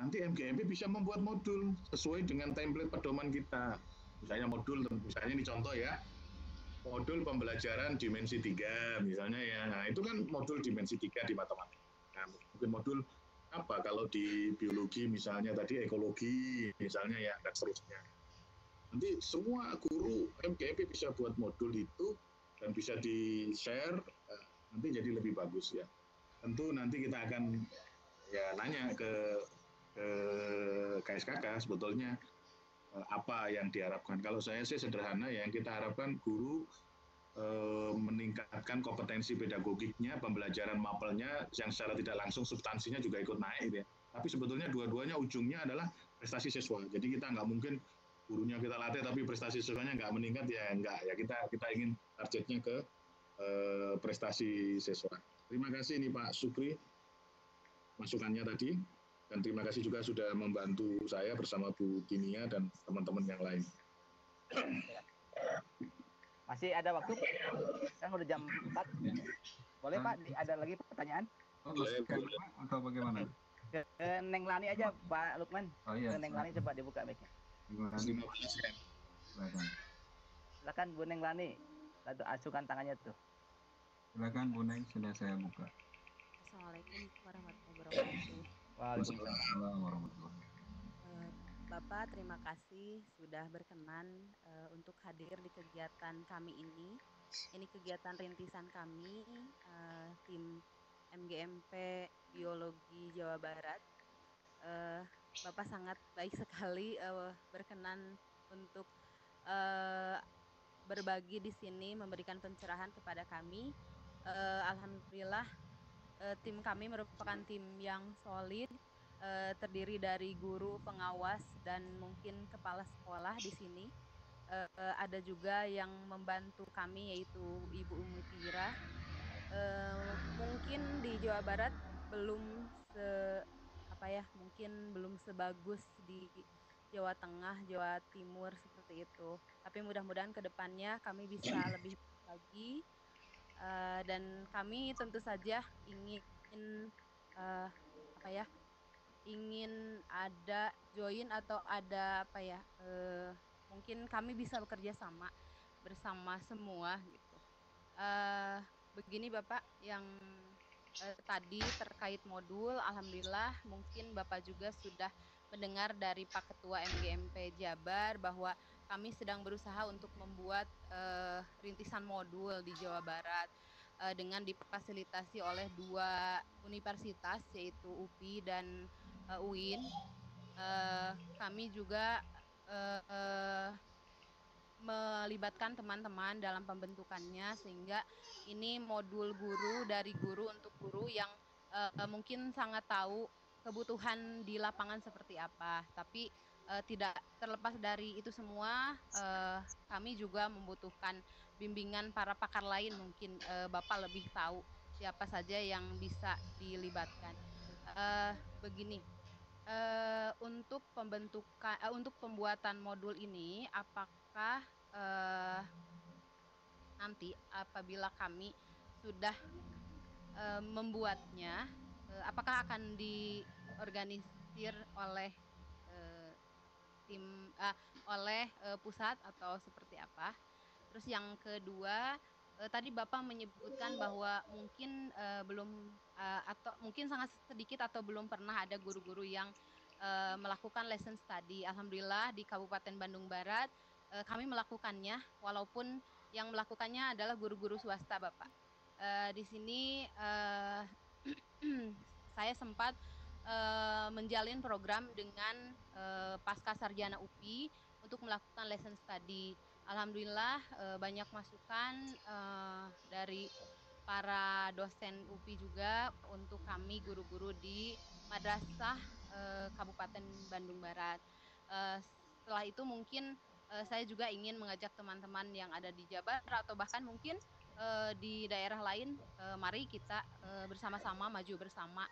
nanti MGMP bisa membuat modul sesuai dengan template pedoman kita. Misalnya ini contoh ya, modul pembelajaran dimensi 3 misalnya ya. Nah, itu kan modul dimensi 3 di matematika. Nah, mungkin modul apa kalau di biologi misalnya tadi ekologi misalnya ya, dan seterusnya. Nanti semua guru MGMP bisa buat modul itu dan bisa di-share, nanti jadi lebih bagus ya. Tentu nanti kita akan ya nanya ke KSKK sebetulnya apa yang diharapkan. Kalau saya sih sederhana ya, yang kita harapkan guru meningkatkan kompetensi pedagogiknya, pembelajaran mapelnya yang secara tidak langsung substansinya juga ikut naik ya. Tapi sebetulnya dua-duanya ujungnya adalah prestasi siswa. Jadi kita nggak mungkin gurunya kita latih tapi prestasi siswanya nggak meningkat ya enggak ya, kita ingin targetnya ke prestasi siswa. Terima kasih ini Pak Supri masukannya tadi, dan terima kasih juga sudah membantu saya bersama Bu Tinia dan teman-teman yang lain. Masih ada waktu, kan udah jam 4. Boleh Pak, ada lagi pertanyaan? Boleh, atau bagaimana? Ke Neng Lani aja Pak Lukman. Oh iya. Ke Neng Lani coba dibuka mic-nya. Silakan Bu Neng Lani, asukan tangannya tuh. Silakan Bu Neng, sudah saya buka. Assalamualaikum warahmatullahi wabarakatuh. Waalaikumsalam warahmatullahi wabarakatuh. Bapak, terima kasih sudah berkenan untuk hadir di kegiatan kami ini. Ini kegiatan rintisan kami, tim MGMP Biologi Jawa Barat. Bapak sangat baik sekali berkenan untuk berbagi di sini, memberikan pencerahan kepada kami. Alhamdulillah, tim kami merupakan tim yang solid. Terdiri dari guru, pengawas, dan mungkin kepala sekolah di sini. Ada juga yang membantu kami yaitu Ibu Mutira. Mungkin di Jawa Barat belum mungkin belum sebagus di Jawa Tengah, Jawa Timur seperti itu. Tapi mudah-mudahan ke depannya kami bisa lebih lagi, dan kami tentu saja ingin ingin ada join atau ada mungkin kami bisa bekerja sama bersama semua gitu. Begini Bapak, yang tadi terkait modul, alhamdulillah mungkin Bapak juga sudah mendengar dari Pak Ketua MGMP Jabar bahwa kami sedang berusaha untuk membuat rintisan modul di Jawa Barat. dengan difasilitasi oleh 2 universitas yaitu UPI dan UIN. Kami juga melibatkan teman-teman dalam pembentukannya sehingga ini modul guru dari guru untuk guru yang mungkin sangat tahu kebutuhan di lapangan seperti apa. Tapi tidak terlepas dari itu semua, kami juga membutuhkan bimbingan para pakar lain. Mungkin Bapak lebih tahu siapa saja yang bisa dilibatkan. Begini, untuk untuk pembuatan modul ini, apakah nanti apabila kami sudah membuatnya, apakah akan diorganisir oleh oleh pusat atau seperti apa? Terus yang kedua, tadi Bapak menyebutkan bahwa mungkin belum atau mungkin sangat sedikit atau belum pernah ada guru-guru yang melakukan lesson study. Alhamdulillah di Kabupaten Bandung Barat kami melakukannya, walaupun yang melakukannya adalah guru-guru swasta, Bapak. Di sini saya sempat menjalin program dengan pasca sarjana UPI untuk melakukan lesson study. Alhamdulillah banyak masukan dari para dosen UPI juga untuk kami guru-guru di Madrasah Kabupaten Bandung Barat. Setelah itu mungkin saya juga ingin mengajak teman-teman yang ada di Jabar atau bahkan mungkin di daerah lain, mari kita bersama-sama maju bersama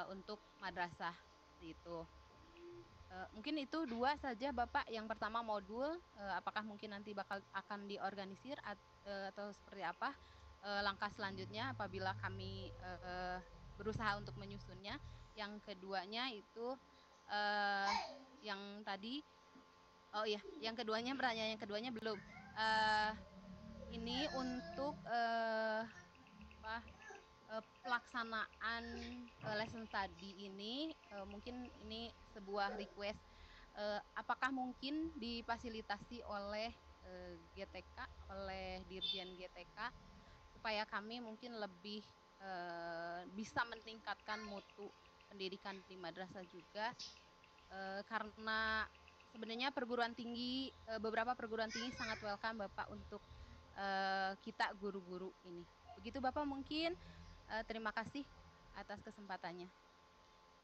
untuk madrasah itu. Mungkin itu 2 saja Bapak. Yang pertama modul, apakah mungkin nanti akan diorganisir atau seperti apa langkah selanjutnya apabila kami berusaha untuk menyusunnya. Yang keduanya itu yang tadi, oh iya, yang keduanya pertanyaan yang keduanya belum. Ini untuk pelaksanaan lesson study ini, mungkin ini sebuah request, apakah mungkin difasilitasi oleh GTK, oleh Dirjen GTK, supaya kami mungkin lebih bisa meningkatkan mutu pendidikan di madrasah juga, karena sebenarnya perguruan tinggi, beberapa perguruan tinggi sangat welcome Bapak untuk kita guru-guru ini. Begitu Bapak mungkin. Terima kasih atas kesempatannya.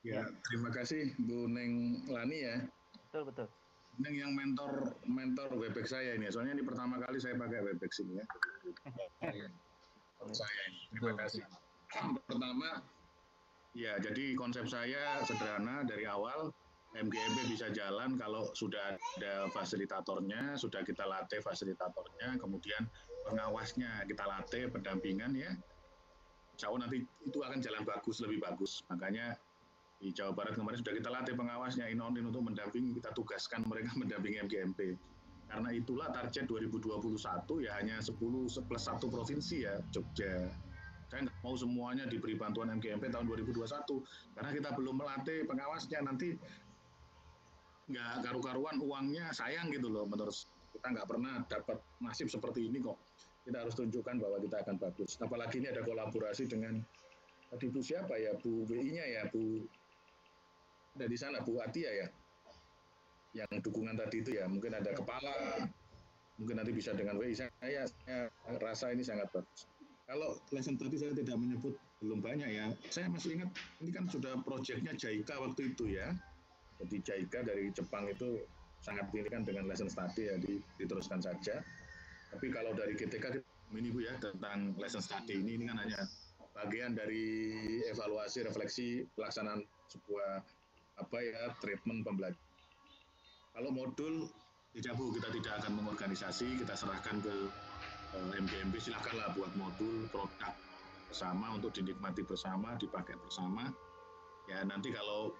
Ya, terima kasih Bu Neng Lani ya. Betul. Neng yang mentor Webex saya ini. Soalnya ini pertama kali saya pakai Webex ini ya. Saya ini. Terima kasih. Pertama, ya jadi konsep saya sederhana dari awal. MGMP bisa jalan kalau sudah ada fasilitatornya, sudah kita latih fasilitatornya, kemudian pengawasnya kita latih, pendampingan ya. Insya Allah nanti itu akan jalan bagus, lebih bagus. Makanya di Jawa Barat kemarin sudah kita latih pengawasnya, in-on untuk mendampingi, kita tugaskan mereka mendampingi MGMP. Karena itulah target 2021 ya hanya 10 plus 1 provinsi ya, Jogja. Saya nggak mau semuanya diberi bantuan MGMP tahun 2021, karena kita belum melatih pengawasnya, nanti nggak karu-karuan uangnya, sayang gitu loh menurut kita nggak pernah dapat nasib seperti ini kok. Kita harus tunjukkan bahwa kita akan bagus. Apalagi ini ada kolaborasi dengan tadi Bu siapa ya, Bu WI-nya ya, Bu ada di sana, Bu Atia ya, yang dukungan tadi itu ya, mungkin ada kepala, mungkin nanti bisa dengan WI. Saya rasa ini sangat bagus. Kalau lesson tadi saya tidak menyebut, belum banyak ya. Saya masih ingat, ini kan sudah proyeknya JICA waktu itu ya. Jadi JICA dari Jepang itu sangat ini kan dengan lesson study ya, diteruskan saja. Tapi kalau dari GTK ini Bu ya, tentang lesson study ini kan hanya bagian dari evaluasi, refleksi, pelaksanaan sebuah treatment pembelajaran. Kalau modul, tidak Bu, kita tidak akan mengorganisasi, kita serahkan ke MGMP, silakanlah buat modul, produk bersama untuk dinikmati bersama, dipakai bersama. Ya nanti kalau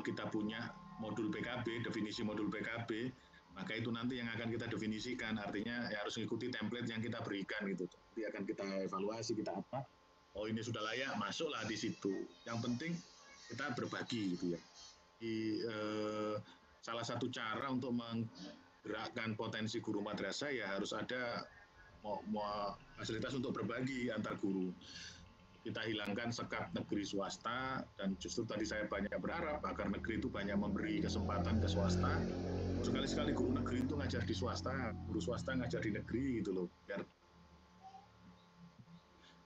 kita punya modul PKB, definisi modul PKB, maka itu nanti yang akan kita definisikan, artinya ya harus mengikuti template yang kita berikan gitu. Nanti akan kita evaluasi, kita apa, oh ini sudah layak, masuklah di situ. Yang penting kita berbagi gitu ya. Salah satu cara untuk menggerakkan potensi guru madrasah ya harus ada semua fasilitas untuk berbagi antar guru. Kita hilangkan sekat negeri swasta, dan justru tadi saya banyak berharap agar negeri itu banyak memberi kesempatan ke swasta. Sekali-sekali guru negeri itu ngajar di swasta, guru swasta ngajar di negeri gitu loh. Biar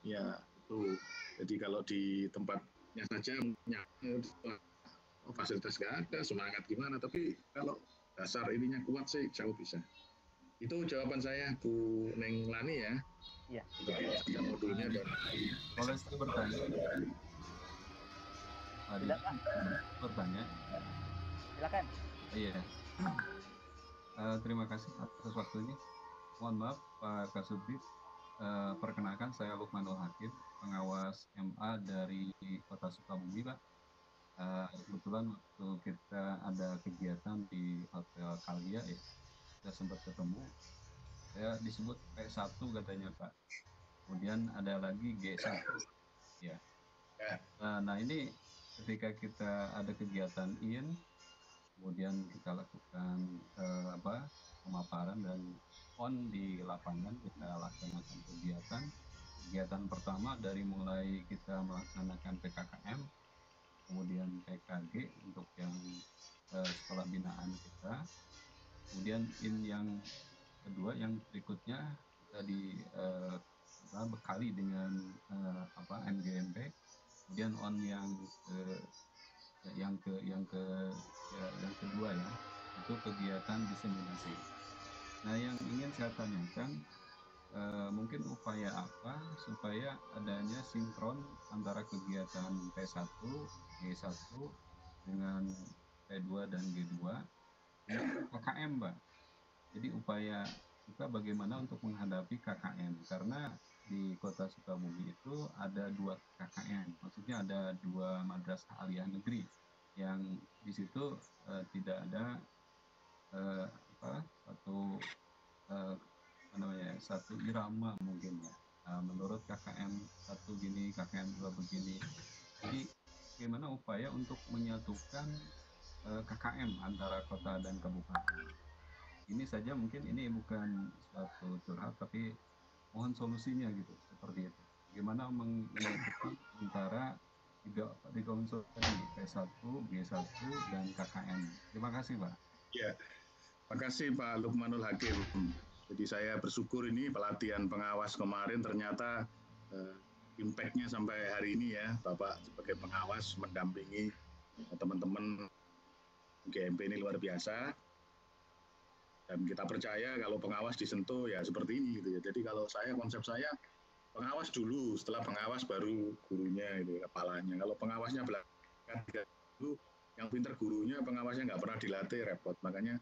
ya itu. Jadi kalau di tempatnya saja fasilitas nggak ada, semangat gimana, tapi kalau dasar ininya kuat sih jauh bisa. Itu jawaban saya, Bu Neng Lani ya. Iya. Untuk modulnya dan boleh saya bertanya? Tidak, Pak. Bertanya? Silakan. Iya. Terima kasih atas waktunya. Mohon maaf Pak Kasubdit. Perkenalkan saya Lukmanul Hakim, pengawas MA dari Kota Sukabumi, Pak. Kebetulan waktu kita ada kegiatan di Hotel Kalia ya, kita sempat ketemu. Saya disebut P1 katanya Pak. Kemudian ada lagi G1. Ya. Nah ini ketika kita ada kegiatan IN, kemudian kita lakukan pemaparan dan on di lapangan, kita laksanakan kegiatan. Kegiatan pertama dari mulai kita melaksanakan PKKM, kemudian PKG untuk yang sekolah binaan kita, kemudian IN yang kedua, yang berikutnya kita bekali dengan MGMP, kemudian on yang kedua ya, itu kegiatan diseminasi. Nah yang ingin saya tanyakan, mungkin upaya apa supaya adanya sinkron antara kegiatan P1, G1 dengan P2 dan G2 dengan KKM, Mbak. Jadi upaya kita bagaimana untuk menghadapi KKM, karena di Kota Sukabumi itu ada 2 KKM, maksudnya ada 2 madrasah aliyah negeri yang di situ tidak ada satu irama mungkin ya. Menurut KKM 1 gini, KKM 2 begini. Jadi bagaimana upaya untuk menyatukan KKM antara kota dan kabupaten. Ini saja, mungkin ini bukan suatu curhat, tapi mohon solusinya gitu, seperti itu. Bagaimana menyatukan antara tiga unsur tadi, P1, G1, dan KKM. Terima kasih, Pak. Ya, terima kasih Pak Lukmanul Hakim. Jadi saya bersyukur ini pelatihan pengawas kemarin ternyata impact-nya sampai hari ini ya, Bapak sebagai pengawas mendampingi teman-teman GMP ini luar biasa. Dan kita percaya kalau pengawas disentuh ya seperti ini gitu ya. Jadi kalau konsep saya pengawas dulu, setelah pengawas baru gurunya itu kepalanya. Kalau pengawasnya belakang dulu, yang pinter gurunya, pengawasnya nggak pernah dilatih, repot. Makanya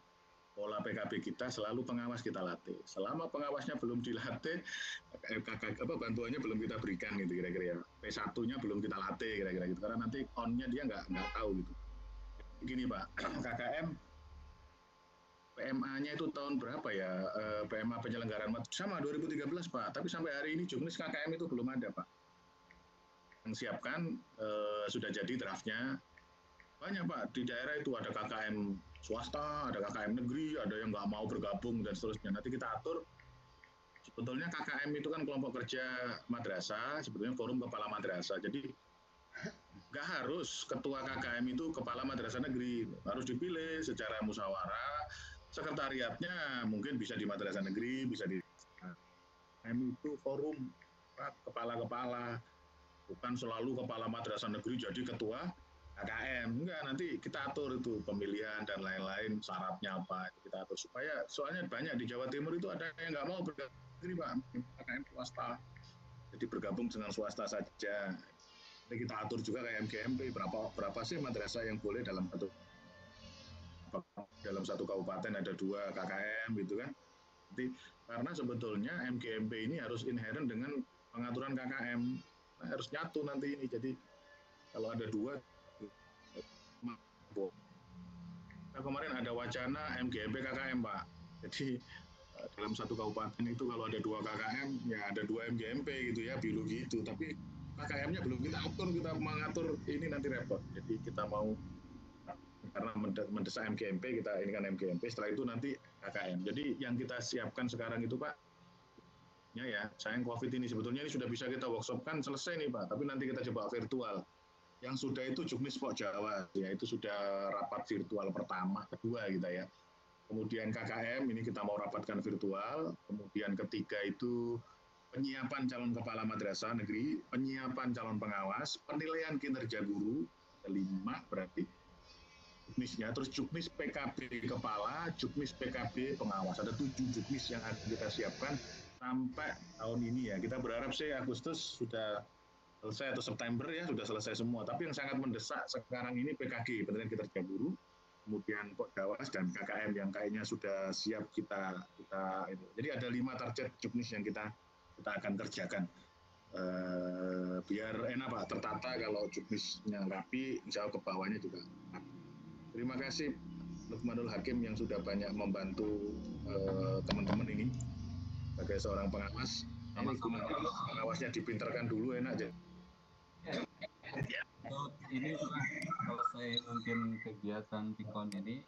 pola PKB kita selalu pengawas kita latih. Selama pengawasnya belum dilatih, bantuannya belum kita berikan gitu kira-kira ya. P1-nya belum kita latih kira-kira gitu. Karena nanti on-nya dia nggak tahu gitu. Begini Pak, KKM PMA-nya itu tahun berapa ya? PMA penyelenggaraan sama 2013 Pak. Tapi sampai hari ini juknis KKM itu belum ada Pak. Yang siapkan sudah jadi draftnya. Banyak Pak, di daerah itu ada KKM swasta, ada KKM negeri, ada yang nggak mau bergabung dan seterusnya. Nanti kita atur. Sebetulnya KKM itu kan kelompok kerja madrasah, sebetulnya forum kepala madrasah. Jadi nggak harus ketua KKM itu kepala madrasah negeri, harus dipilih secara musyawarah. Sekretariatnya mungkin bisa di madrasah negeri, bisa di KKM itu forum kepala-kepala, bukan selalu kepala madrasah negeri jadi ketua KKM. Enggak, nanti kita atur itu pemilihan dan lain-lain, syaratnya apa kita atur, supaya soalnya banyak di Jawa Timur itu ada yang nggak mau bergabung negeri Pak, KKM swasta, jadi bergabung dengan swasta saja. Jadi kita atur juga kayak MGMP, berapa sih madrasah yang boleh dalam satu kabupaten ada 2 KKM gitu kan. Jadi karena sebetulnya MGMP ini harus inherent dengan pengaturan KKM, nah, harus nyatu nanti ini. Jadi kalau ada 2, nah, kemarin ada wacana MGMP KKM Pak. Jadi dalam satu kabupaten itu kalau ada 2 KKM ya ada 2 MGMP gitu ya, biologi itu. Tapi KKM-nya belum kita atur, kita mengatur ini nanti repot. Jadi kita mau, karena mendesak MGMP, kita ini kan MGMP, setelah itu nanti KKM. Jadi yang kita siapkan sekarang itu Pak, COVID-nya ya. Sayang COVID ini sebetulnya ini sudah bisa kita workshopkan selesai nih Pak, tapi nanti kita coba virtual. Yang sudah itu Juknis Pok Jawa, ya itu sudah rapat virtual pertama, kedua kita ya. Kemudian KKM ini kita mau rapatkan virtual. Kemudian ketiga itu penyiapan calon kepala madrasah negeri, penyiapan calon pengawas, penilaian kinerja guru, ada 5 berarti juknisnya, terus juknis PKB kepala, juknis PKB pengawas, ada 7 juknis yang akan kita siapkan sampai tahun ini ya. Kita berharap sih Agustus sudah selesai atau September ya sudah selesai semua. Tapi yang sangat mendesak sekarang ini PKG, penilaian kinerja guru, kemudian Pokdawas dan KKM yang kayaknya sudah siap kita itu. Jadi ada 5 target juknis yang kita akan kerjakan. Biar enak Pak, tertata kalau juknisnya rapi, insya Allah ke bawahnya juga rapi. Terima kasih Lukmanul Hakim yang sudah banyak membantu teman-teman ini sebagai seorang pengawas. Ini pengawasnya dipinterkan dulu enak aja. Ini selesai mungkin kegiatan Pikon ini,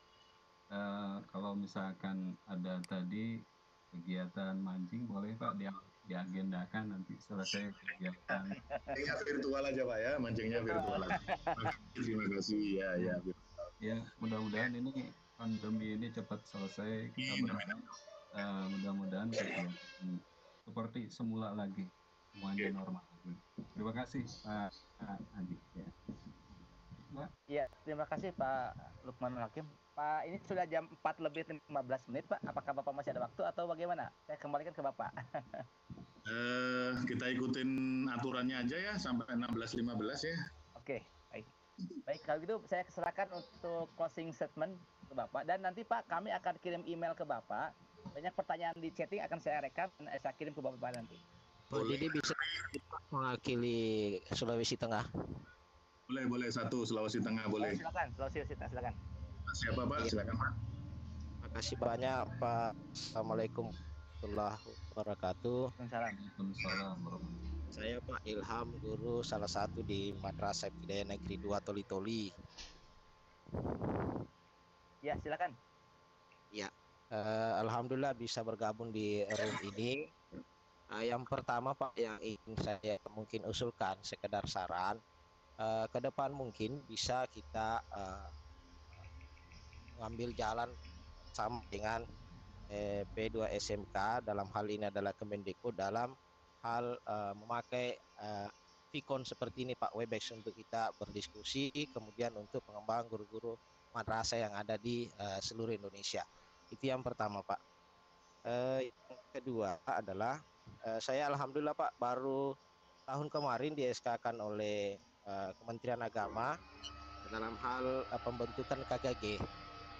kalau misalkan ada tadi kegiatan mancing boleh Pak diagendakan nanti selesai kegiatan. Mancingnya virtual aja Pak ya, mancingnya virtual aja. Terima kasih ya. Ya mudah-mudahan ini pandemi ini cepat selesai. Kita berharap mudah-mudahan kegiatan seperti semula lagi, semuanya normal. Terima kasih Pak Adi. Ya. Iya, terima kasih Pak Lukmanul Hakim. Pak, ini sudah jam 4:15 Pak. Apakah Bapak masih ada waktu atau bagaimana? Saya kembalikan ke Bapak. Kita ikutin aturannya aja ya sampai 16.15 ya. Oke, baik. Baik, kalau gitu saya serahkan untuk closing statement ke Bapak. Dan nanti Pak, kami akan kirim email ke Bapak. Banyak pertanyaan di chatting akan saya rekam dan saya kirim ke Bapak nanti. Jadi bisa mewakili Sulawesi Tengah. Boleh satu Sulawesi Tengah boleh. Silakan, Sulawesi Tengah silakan. Siapa Pak? Silakan Pak. Terima kasih banyak Pak. Assalamualaikum warahmatullahi wabarakatuh. Waalaikumsalam. Saya Pak Ilham, guru salah satu di Madrasah Ibtidaiyah Negeri 2 Toli-Toli. Ya, silakan. Ya, alhamdulillah bisa bergabung di room ini. Yang pertama Pak yang ingin saya mungkin usulkan sekedar saran, ke depan mungkin bisa kita mengambil jalan sama dengan P2 SMK, dalam hal ini adalah Kemendikbud, dalam hal memakai Pikon seperti ini Pak, Webex untuk kita berdiskusi, kemudian untuk pengembangan guru-guru madrasah yang ada di seluruh Indonesia. Itu yang pertama Pak. Yang kedua adalah saya alhamdulillah Pak baru tahun kemarin di SK-kan oleh Kementerian Agama dalam hal pembentukan KKG.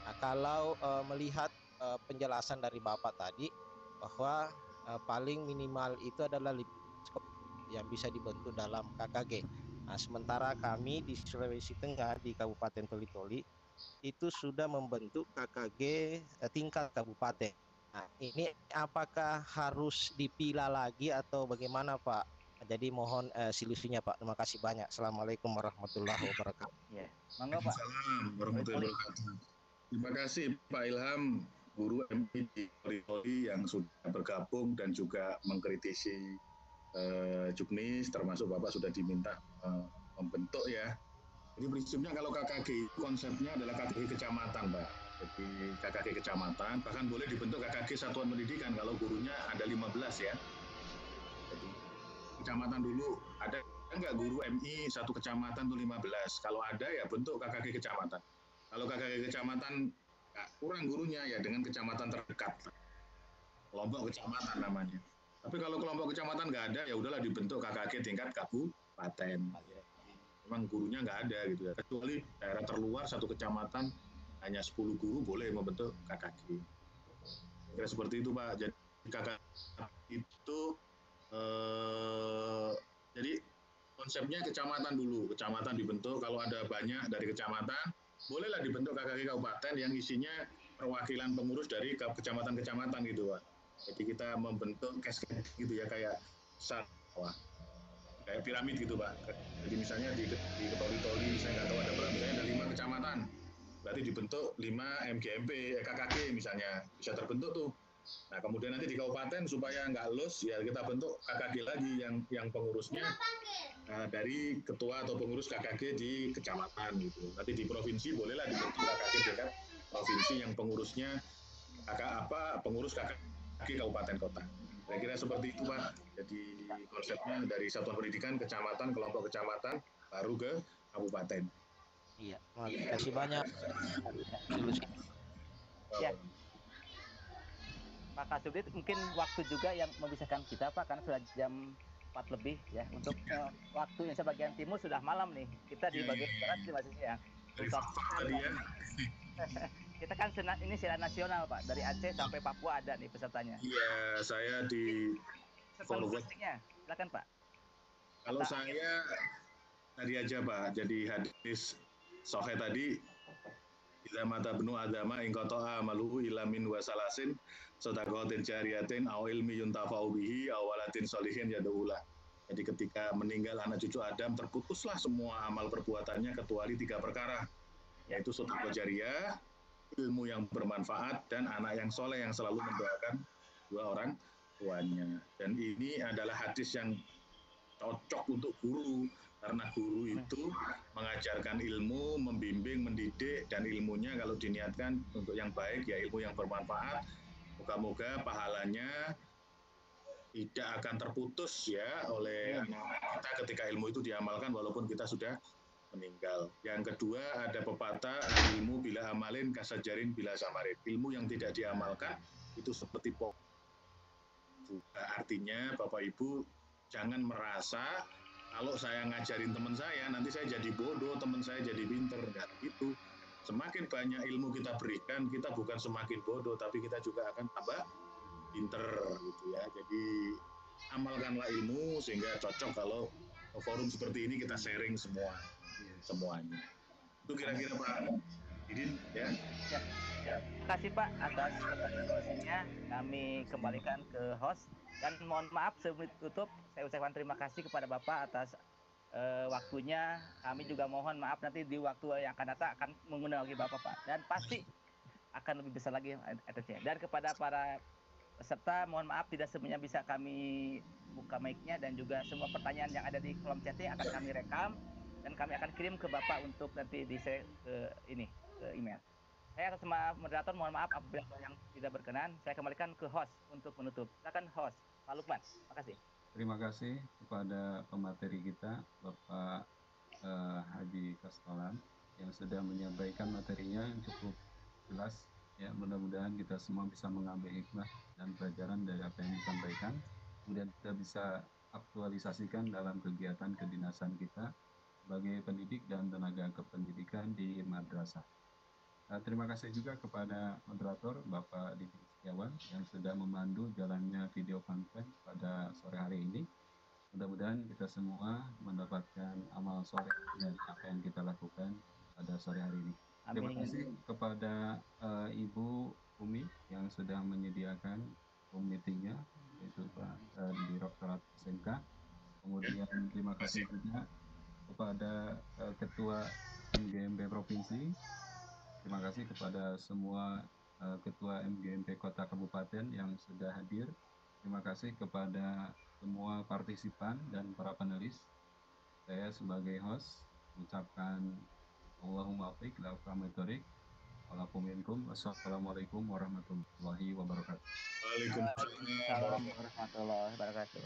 Nah, kalau melihat penjelasan dari Bapak tadi bahwa paling minimal itu adalah yang bisa dibentuk dalam KKG. Nah, sementara kami di Sulawesi Tengah di Kabupaten Toli-Toli itu sudah membentuk KKG tingkat kabupaten. Nah, ini apakah harus dipilah lagi atau bagaimana Pak? Jadi mohon solusinya Pak. Terima kasih banyak. Assalamualaikum warahmatullahi wabarakatuh. Ya, monggo Pak. Assalamualaikum warahmatullahi wabarakatuh. Terima kasih Pak Ilham, guru MI di Toli-Toli yang sudah bergabung dan juga mengkritisi Juknis, termasuk Bapak sudah diminta membentuk ya. Jadi prinsipnya kalau KKG konsepnya adalah KKG kecamatan Pak. Jadi KKG kecamatan, bahkan boleh dibentuk KKG satuan pendidikan kalau gurunya ada 15 ya. Jadi kecamatan dulu, ada enggak guru MI satu kecamatan tuh 15? Kalau ada ya bentuk KKG kecamatan. Kalau KKG kecamatan kurang gurunya ya dengan kecamatan terdekat. Kelompok kecamatan namanya. Tapi kalau kelompok kecamatan nggak ada ya udahlah dibentuk KKG tingkat kabupaten. Memang gurunya nggak ada gitu ya. Kecuali daerah terluar satu kecamatan hanya 10 guru boleh membentuk KKG. Kira seperti itu Pak. Jadi KKG itu jadi konsepnya kecamatan dulu. Kecamatan dibentuk, kalau ada banyak dari kecamatan, bolehlah dibentuk KKG kabupaten yang isinya perwakilan pengurus dari kecamatan-kecamatan gitu Pak. Jadi kita membentuk cascade gitu ya, kayak sawah. Kayak piramid gitu Pak. Jadi misalnya di Toli-Toli, saya nggak tahu ada berapa, misalnya ada 5 kecamatan. Berarti dibentuk 5 MGMP, KKG misalnya. Bisa terbentuk tuh. Nah, kemudian nanti di kabupaten supaya nggak los, ya kita bentuk KKG lagi yang pengurusnya dari ketua atau pengurus KKG di kecamatan gitu. Nanti di provinsi bolehlah dibentuk KKG tingkat provinsi yang pengurusnya pengurus KKG kabupaten kota. Saya kira seperti itu Pak. Jadi konsepnya dari satuan pendidikan, kecamatan, kelompok kecamatan, baru ke kabupaten. Iya, terima kasih banyak. Ya, Pak Kasubdit, mungkin waktu juga yang memisahkan kita Pak, karena sudah jam 4 lebih ya. Untuk waktu Indonesia bagian timur sudah malam nih. Kita di bagian barat masih siang. Tadi ya. Kita kan ini siaran nasional Pak, dari Aceh sampai Papua ada nih pesertanya. Iya, saya di follow nya. Silakan Pak. Kalau saya tadi aja Pak, jadi hadis Sohe tadi, Ila mata benu adama ingkoto'a maluhu ilamin wasalasin sodakotin jariyatin aw ilmi yuntafa'u bihi awalatin solihin yada'ulah. Jadi ketika meninggal anak cucu Adam, terputuslah semua amal perbuatannya kecuali 3 perkara, yaitu sedekah jariyah, ilmu yang bermanfaat, dan anak yang soleh yang selalu mendoakan 2 orang tuanya. Dan ini adalah hadis yang cocok untuk guru, karena guru itu mengajarkan ilmu, membimbing, mendidik, dan ilmunya kalau diniatkan untuk yang baik, ya ilmu yang bermanfaat. Moga-moga pahalanya tidak akan terputus ya oleh kita ketika ilmu itu diamalkan walaupun kita sudah meninggal. Yang kedua, ada pepatah, ilmu bila amalin kasajarin bila samarin. Ilmu yang tidak diamalkan itu seperti pohon. Artinya Bapak Ibu jangan merasa kalau saya ngajarin teman saya, nanti saya jadi bodoh, teman saya jadi pinter. Nah, itu. Semakin banyak ilmu kita berikan, kita bukan semakin bodoh, tapi kita juga akan tambah pinter gitu ya. Jadi amalkanlah ilmu sehingga cocok kalau forum seperti ini kita sharing semuanya. Itu kira-kira Pak Didin ya. Terima kasih Pak atas informasinya. Kami kembalikan ke host dan mohon maaf sebelum tutup saya ucapkan terima kasih kepada Bapak atas waktunya. Kami juga mohon maaf nanti di waktu yang akan datang akan mengundang lagi Bapak Pak, dan pasti akan lebih besar lagi atasnya. Dan kepada para peserta mohon maaf tidak semuanya bisa kami buka mic-nya, dan juga semua pertanyaan yang ada di kolom chatting akan kami rekam dan kami akan kirim ke Bapak untuk nanti di-share ke email. Saya sama moderator mohon maaf apabila yang tidak berkenan. Saya kembalikan ke host untuk menutup. Silakan host, Pak Lukman. Terima kasih. Terima kasih kepada pemateri kita, Bapak Haji Kastolan, yang sudah menyampaikan materinya yang cukup jelas. Ya, mudah-mudahan kita semua bisa mengambil hikmah dan pelajaran dari apa yang disampaikan. Kemudian kita bisa aktualisasikan dalam kegiatan kedinasan kita sebagai pendidik dan tenaga kependidikan di madrasah. Terima kasih juga kepada moderator Bapak Didi Setiawan yang sudah memandu jalannya video conference pada sore hari ini. Mudah-mudahan kita semua mendapatkan amal soleh dari apa yang kita lakukan pada sore hari ini. Terima kasih kepada Ibu Umi yang sudah menyediakan meetingnya, yaitu Pak Direktorat SMK. Kemudian terima kasih juga kepada Ketua MGMP Provinsi. Terima kasih kepada semua Ketua MGMP Kota Kabupaten yang sudah hadir. Terima kasih kepada semua partisipan dan para panelis. Saya sebagai host mengucapkan Allahumma afiq la ufametorik Wassalamualaikum warahmatullahi wabarakatuh. Waalaikumsalam warahmatullahi wabarakatuh.